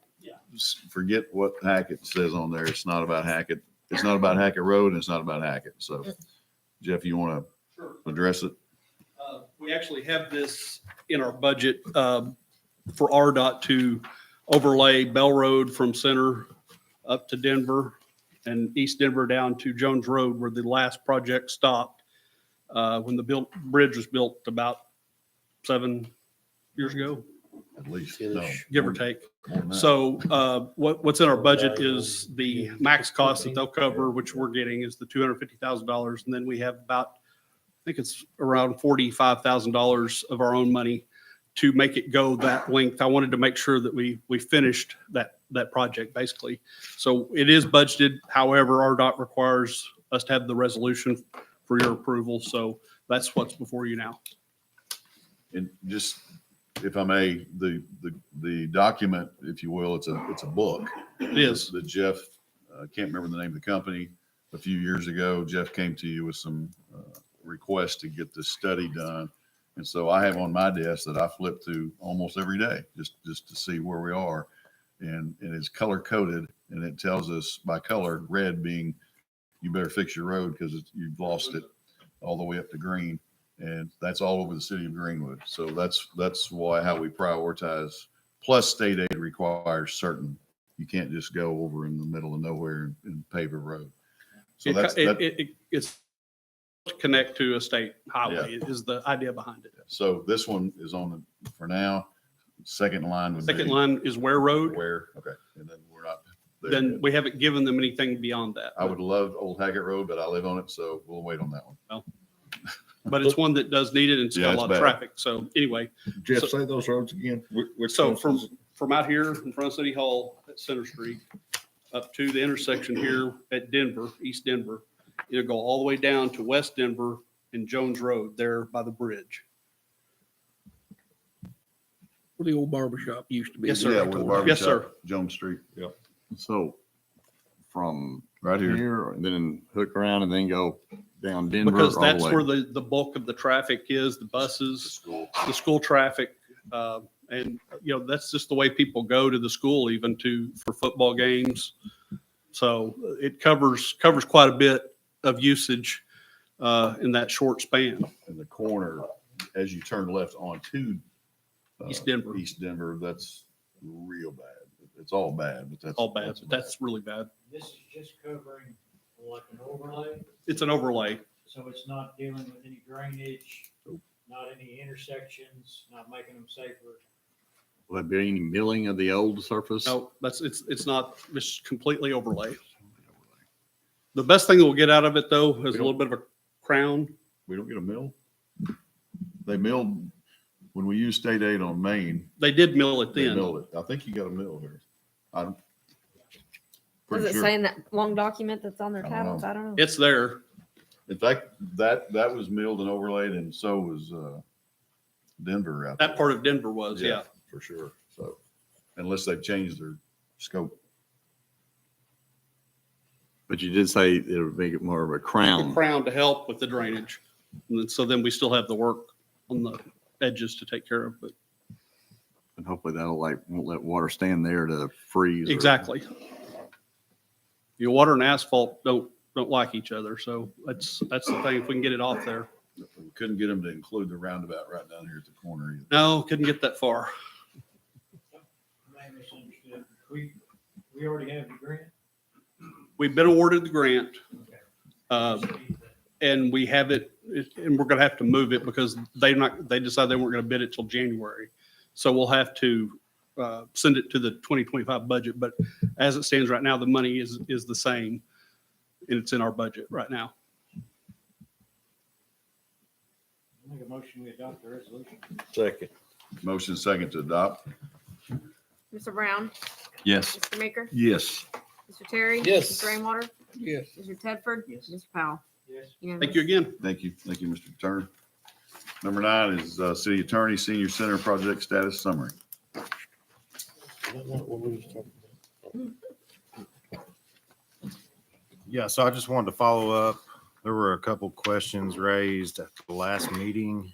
forget what Hackett says on there. It's not about Hackett. It's not about Hackett Road and it's not about Hackett. So Jeff, you want to address it? We actually have this in our budget for RDOT to overlay Bell Road from Center up to Denver and East Denver down to Jones Road, where the last project stopped when the bridge was built about 7 years ago, At least, no. give or take. More than that. So what's in our budget is the max cost that they'll cover, which we're getting is the $250,000. And then we have about, I think it's around $45,000 of our own money to make it go that length. I wanted to make sure that we finished that project basically. So it is budgeted. However, RDOT requires us to have the resolution for your approval. So that's what's before you now. And just, if I may, the document, if you will, it's a book. It is. That Jeff, I can't remember the name of the company. A few years ago, Jeff came to you with some requests to get this study done. And so I have on my desk that I flip through almost every day, just to see where we are. And it's color coded and it tells us by color, red being you better fix your road because you've lost it, all the way up to green. And that's all over the city of Greenwood. So that's how we prioritize. Plus state aid requires certain, you can't just go over in the middle of nowhere and pave a road. So It's connect to a state highway is the idea behind it. So this one is on for now. Second line would be. Second line is Ware Road. Where, okay. And then we're not there Then yet. we haven't given them anything beyond that. I would love Old Hackett Road, but I live on it, so we'll wait on that one. Well, but it's one that does need it and it's Yeah, got a it's lot of bad. traffic. So anyway. Jeff, So- say those roads again. So from out here in front of City Hall at Center Street up to the intersection here at Denver, East Denver, it'll go all the way down to West Denver and Jones Road there by the bridge. Where the old barber shop used to be. Yes, sir. Yeah, where the barber Yes, shop, sir. Jones Street. Yeah. So from Right here. here, and then hook around and then go down Denver. Because all the that's way. where the bulk of the traffic is, the buses, the school traffic, And, that's just the way people go to the school, even for football games. So it covers quite a bit of usage in that short span. In the corner, as you turn left onto East Denver. East Denver, that's real bad. It's all bad, but that's All bad. That's really bad. This is just covering like an overlay, It's an overlay. so it's not dealing with any drainage, not any intersections, not making them safer. Will there be any milling of the old surface? No, it's not, it's completely overlay. The best thing that we'll get out of it though is a little bit of a crown. We don't get a mill? They milled, when we used state aid on Maine, They did mill it they then. milled it. I think you got a mill here. I'm Does pretty it sure. say in that long document that's on their I don't tablets? know. I don't know. It's there. In fact, that was milled and overlaid, and so was Denver out there. That part of Denver was, yeah. For sure. So unless they've changed their scope. But you did say it would make it more of a The crown. crown to help with the drainage. So then we still have the work on the edges to take care of, but And hopefully that'll won't let water stand there to freeze. exactly. Water and asphalt don't like each other. So that's the thing. If we can get it off there. We couldn't get them to include the roundabout right down here at the corner either. No, couldn't get that far. I may have misunderstood. We already have the grant. We've been awarded the grant. And we have it, and we're gonna have to move it because they decided they weren't gonna bid it till January. So we'll have to send it to the 2025 budget, but as it stands right now, the money is the same. And it's in our budget right now. Make a motion, we adopt the resolution. Second. Motion second to adopt. Mr. Brown? Yes. Mr. Maker? Yes. Mr. Terry? Yes. Mr. Rainwater? Yes. Mr. Tedford? Yes. Mr. Powell? Yes. Thank you again. Thank you. Thank you, Mr. Turner. Number 9 is City Attorney Senior Center Project Status Summary. Yeah, so I just wanted to follow up. There were a couple questions raised at the last meeting,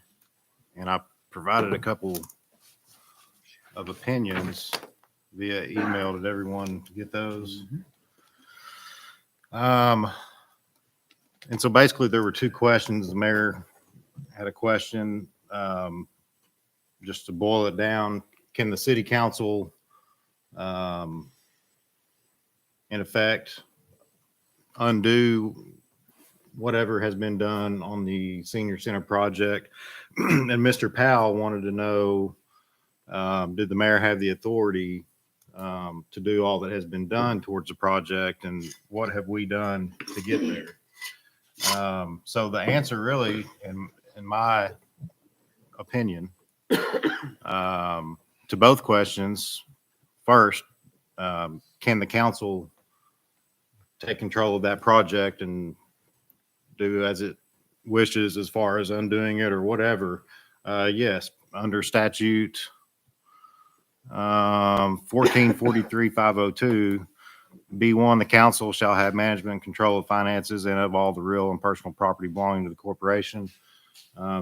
and I provided a couple of opinions via email. Did everyone get those? And so basically there were two questions. The mayor had a question, just to boil it down. Can the city council, in effect, undo whatever has been done on the senior center project? And Mr. Powell wanted to know, did the mayor have the authority to do all that has been done towards the project, and what have we done to get there? So the answer really, in my opinion, to both questions, first, can the council take control of that project and do as it wishes as far as undoing it or whatever? Yes, under statute 1443-502, B1, the council shall have management control of finances and of all the real and personal property belonging to the corporation.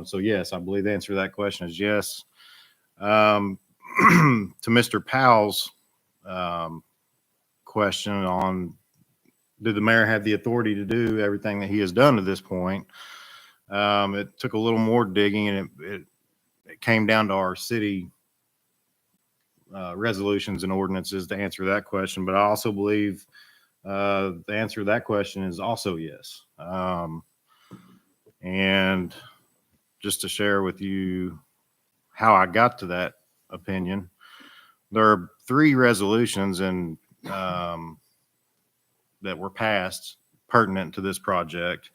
So yes, I believe the answer to that question is yes. To Mr. Powell's question on, did the mayor have the authority to do everything that he has done to this point? It took a little more digging, and it came down to our city resolutions and ordinances to answer that question. But I also believe the answer to that question is also yes. And just to share with you how I got to that opinion, there are 3 resolutions and that were passed pertinent to this project.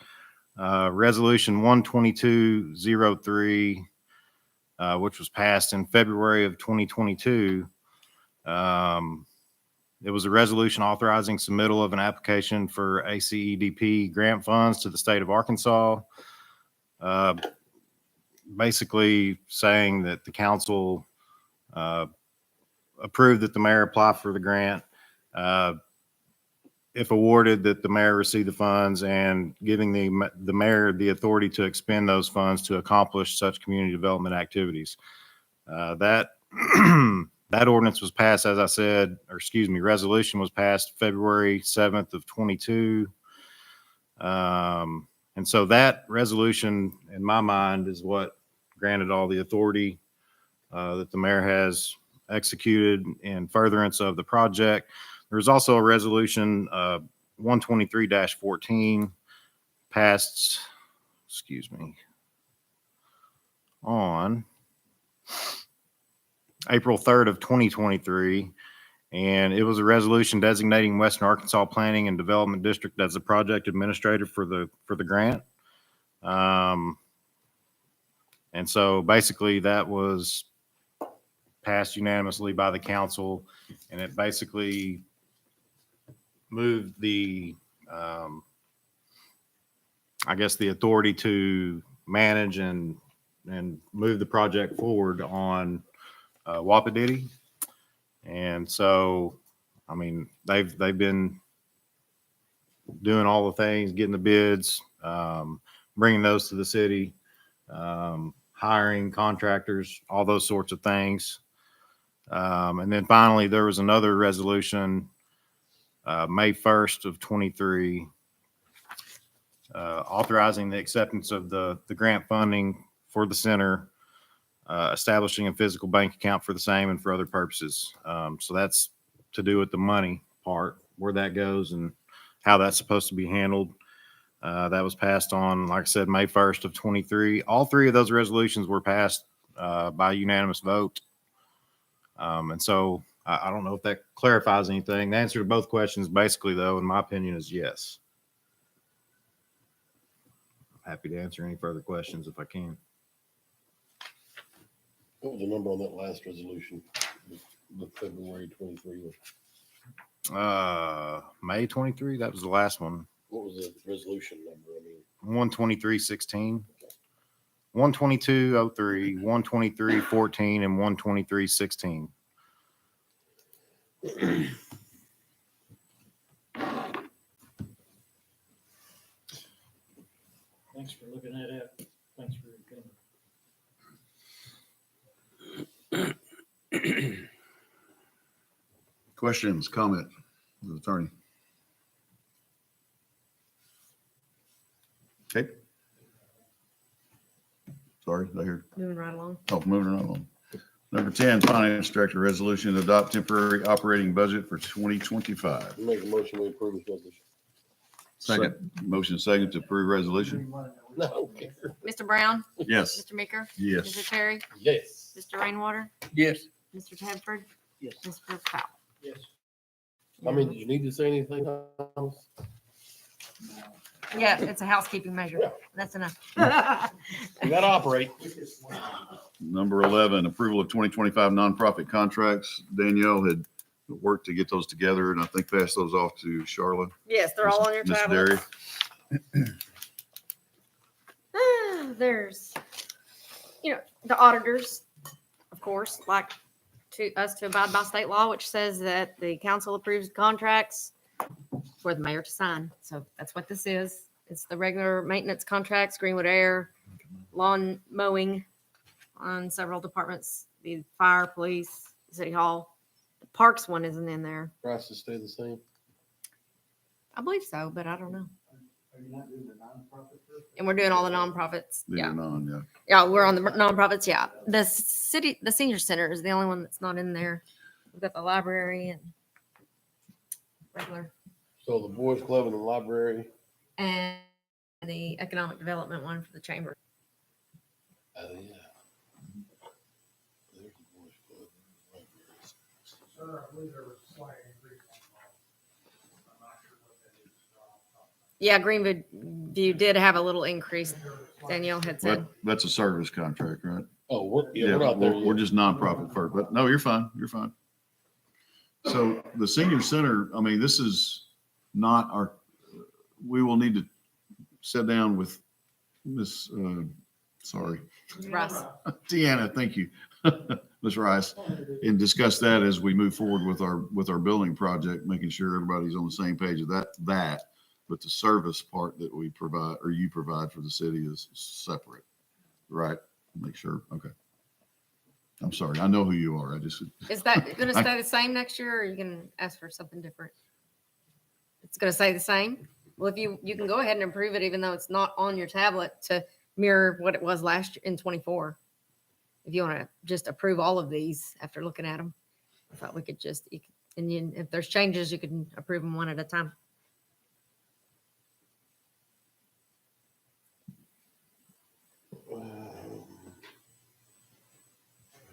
Resolution 12203, which was passed in February of 2022. It was a resolution authorizing submittal of an application for ACEDP grant funds to the state of Arkansas. Basically saying that the council approved that the mayor apply for the grant. If awarded, that the mayor receive the funds, and giving the mayor the authority to expend those funds to accomplish such community development activities. That That ordinance was passed, as I said, or excuse me, resolution was passed February 7th of 22. And so that resolution, in my mind, is what granted all the authority that the mayor has executed in furtherance of the project. There was also a resolution 123-14 passed, excuse me, on April 3rd of 2023. And it was a resolution designating Western Arkansas Planning and Development District as the project administrator for the grant. And so basically that was passed unanimously by the council, and it basically moved the, I guess, the authority to manage and move the project forward on Wapatiti. And so, I mean, they've been doing all the things, getting the bids, bringing those to the city, hiring contractors, all those sorts of things. And then finally, there was another resolution, May 1st of 23, authorizing the acceptance of the grant funding for the center, establishing a physical bank account for the same and for other purposes. So that's to do with the money part, where that goes and how that's supposed to be handled. That was passed on, like I said, May 1st of 23. All three of those resolutions were passed by unanimous vote. And so I don't know if that clarifies anything. The answer to both questions, basically, though, in my opinion, is yes. Happy to answer any further questions if I can. What was the number on that last resolution? The February 23 one? May 23, that was the last one. What was the resolution number? I mean, 123-16, 122-03, 123-14, and 123-16. Thanks for looking that up. Thanks for coming. Questions, comment, the attorney? Okay. Sorry, I hear. Moving right along. Oh, moving right along. Number 10, Finance Director Resolution to adopt temporary operating budget for 2025. make a motion to approve this resolution. Second, motion second to approve resolution. No. Mr. Brown? Yes. Mr. Meeker? Yes. Mr. Terry? Yes. Mr. Rainwater? Yes. Mr. Tedford? Yes. Mr. Powell? Yes. I mean, did you need to say anything, Thomas? Yeah, it's a housekeeping measure. That's enough. You gotta operate. Number 11, approval of 2025 nonprofit contracts. Danielle had worked to get those together, and I think passed those off to Charlotte. Yes, they're all on your Ms. tablets. Derry. There's, the auditors, of course, like us to abide by state law, which says that the council approves contracts for the mayor to sign. So that's what this is. It's the regular maintenance contracts, Greenwood Air, lawn mowing on several departments, the fire, police, city hall. The parks one isn't in there. Prices stay the same. I believe so, but I don't know. And we're doing all the nonprofits. These Yeah. are non, yeah. Yeah, we're on the nonprofits. Yeah. The senior center is the only one that's not in there. We've got the library and regular So the boys club and the library. and the economic development one for the chamber. Oh, yeah. There's the boys club and the library. Sir, I believe there was a slight increase on that. I'm not sure what that is. Yeah, Greenwood View did have a little increase. Danielle had said. That's a service contract, right? Oh, we're not there We're yet. just nonprofit first, but no, you're fine. You're fine. So the senior center, I mean, this is not our, we will need to sit down with Miss, sorry, Russ. Deanna, thank you, Ms. Rice, and discuss that as we move forward with our building project, making sure everybody's on the same page of that. But the service part that we provide, or you provide for the city is separate, right? Make sure, okay. I'm sorry. I know who you are. I just. Is that gonna stay the same next year, or are you gonna ask for something different? It's gonna stay the same? Well, if you can go ahead and approve it, even though it's not on your tablet, to mirror what it was last year in 24. If you want to just approve all of these after looking at them, I thought we could just, if there's changes, you can approve them one at a time.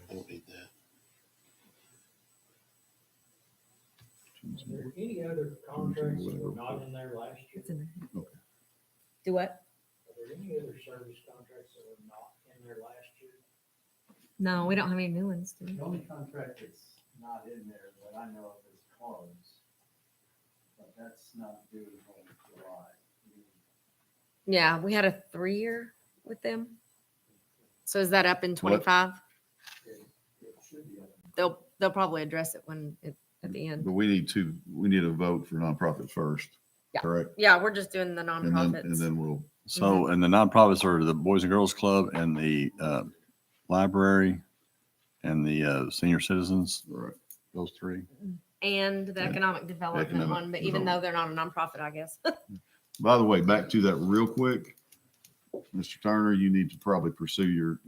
I don't need that. Are there any other contracts that were not in there last year? It's in there. Do what? Are there any other service contracts that were not in there last year? No, we don't have any new ones. Do we? The only contract that's not in there that I know of is Clones. But that's not due until July. Yeah, we had a 3-year with them. So is that up in 25? It should be up. They'll probably address it at the end. But we need a vote for nonprofit first. Yeah. Correct? Yeah, we're just doing the And nonprofits. then we'll, So, and the nonprofits are the Boys and Girls Club and the library and the senior citizens. Right. Those three. And the economic development Economic one, but even though they're not a nonprofit, I guess. by the way, back to that real quick. Mr. Turner, you need to probably pursue your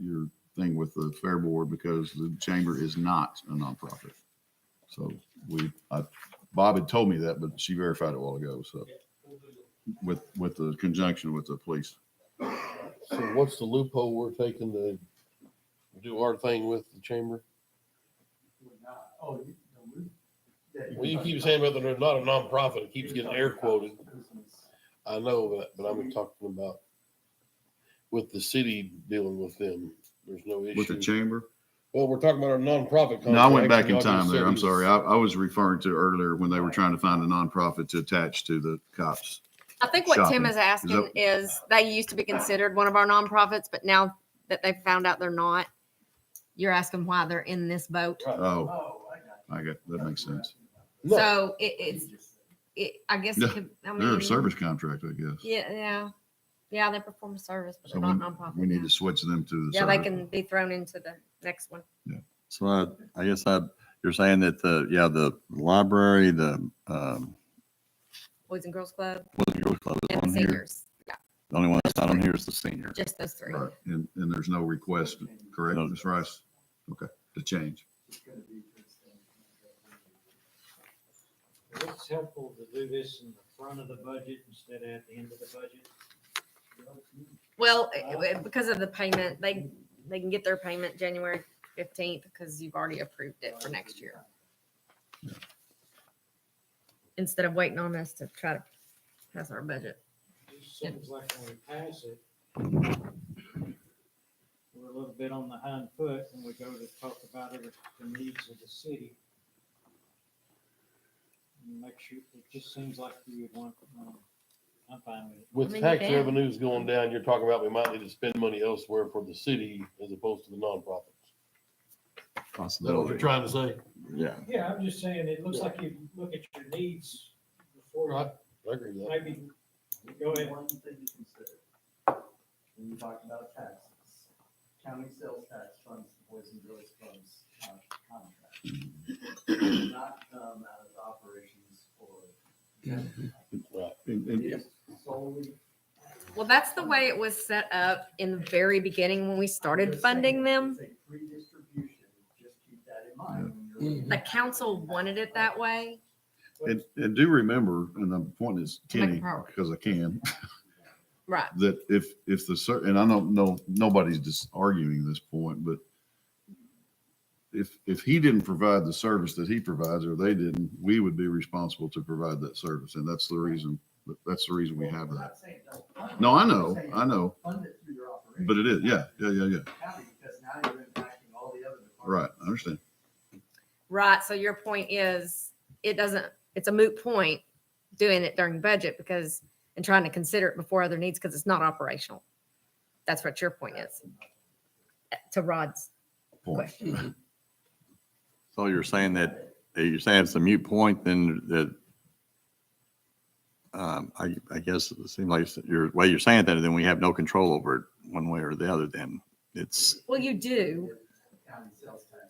thing with the Fair Board because the chamber is not a nonprofit. So Bob had told me that, but she verified it a while ago. So with the conjunction with the police. So what's the loophole we're taking to do our thing with the chamber? Oh, Well, you keep saying whether they're not a nonprofit, it keeps getting air quoted. I know that, but I'm talking about with the city dealing with them. There's no issue. With the chamber? Well, we're talking about our nonprofit. No, I went contract, back and in y'all time just there. said I'm it sorry. was- I was referring to earlier when they were trying to find a nonprofit to attach to the cops. I think what Tim Shopping. is asking is they used to be considered one of our nonprofits, but now that they've found out they're not, you're asking why they're in this boat. Oh, I got, that makes sense. So I guess it could, I They're mean. a service contract, I guess. Yeah, they perform a service, but So they're not nonprofit. we need to switch them to the Yeah, they service. can be thrown into the next one. So I guess you're saying that the library, the Boys and Girls Club Boys and Girls Club is and on the here. seniors. Yeah, The only one that's not on here is the senior. just those three. Right. And there's no request, correct, Ms. Rice? Okay, to change. It's helpful to do this in the front of the budget instead of at the end of the budget. Well, because of the payment, they can get their payment January 15th because you've already approved it for next year. Instead of waiting on us to try to pass our budget. It seems like when we pass it, we're a little bit on the hind foot when we go to talk about it, the needs of the city. Make sure, it just seems like you would want, I'm fine with it. With I mean, tax you can. revenues going down, you're talking about we might need to spend money elsewhere for the city as opposed to the nonprofits. Is that what you're trying to say? Yeah. Yeah, I'm just saying, it looks like you look at your needs before Right. I agree with that. maybe, go ahead. One thing to consider when you talk about taxes, county sales tax funds the Boys and Girls Club's contract. Does not come out of operations for. Right. It is solely. Well, that's the way it was set up in the very beginning when we started funding them. It's a free distribution, just keep that in mind. when you're looking The at- council wanted it that way. And do remember, and the point is To make it Kenny, priority. because I can, Right. that if the, and I don't know, nobody's just arguing this point, but if he didn't provide the service that he provides, or they didn't, we would be responsible to provide that service. And that's the reason we have We're that. not saying don't fund it. No, I We're know, saying I know. Fund it through your operation. But it is, yeah. County, because now you're impacting all the other departments. Right, I understand. Right. So your point is, it's a moot point doing it during budget because, and trying to consider it before other needs because it's not operational. That's what your point is. To Rod's question. So you're saying it's a moot point, then that, I guess it seems like you're saying that, then we have no control over it one way or the other, then it's, Well, you do. County sales tax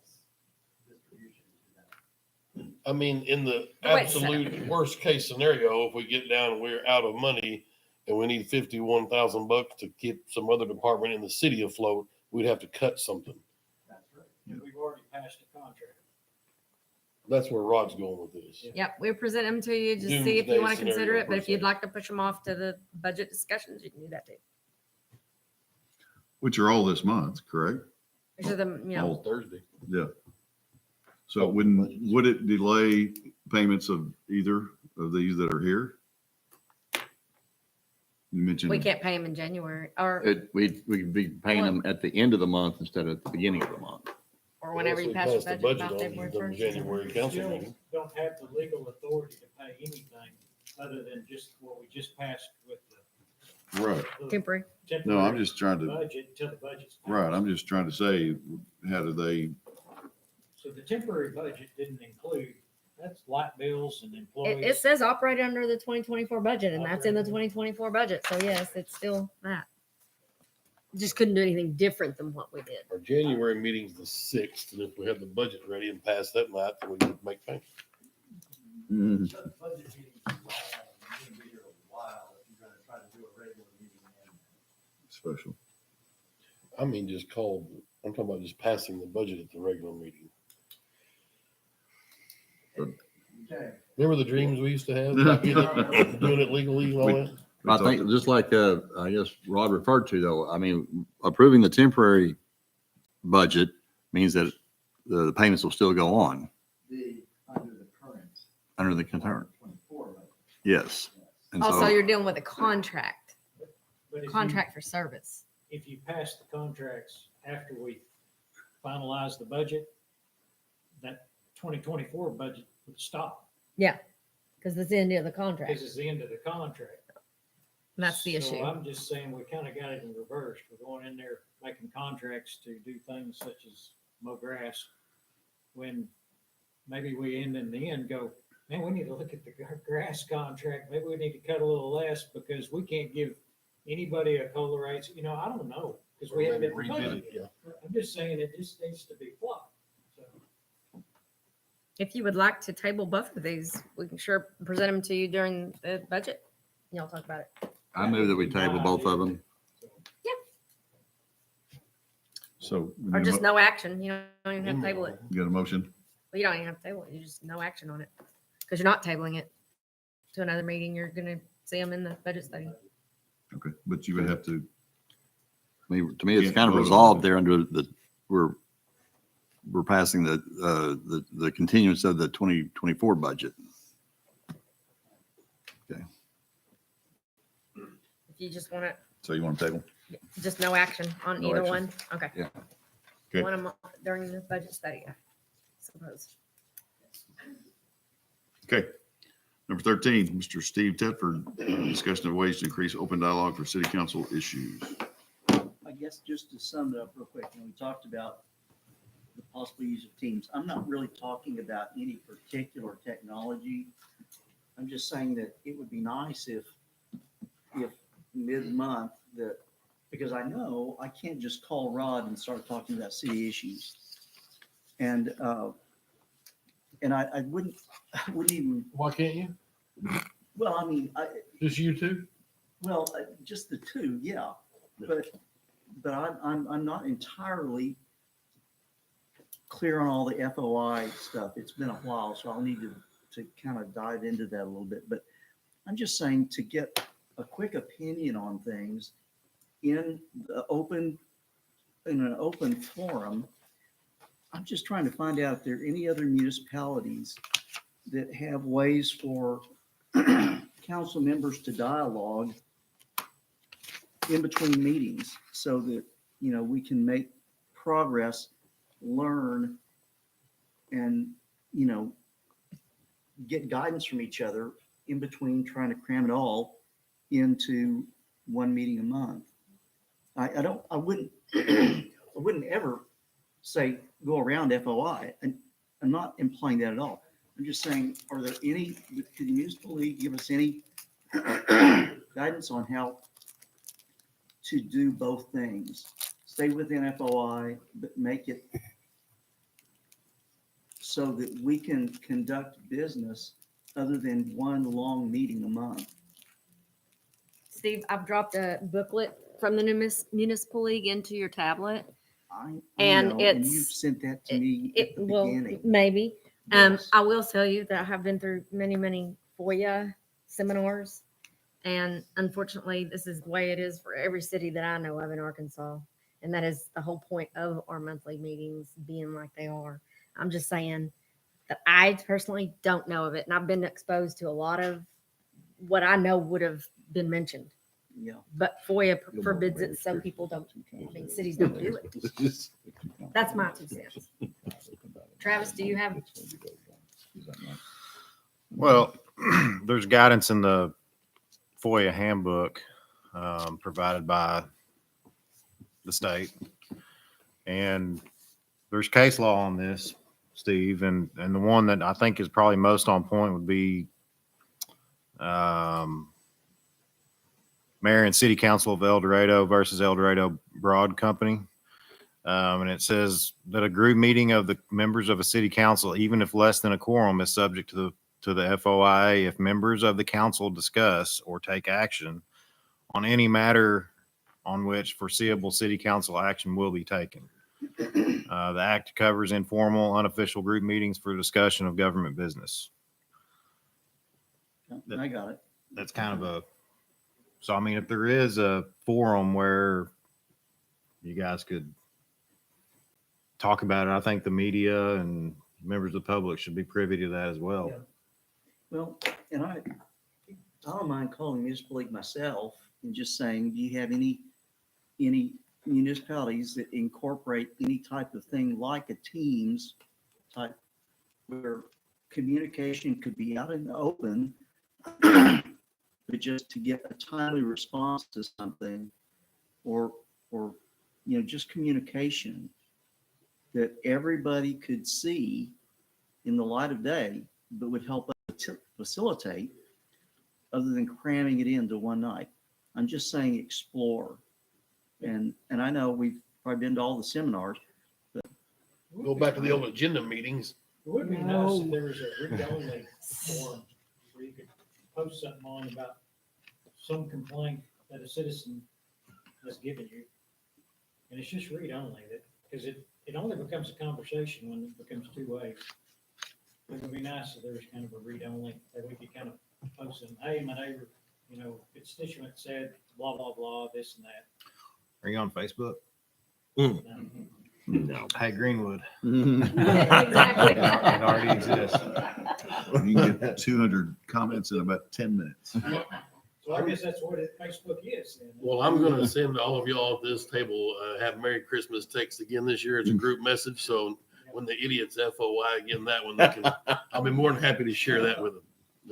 I mean, in the Wait a second. absolute worst case scenario, if we get down and we're out of money and we need $51,000 to keep some other department in the city afloat, we'd have to cut something. We've already passed a contract. That's where Rod's going with this. Yep, we present them to you, just see if you Doomsday want to consider scenario it, but per if you'd se. like to push them off to the budget discussions, you can do that too. Which are all this month, correct? Which are the, you know, All Thursday. Yeah. So would it delay payments of either of these that are here? You mentioned. we can't pay them in January or, We could be paying them at the end of the month instead of at the beginning of the month. or whenever you pass your budget about February on the 1st. January council Still meeting. don't have the legal authority to pay anything other than just what we just passed with Right. the Temporary. No, I'm just trying to, budget until the budget's passed. right, I'm just trying to say, how do they, So the temporary budget didn't include, that's light bills and It employees. says operate under the 2024 budget and that's in the 2024 budget. So yes, it's still that. Just couldn't do anything different than what we did. Our January meeting's the 6th, and if we had the budget ready and passed that night, then we would make payments. Mm. The budget meeting, you can be here a while if you're gonna try to do a regular meeting. special? I mean, I'm talking about just passing the budget at the regular meeting. Okay. Remember the dreams we used to have about doing it legally and all that? I think just like, I guess Rod referred to though, I mean, approving the temporary budget means that the payments will still go on under the current. Yes. And Also, so, you're dealing with a contract, But if you- contract for service. If you pass the contracts after we finalize the budget, that 2024 budget would stop Yeah, because it's the end of the contract. because it's the end of the contract. And that's the So issue. I'm just saying we kind of got it in reverse. We're going in there making contracts to do things such as mow grass. When maybe we in the end go, man, we need to look at the grass contract. Maybe we need to cut a little less because we can't give anybody a COLA raise. You know, I don't know because we haven't been Rebid budgeted. it, yeah. I'm just saying it just needs to be flopped. So If you would like to table both of these, we can sure present them to you during the budget. Y'all talk about it. I move that we table both of them. So. Or just no action. You don't even have to table it. You got a motion? Well, you don't even have to table it. You just no action on it. Because you're not tabling it to another meeting. You're going to see them in the budget study. Okay, but you would have to, I mean, to me, it's Can't kind of vote on resolved it. there under we're passing the continuance of the 2024 budget. If you just want it, so you want to table? just no action on No either action. one. Okay. Yeah. Okay. Want them during the budget study, I suppose. Okay. Number 13, Mr. Steve Tedford, discussion of ways to increase open dialogue for city council issues. I guess just to sum it up real quick, we talked about the possible use of Teams. I'm not really talking about any particular technology. I'm just saying that it would be nice if mid-month that, because I know I can't just call Rod and start talking about city issues. And I wouldn't even, Why can't you? well, I mean, Just you two? well, just the two, yeah. But I'm not entirely clear on all the FOI stuff. It's been a while, so I'll need to kind of dive into that a little bit. But I'm just saying to get a quick opinion on things in an open forum. I'm just trying to find out if there are any other municipalities that have ways for council members to dialogue in between meetings so that, we can make progress, learn, and, get guidance from each other in between trying to cram it all into one meeting a month. I wouldn't ever say go around FOI, and I'm not implying that at all. I'm just saying, are there any, could the municipal league give us any guidance on how to do both things? Stay within FOI, but make it so that we can conduct business other than one long meeting a month. Steve, I've dropped a booklet from the municipal league into your tablet. I And know, and you it's- sent that to me It at the will, beginning. maybe. Yes. I will tell you that I have been through many, many FOIA seminars. And unfortunately, this is the way it is for every city that I know of in Arkansas. And that is the whole point of our monthly meetings being like they are. I'm just saying that I personally don't know of it. And I've been exposed to a lot of what I know would have been mentioned. Yeah. But FOIA forbids it, so people don't, I mean, cities don't do it. That's my 2 cents. Travis, do you have? Well, there's guidance in the FOIA handbook provided by the state. And there's case law on this, Steve, and the one that I think is probably most on point would be Mayor and City Council of El Dorado versus El Dorado Broad Company. And it says that a group meeting of the members of a city council, even if less than a quorum, is subject to the FOIA if members of the council discuss or take action on any matter on which foreseeable city council action will be taken. The act covers informal, unofficial group meetings for discussion of government business. I got it. That's kind of so I mean, if there is a forum where you guys could talk about it, I think the media and members of the public should be privy to that as well. Yeah. Well, and I don't mind calling municipal league myself and just saying, do you have any municipalities that incorporate any type of thing like a Teams type where communication could be out in the open, but just to get a timely response to something or, just communication that everybody could see in the light of day, but would help us facilitate other than cramming it into one night. I'm just saying explore. And I know we've probably been to all the seminars, but Go back to the old agenda meetings. It would be nice if there was a read-only forum where you could post something on about some complaint that a citizen has given you. And it's just read-only, because it only becomes a conversation when it becomes two ways. It would be nice if there was kind of a read-only, that we could kind of post them, hey, my neighbor, constituent said blah, blah, blah, this and that. Are you on Facebook? No. Hey, Greenwood. Exactly. It already exists. You can get 200 comments in about 10 minutes. So I guess that's what Facebook is. Then. Well, I'm gonna send all of y'all at this table, have Merry Christmas text again this year as a group message. So when the idiots FOI again, that one, I'll be more than happy to share that with them.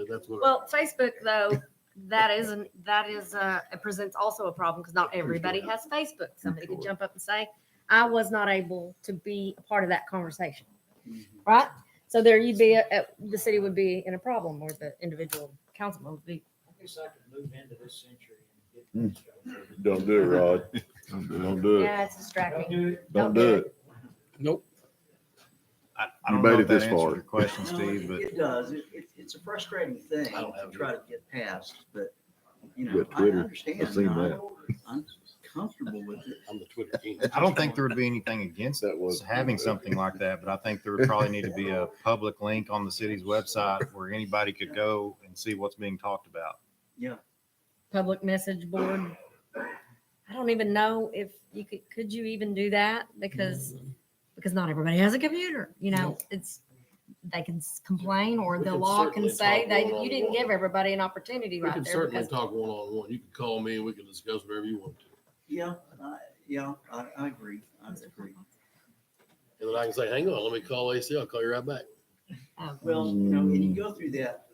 That's what. Well, Facebook though, it presents also a problem because not everybody has Facebook. Somebody could jump up and say, I was not able to be a part of that conversation. Right? So there you'd be, the city would be in a problem, or the individual councilman would be. I guess I could move into this century and get this job. Don't do it, Rod. Don't do it. Yeah, it's distracting. Don't do it. Nope. I You don't made know it if that this answered far. your question, No, Steve, but it does. It's a frustrating thing I don't to have try to get past, but got I Twitter. understand. I've seen that. I'm comfortable with it. I'm the Twitter king. I don't think there would be anything against That was having something like that, but I think there would probably need to be a public link on the city's website where anybody could go and see what's being talked about. Yeah. Public message board. I don't even know if you could you even do that because not everybody has a computer. They can complain, or We the can law can certainly say talk you didn't one-on-one. give everybody an opportunity We right can there. certainly Because talk one-on-one. You can call me and we can discuss whatever you want to. Yeah, I agree. I agree. And then I can say, hang on, let me call AC. I'll call you right back. Well, and you go through that.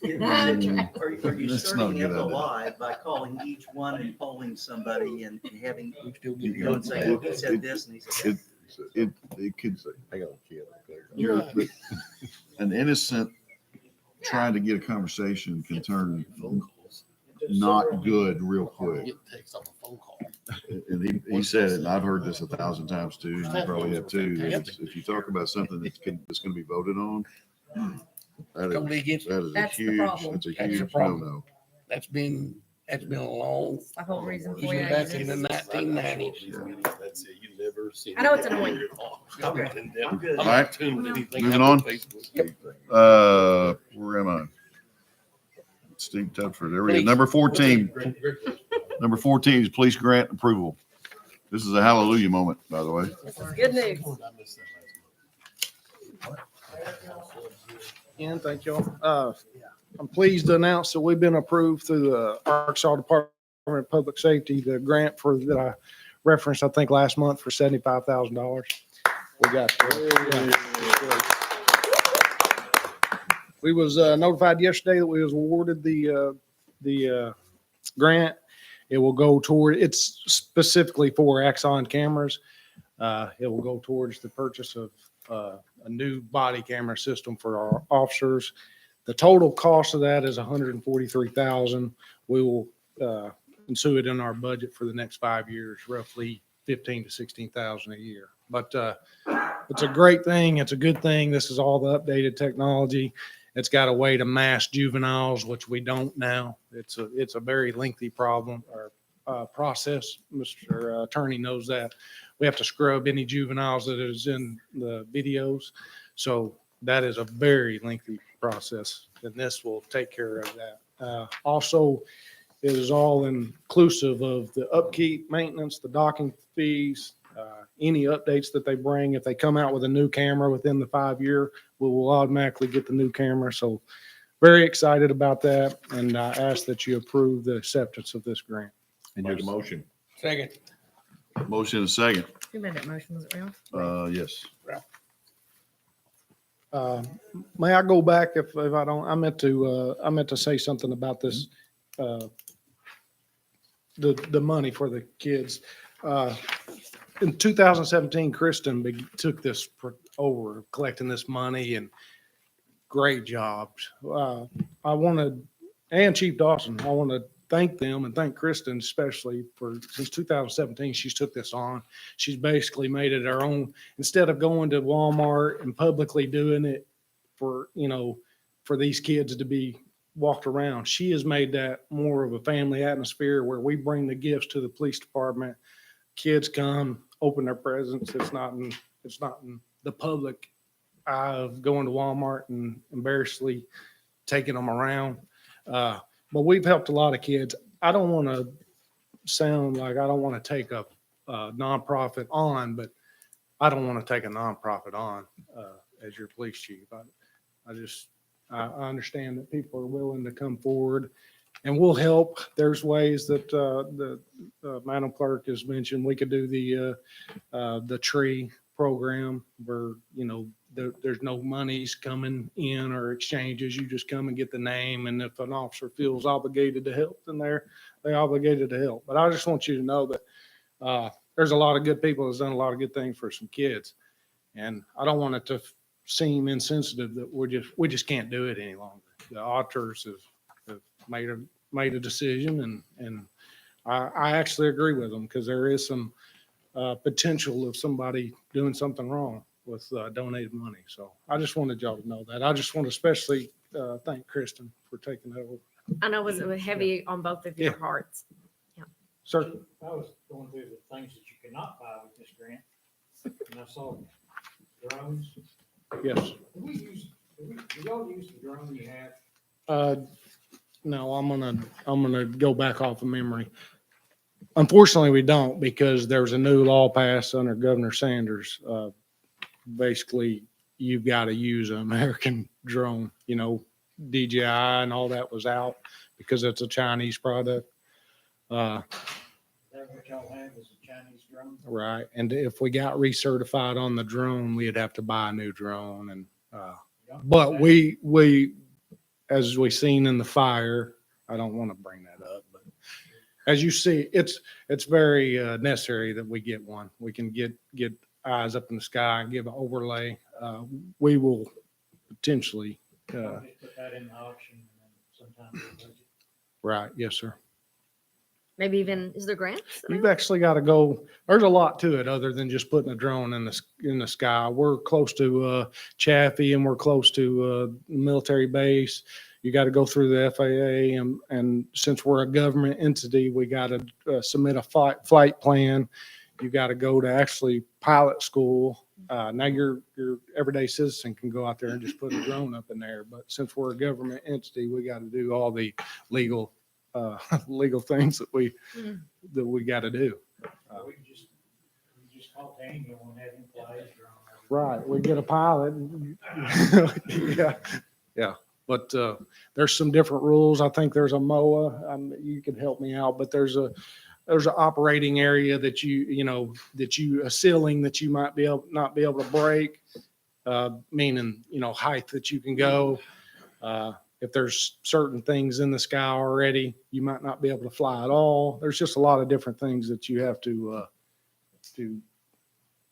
Are you That's starting not a good FOI by calling each one and polling somebody and having, and saying, well, he said this and he said that? It could say, I got a kid. Right. an innocent trying to get a conversation can turn Phone calls. not good real quick. Get text off a phone call. And he said it, and I've heard this 1,000 times too, and you probably have too, that if you talk about something that's gonna be voted on, Totally against it. that is a That's the huge, problem. that's a That's the huge problem. no-no. That's been a long, It's the whole reason for even it. back in the 1990s. That's it. You never see. I know it's annoying. All I'm right, not tuned to anything. moving on on. Facebook. Where am I? Steve Tupford, there we go. Number 14. Number 14 is police grant approval. This is a hallelujah moment, by the way. This is good news. And thank y'all. I'm pleased to announce that we've been approved through the Arkansas Department of Public Safety, the grant that I referenced, I think last month, for $75,000. We got. We was notified yesterday that we was awarded the grant. It will go toward, it's specifically for Axon cameras. It will go towards the purchase of a new body camera system for our officers. The total cost of that is $143,000. We will ensue it in our budget for the next 5 years, roughly $15,000 to $16,000 a year. But it's a great thing. It's a good thing. This is all the updated technology. It's got a way to mask juveniles, which we don't now. It's a very lengthy problem or process. Mr. Attorney knows that. We have to scrub any juveniles that is in the videos. So that is a very lengthy process, and this will take care of that. Also, it is all inclusive of the upkeep, maintenance, the docking fees, any updates that they bring. If they come out with a new camera within the 5 year, we will automatically get the new camera. So very excited about that. And I ask that you approve the acceptance of this grant. Make a motion. Second. Motion and a second. Who made that motion? Was it Ralph? Yes. May I go back if I don't, I meant to say something about this, the money for the kids. In 2017, Kristen took this over, collecting this money, and great jobs. And Chief Dawson, I want to thank them and thank Kristen especially for, since 2017, she's took this on. She's basically made it her own. Instead of going to Walmart and publicly doing it for these kids to be walked around, she has made that more of a family atmosphere where we bring the gifts to the police department. Kids come, open their presents. It's not in the public eye of going to Walmart and embarrassingly taking them around. But we've helped a lot of kids. I don't want to sound like I don't want to take a nonprofit on, but I don't want to take a nonprofit on as your police chief. I understand that people are willing to come forward and we'll help. There's ways that the Madam Clerk has mentioned. We could do the tree program where, there's no monies coming in or exchanges. You just come and get the name. And if an officer feels obligated to help, then they're obligated to help. But I just want you to know that there's a lot of good people that's done a lot of good things for some kids. And I don't want it to seem insensitive that we just can't do it any longer. The auditors have made a decision, and I actually agree with them, because there is some potential of somebody doing something wrong with donated money. So I just wanted y'all to know that. I just want to especially thank Kristen for taking that over. I know it was heavy on both of your hearts. Sir? I was going through the things that you cannot buy with this grant, and I saw drones. Yes. Do y'all use the drone you have? No, I'm gonna go back off of memory. Unfortunately, we don't, because there's a new law passed under Governor Sanders. Basically, you've got to use an American drone. DJI and all that was out because it's a Chinese product. That what y'all have is a Chinese drone? Right. And if we got recertified on the drone, we'd have to buy a new drone. And but we as we seen in the fire, I don't want to bring that up, but as you see, it's very necessary that we get one. We can get eyes up in the sky and give an overlay. We will potentially. Put that in the auction and then sometime in the budget. Right. Yes, sir. Maybe even, is there grants? You've actually got to go, there's a lot to it other than just putting a drone in the sky. We're close to Chaffee and we're close to military base. You got to go through the FAA and since we're a government entity, we got to submit a flight plan. You got to go to actually pilot school. Now your everyday citizen can go out there and just put a drone up in there. But since we're a government entity, we got to do all the legal things that we got to do. We can just call Daniel and have him fly his drone. Right, we get a pilot. Yeah. But there's some different rules. I think there's a MOA. You can help me out, but there's an operating area that a ceiling that you might not be able to break, meaning height that you can go. If there's certain things in the sky already, you might not be able to fly at all. There's just a lot of different things that you have to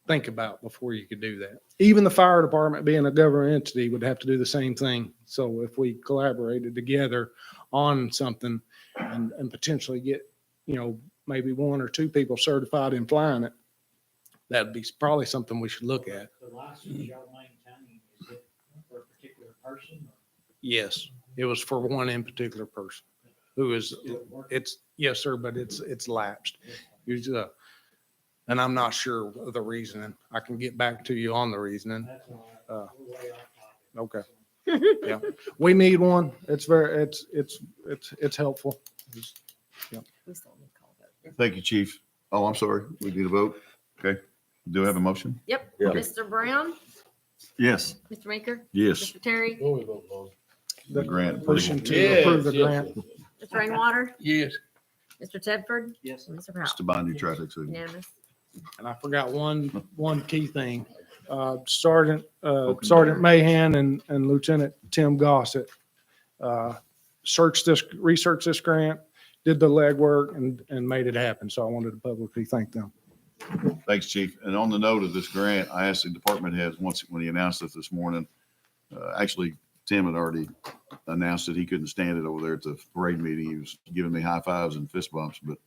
think about before you could do that. Even the fire department, being a government entity, would have to do the same thing. So if we collaborated together on something and potentially get, maybe one or two people certified in flying it, that'd be probably something we should look at. The license y'all maintain, is it for a particular person? Yes, it was for one in particular person who is, yes, sir, but it's lapsed. And I'm not sure of the reasoning. I can get back to you on the reasoning. That's all right. We're way off Okay. Yeah, we need one. It's helpful. Yeah. Thank you, Chief. Oh, I'm sorry. We need a vote. Okay. Do we have a motion? Yep. Yeah. Mr. Brown, Yes. Mr. Maker, Yes. Mr. Terry, What we voting on? The grant. Motion to Yes, approve the yes. grant. Mr. Rainwater, Yes. Mr. Tedford, Yes. and Mr. It's Powell. to buy new traffic signals. Unanimous. And I forgot one key thing. Sergeant Mahan and Lieutenant Tim Gossett researched this grant, did the legwork and made it happen. So I wanted to publicly thank them. Thanks, Chief. And on the note of this grant, I asked the department heads when he announced it this morning. Actually, Tim had already announced that he couldn't stand it over there at the parade meeting. He was giving me high fives and fist bumps. But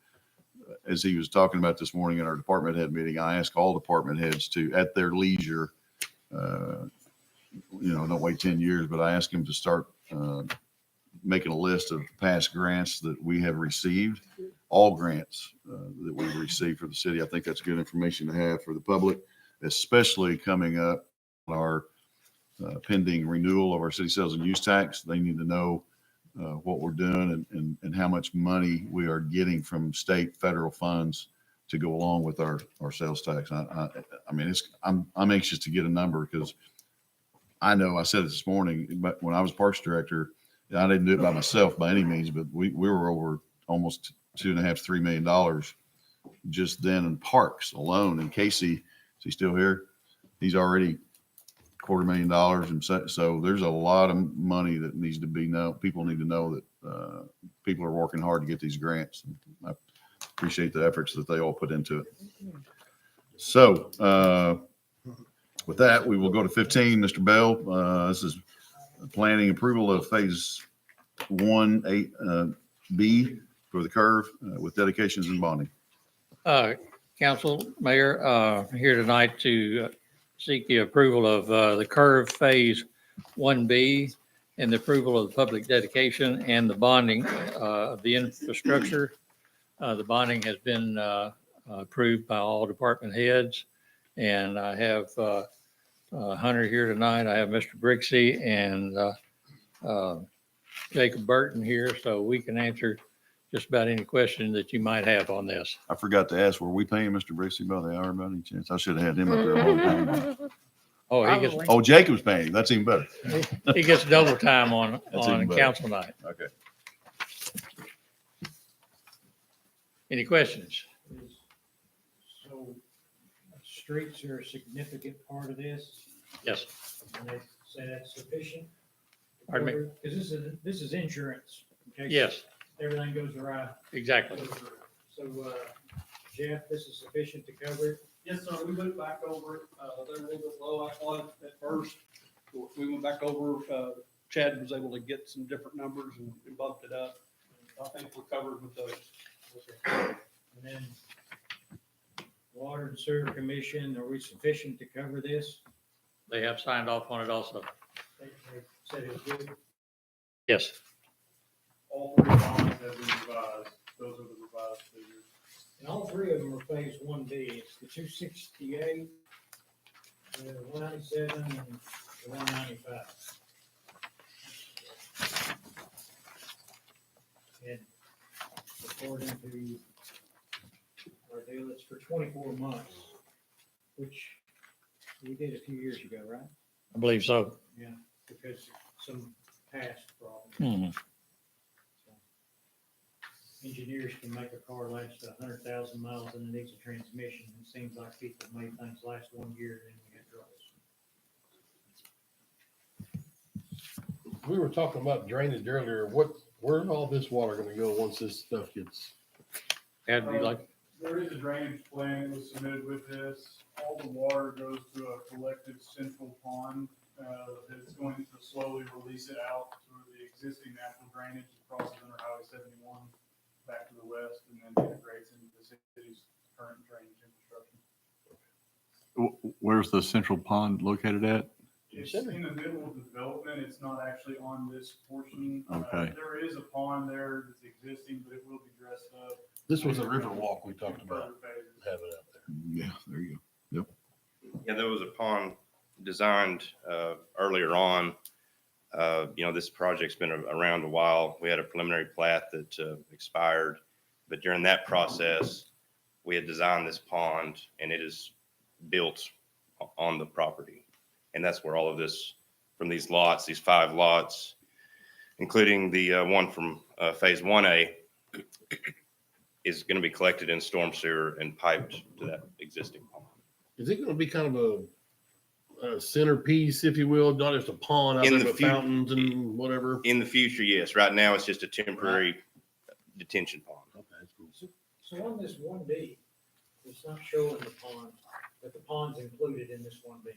as he was talking about this morning in our department head meeting, I asked all department heads to, at their leisure, don't wait 10 years, but I asked him to start making a list of past grants that we have received, all grants that we've received for the city. I think that's good information to have for the public, especially coming up on our pending renewal of our city sales and use tax. They need to know what we're doing and how much money we are getting from state, federal funds to go along with our sales tax. I'm anxious to get a number because I know I said it this morning, but when I was Parks Director, I didn't do it by myself by any means, but we were over almost $2.5–3 million just then in parks alone. And Casey, is he still here? He's already $250,000. And so there's a lot of money that needs to be known. People need to know that people are working hard to get these grants. And I appreciate the efforts that they all put into it. So with that, we will go to 15. Mr. Bell, this is planning approval of phase 1-8B for the curve with dedications and bonding. Council, Mayor, here tonight to seek the approval of the curve phase 1B and the approval of the public dedication and the bonding of the infrastructure. The bonding has been approved by all department heads. And I have Hunter here tonight. I have Mr. Brixey and Jacob Burton here, so we can answer just about any question that you might have on this. I forgot to ask, were we paying Mr. Brixey by the hour by any chance? I should have had him up there a long time ago. Oh, Jacob's paying him. That's even better. He gets double time on even better. council night. Okay. Any questions? So streets are a significant part of this, Yes. and they say that's sufficient? Pardon me? Because this is insurance. in case Yes, Everything goes awry. exactly. So, Jeff, this is sufficient to cover it? Yes, sir, we went back over it, they're a little bit low, I thought at first. We went back over, Chad was able to get some different numbers and bumped it up. I think we're covered with those. And then Water and Sewer Commission, are we sufficient to cover this? They have signed off on it also. They said it was good. Yes. All three bonds have been revised. Those are the revised figures. And all three of them are phase 1B. It's the 268, the 197, and the 195. And according to our deal, it's for 24 months, which we did a few years ago, right? I believe so. Yeah, because some past problems. Mhm. Engineers can make a car last 100,000 miles and it needs a transmission. It seems like people made things last 1 year and then we had troubles. We were talking about drainage earlier. Where's all this water gonna go once this stuff gets? And be like, There is a drainage plan that was submitted with this. All the water goes to a collective central pond that's going to slowly release it out through the existing natural drainage that crosses under Highway 71 back to the west and then integrates into the city's current drainage infrastructure. Where's the central pond located at? It's in the middle of the development. It's not actually on this portion. Okay. There is a pond there that's existing, but it will be dressed up. This was a river walk we talked about Further phases. having out there. Yeah, there you go. Yep. Yeah, there was a pond designed earlier on. This project's been around a while. We had a preliminary plat that expired, but during that process, we had designed this pond and it is built on the property. And that's where all of this, from these lots, these 5 lots, including the one from phase 1A, is going to be collected in storm sewer and piped to that existing pond. Is it gonna be kind of a centerpiece, if you will, not just a pond out In there the with fut- fountains and whatever? In the future, yes. Right now, it's just a temporary detention pond. Okay, that's cool. So on this 1B, it's not showing the pond, but the pond's included in this 1B.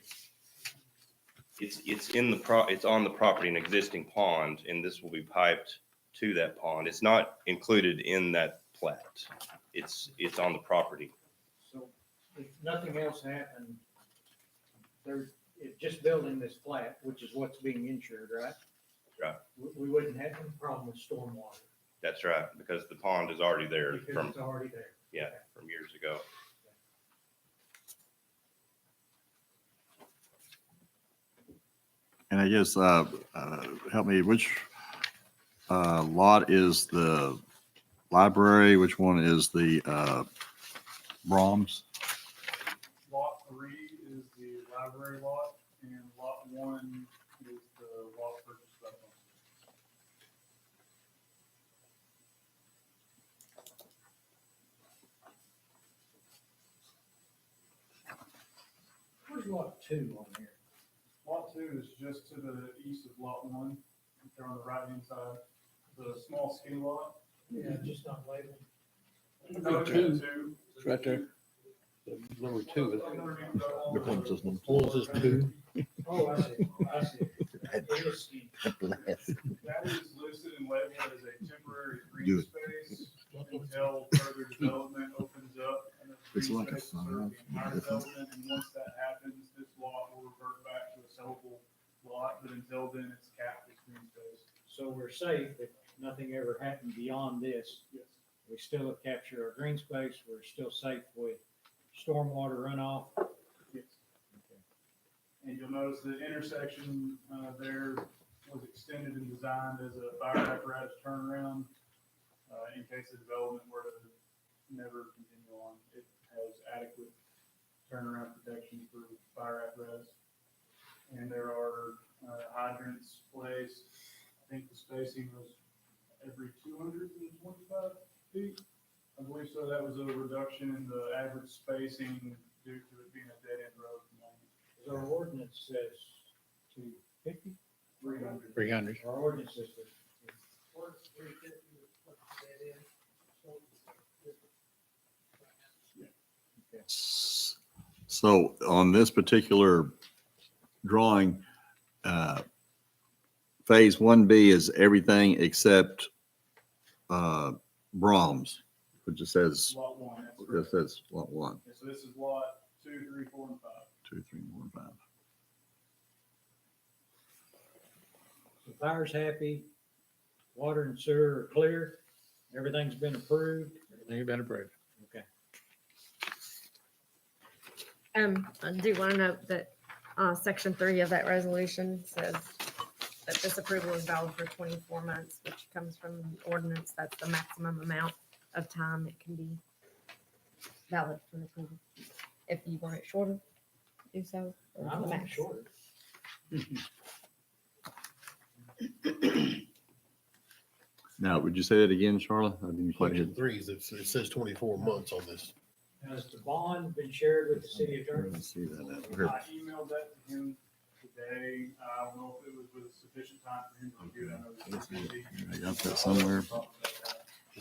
It's it's on the property, an existing pond, and this will be piped to that pond. It's not included in that plat. It's on the property. So if nothing else happened, just building this plat, which is what's being insured, right? Right. We wouldn't have any problem with stormwater That's right, because the pond is already there because from, it's already there. yeah, from years ago. And I guess, help me, which lot is the library? Which one is the Brahms? Lot 3 is the library lot, and lot 1 is the lot purchased by the owner. Where's lot 2 on here? Lot 2 is just to the east of lot 1. If they're on the right-hand side, the small skinny lot. Yeah, just not labeled. No, it's Two. 2. It's right there. Number 2. The one says number One says 2. Oh, I see, I see. It is skinny. That is listed and labeled as a temporary green Do it. space until further development opens up. And the It's green like a space will serve the entire farm. development, and once that happens, this lot will revert back to a sellable lot, but until then, it's capped as green space. So we're safe if nothing ever happened beyond this. Yes. We still have captured our green space. We're still safe with stormwater runoff. Yes. And you'll notice the intersection there was extended and designed as a fire apparatus turnaround in case the development were to never continue on. It has adequate turnaround protection for fire apparatus. And there are hydrants placed. I think the spacing was every 225 feet. I believe so. That was a reduction in the average spacing due to it being a dead end road. Our ordinance says 250? 300. 300. Our ordinance says that. So on this particular drawing, phase 1B is everything except Brahms. It just says, Lot 1. That's it correct. says lot 1, Okay, so this is lot 2, 3, 4, and 5. 2, 3, 4, and 5. The fire's happy, water and sewer are clear, everything's been approved. Everything's been approved. Okay. I do want to note that, section 3 of that resolution says that this approval is valid for 24 months, which comes from the ordinance. That's the maximum amount of time it can be valid for approval. If you want it shorter, do so. or I the want it max. shorter. Now, would you say that again, Charlotte? I didn't quite hear. Section 3, it says 24 months on this. Has the bond been shared with the city attorney? Let's see that. I emailed that to him today. I don't know if it was with sufficient time for him to review it. I know it's busy. I got that somewhere.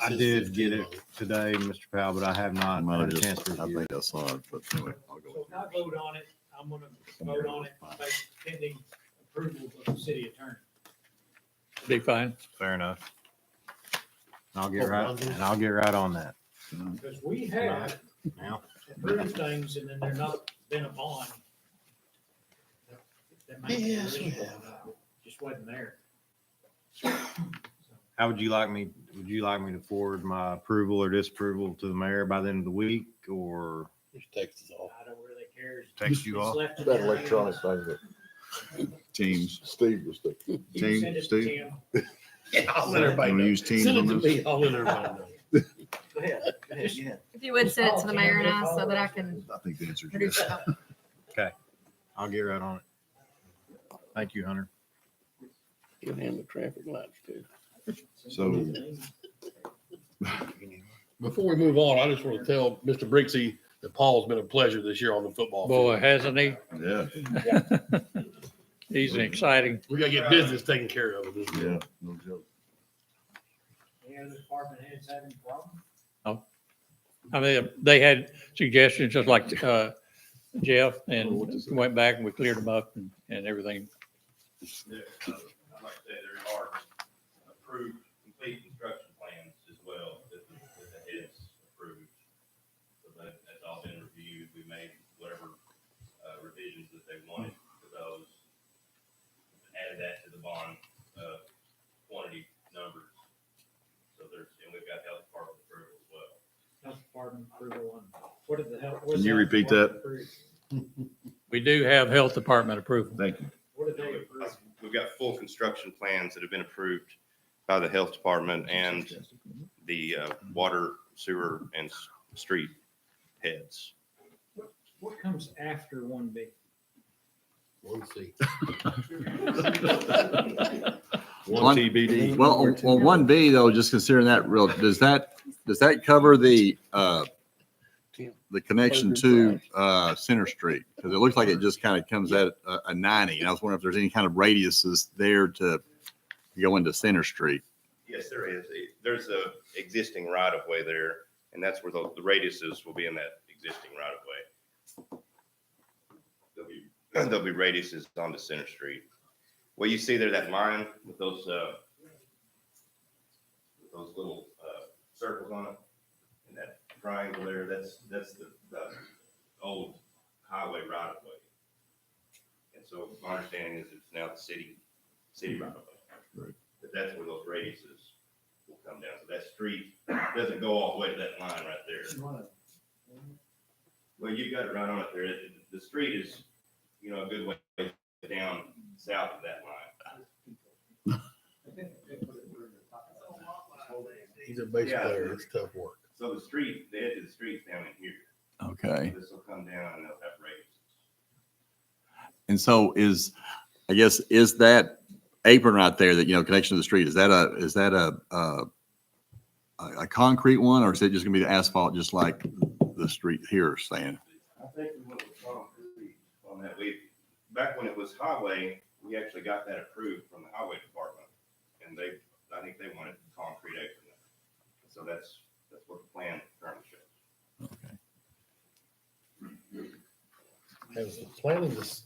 I did get it today, Mr. Powell, but I have I not might had have a chance just, to I review it. think I saw it, but anyway, I'll go So with if I vote on it, I'm gonna vote on it based pending approval of the city attorney. Be fine. Fair enough. I'll get right on that. Because we have Now, approved things and then they're not been a bond. That might be Yes, we illegal. have. Just wasn't there. how would you like me to forward my approval or disapproval to the mayor by the end of the week, or Just text us off. I don't really care. text you It's all? left in That their electronic hands. thing that Teams. Steve was thinking. You can send it to Steve? Tim. Yeah, I'll let everybody Wanna know. use Teams Send it on to this? me, I'll let everybody know. Go ahead, go ahead, yeah. If you would send it to the mayor and I so that I can I think the answer is produce yes. it. Okay, I'll get right on it. Thank you, Hunter. He'll handle the traffic lights too. So, Before we move on, I just want to tell Mr. Brixey that Paul's been a pleasure this year on the football Boy, field. hasn't he? yeah, He's an exciting. We gotta get business taken care of. with this. yeah, no joke. Any other department heads having a problem? I mean, they had suggestions just like Jeff and went back and we cleared them up and everything. I'd like to say there are approved complete construction plans as well that the heads approved. So that's all been reviewed. We made whatever revisions that they wanted to those. Added that to the bond quantity numbers. So and we've got health department approval as well. Health department approval on, what did the health? what Can is you the health repeat department that? approve? We do have health department approval. Thank you. What did they approve? We've got full construction plans that have been approved by the health department and the water, sewer, and street heads. What comes after 1B? One C. One TBD. Well, 1B though, just considering that real, does that cover the connection to, Center Street? Cause it looks like it just kind of comes at a 90. And I was wondering if there's any kind of radiuses there to go into Center Street. Yes, there is. There's a existing right of way there, and that's where the radiuses will be in that existing right of way. There'll be radiuses onto Center Street. Well, you see there that line with those little circles on it, and that triangle there. That's the old highway right of way. And so my understanding is it's now the city right of way. Right. But that's where those radiuses will come down. So that street doesn't go all the way to that line right there. Well, you've got it right on it there. The street is, a good way down south of that line. He's a bass Yeah. player. It's tough work. So the edge of the street's down in here. Okay. This will come down and they'll have radiuses. And so is that apron right there that, connection to the street, is that a concrete one, or is it just gonna be the asphalt, just like the street here is saying? I think we went with concrete on that. Back when it was highway, we actually got that approved from the highway department. And I think they wanted concrete apron. So that's what the plan currently shows. Okay.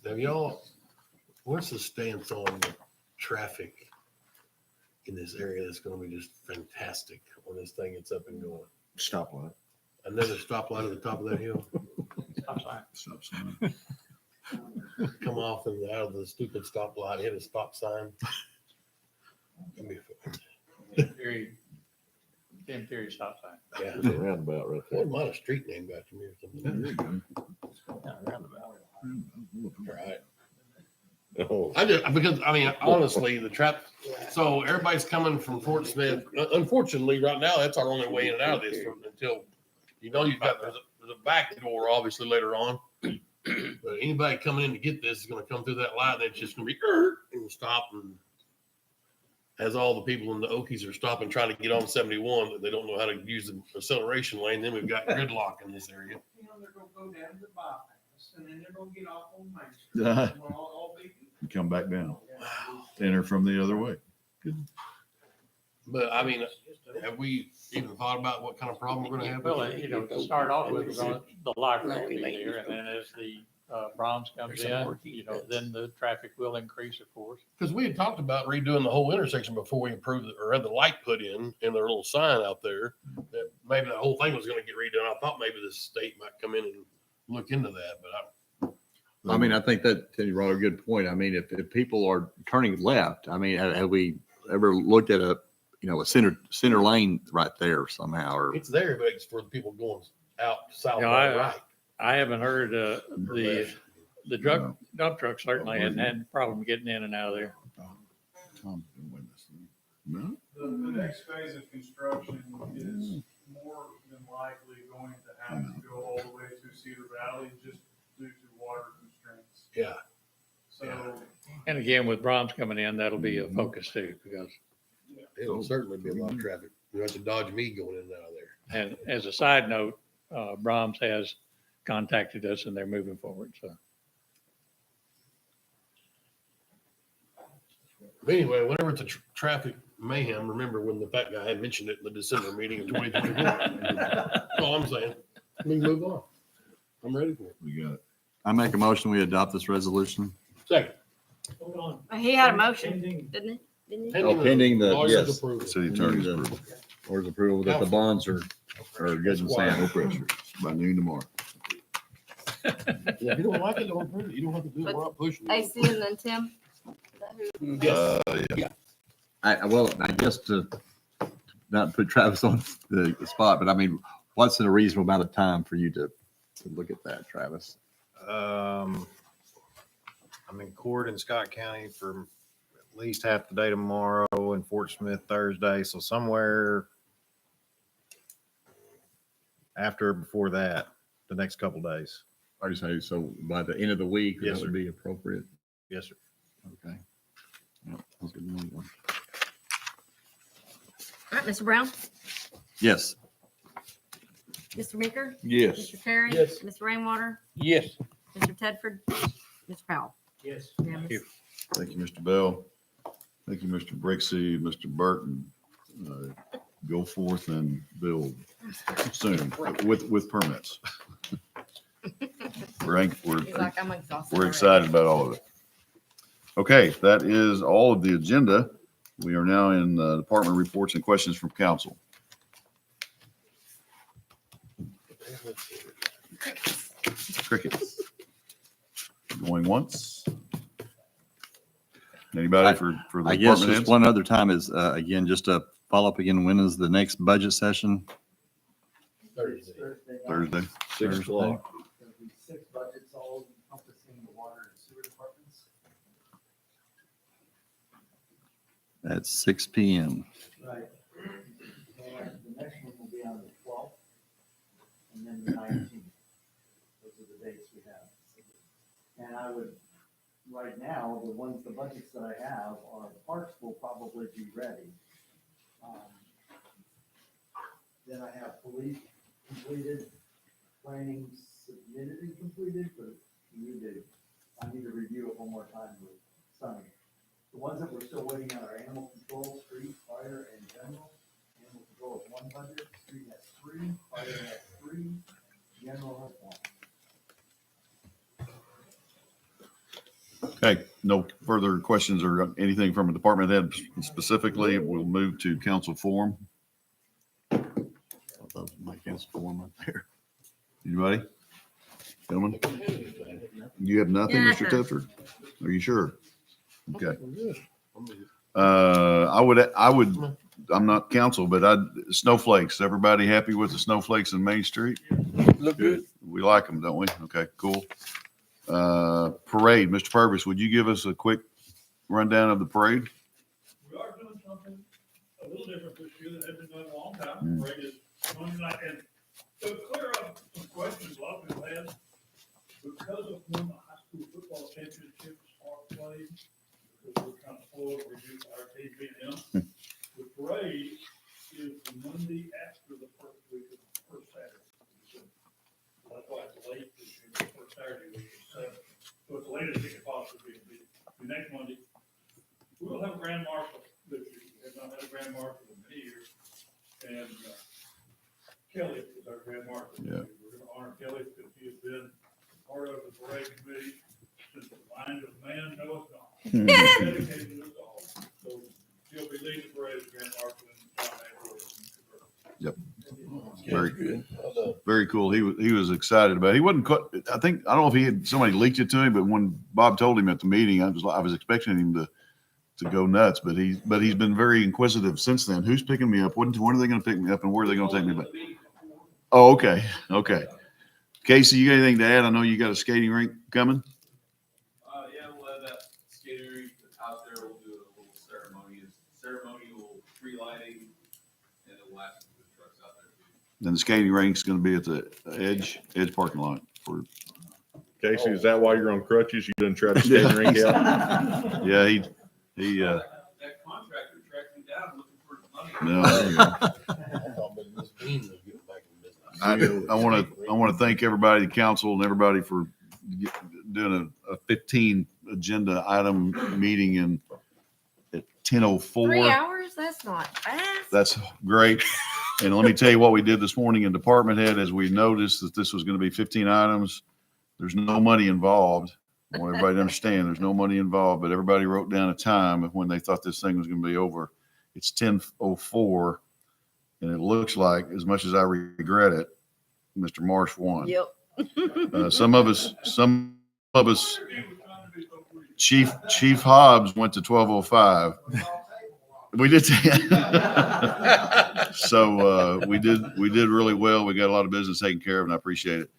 Have y'all, what's the stance on the traffic in this area that's gonna be just fantastic when this thing gets up and going? Stoplight. Another stoplight at the top of that hill. Stop sign. Come off and out of the stupid stoplight, hit a stop sign. In theory, stop sign. Yeah. There's a roundabout right there. What about a street named after me or something? Right. Oh. Because, I mean, honestly, the trap, so everybody's coming from Fort Smith. Unfortunately, right now, that's our only way in and out of this until, you know, there's a back door obviously later on. But anybody coming in to get this is gonna come through that light, and it's just gonna be, and stop, and as all the people in the Okies are stopping, trying to get on 71, but they don't know how to use the acceleration lane, then we've got gridlock in this area. You know, they're gonna go down to the bypass, and then they're gonna get off on Main Street. And we'll all be good. Come back down, enter from the other way. But I mean, have we even thought about what kind of problem we're gonna have? Well, you know, to start off with, the library will be there, and then as the Brahms comes in, you know, then the traffic will increase, of course. Because we had talked about redoing the whole intersection before we approved it, or had the light put in their little sign out there. That maybe the whole thing was gonna get redone. I thought maybe the state might come in and look into that, but I mean, I think that Teddy brought a good point. I mean, if people are turning left, I mean, have we ever looked at a center lane right there somehow, or? it's there, but it's for the people going out south You know, and right. I haven't heard the dump truck certainly hadn't had a problem getting in and out of there. No? The next phase of construction is more than likely going to have to go all the way to Cedar Valley just due to water constraints. Yeah. So, And again, with Brahms coming in, that'll be a focus too, because, It'll certainly be a lot of traffic. You have to dodge me going in and out of there. and as a side note, Brahms has contacted us and they're moving forward, so. But anyway, whenever it's a traffic mayhem, remember when the fat guy had mentioned it in the December meeting of 2021. That's all I'm saying. We can move on. I'm ready for it. We got it. I make a motion, we adopt this resolution. Second. Hold on. He had a motion, Pending. didn't he? Didn't he? Pending the, lawyer's yes. approval. City attorney's approval. Or the approval that the bonds are good and No sound. pressure. By noon tomorrow. Yeah, if you don't like it, don't approve it. You don't have to do it. We're not pushing it. AC and then Tim? Is that who? Yes. I guess to not put Travis on the spot, but I mean, what's a reasonable amount of time for you to look at that, Travis? I'm in court in Scott County for at least half the day tomorrow, and Fort Smith Thursday, so somewhere after or before that, the next couple days. I say, so by the end of the week, Yes, that would be appropriate. Yes, sir. Okay. Yep, that's a good one. All right, Mr. Brown, Yes. Mr. Meeker, Yes. Mr. Terry. Yes. Mr. Rainwater, Yes. Mr. Tedford, Mr. Powell. Yes. Unanimous. Thank you, Mr. Bell. Thank you, Mr. Brixey, Mr. Burton. Go forth and build soon with permits. He's like, I'm exhausted. We're already. excited about all of it. Okay, that is all of the agenda. We are now in department reports and questions from council. Crickets. Going once? Anybody for the I guess department just heads? one other time is, again, just to follow up again, when is the next budget session? Thursday. Thursday. 6 o'clock. There'll be 6 budgets all encompassing the water and sewer departments. At 6 PM. Right. And the next one will be on the 12th, and then the 19th. Those are the dates we have. And I would, right now, the budgets that I have are, the parks will probably be ready. Then I have police completed, planning submitted and completed, but I need to review it one more time with Sunny. The ones that we're still waiting on are animal control, street, fire, and general. Animal control has 1 budget, street has 3, fire has 3, general has 1. Okay, no further questions or anything from a department head specifically. We'll move to council forum. Mike has a form up there. Anybody? Gentlemen? You have nothing, Mr. Yeah. Tupper? Are you sure? Okay. I'm not counsel, but snowflakes, everybody happy with the snowflakes in Main Street? Look good. We like them, don't we? Okay, cool. Parade, Mr. Purvis, would you give us a quick rundown of the parade? We are doing something a little different this year that hasn't been done in a long time. Parade is Monday night, and to clear up some questions a lot of people had, because of when the high school football championships are played, because we're kind of spoiled, reduced our team being in, the parade is the Monday after the first week of the first Saturday. That's why it's late this year, the first Saturday week is 7. So it's the latest it could possibly be. The next Monday, we will have a grand marshal this year. We have not had a grand marshal in many years. And Kelly is our grand marshal. Yeah. We're going to honor Kelly because he has been part of the parade committee since the mind of man knoweth not. Dedicated to us all. So he'll be leading the parade as grand marshal and John Ackroyd. Yep. Very cool. He was excited about it. He wasn't quite, I don't know if he had, somebody leaked it to him, but when Bob told him at the meeting, I was expecting him to go nuts, but he's been very inquisitive since then. Who's picking me up? When are they going to pick me up and where are they going to take me back? Oh, okay. Okay. Casey, you got anything to add? I know you got a skating rink coming. Yeah, we'll have that skating rink out there. We'll do a little ceremonial tree lighting, and then we'll have some food trucks out there too. Then the skating rink's going to be at the edge parking lot for. Casey, is that why you're on crutches? You didn't try to skate the rink out? Yeah, he. That contractor tracked me down looking for money. No, there you go. I want to thank everybody, the council and everybody for doing a 15 agenda item meeting at 10:04. 3 hours? That's not fast. That's great. And let me tell you what we did this morning in department head, as we noticed that this was going to be 15 items. There's no money involved. I want everybody to understand there's no money involved, but everybody wrote down a time of when they thought this thing was going to be over. It's 10:04. And it looks like, as much as I regret it, Mr. Marsh won. Yep. Some of us, Chief Hobbs went to 12:05. We did. So we did really well. We got a lot of business taken care of, and I appreciate it.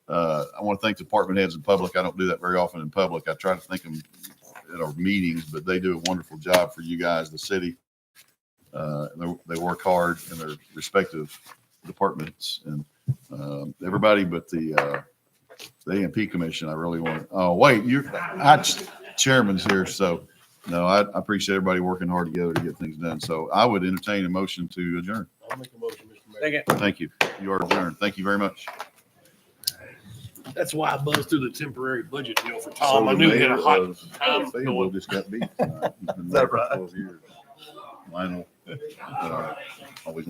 I want to thank department heads in public. I don't do that very often in public. I try to thank them at our meetings, but they do a wonderful job for you guys, the city. They work hard in their respective departments, and everybody but the AMP commission. I really want. Oh wait, chairman's here, so no, I appreciate everybody working hard together to get things done. So I would entertain a motion to adjourn. I'll make a motion, Mr. Mayor. Thank you. You are adjourned. Thank you very much. That's why I buzzed through the temporary budget deal for Tom. I knew he had a hot time Fayetteville going. just got beat tonight. He's been there for 12 years. Lionel, always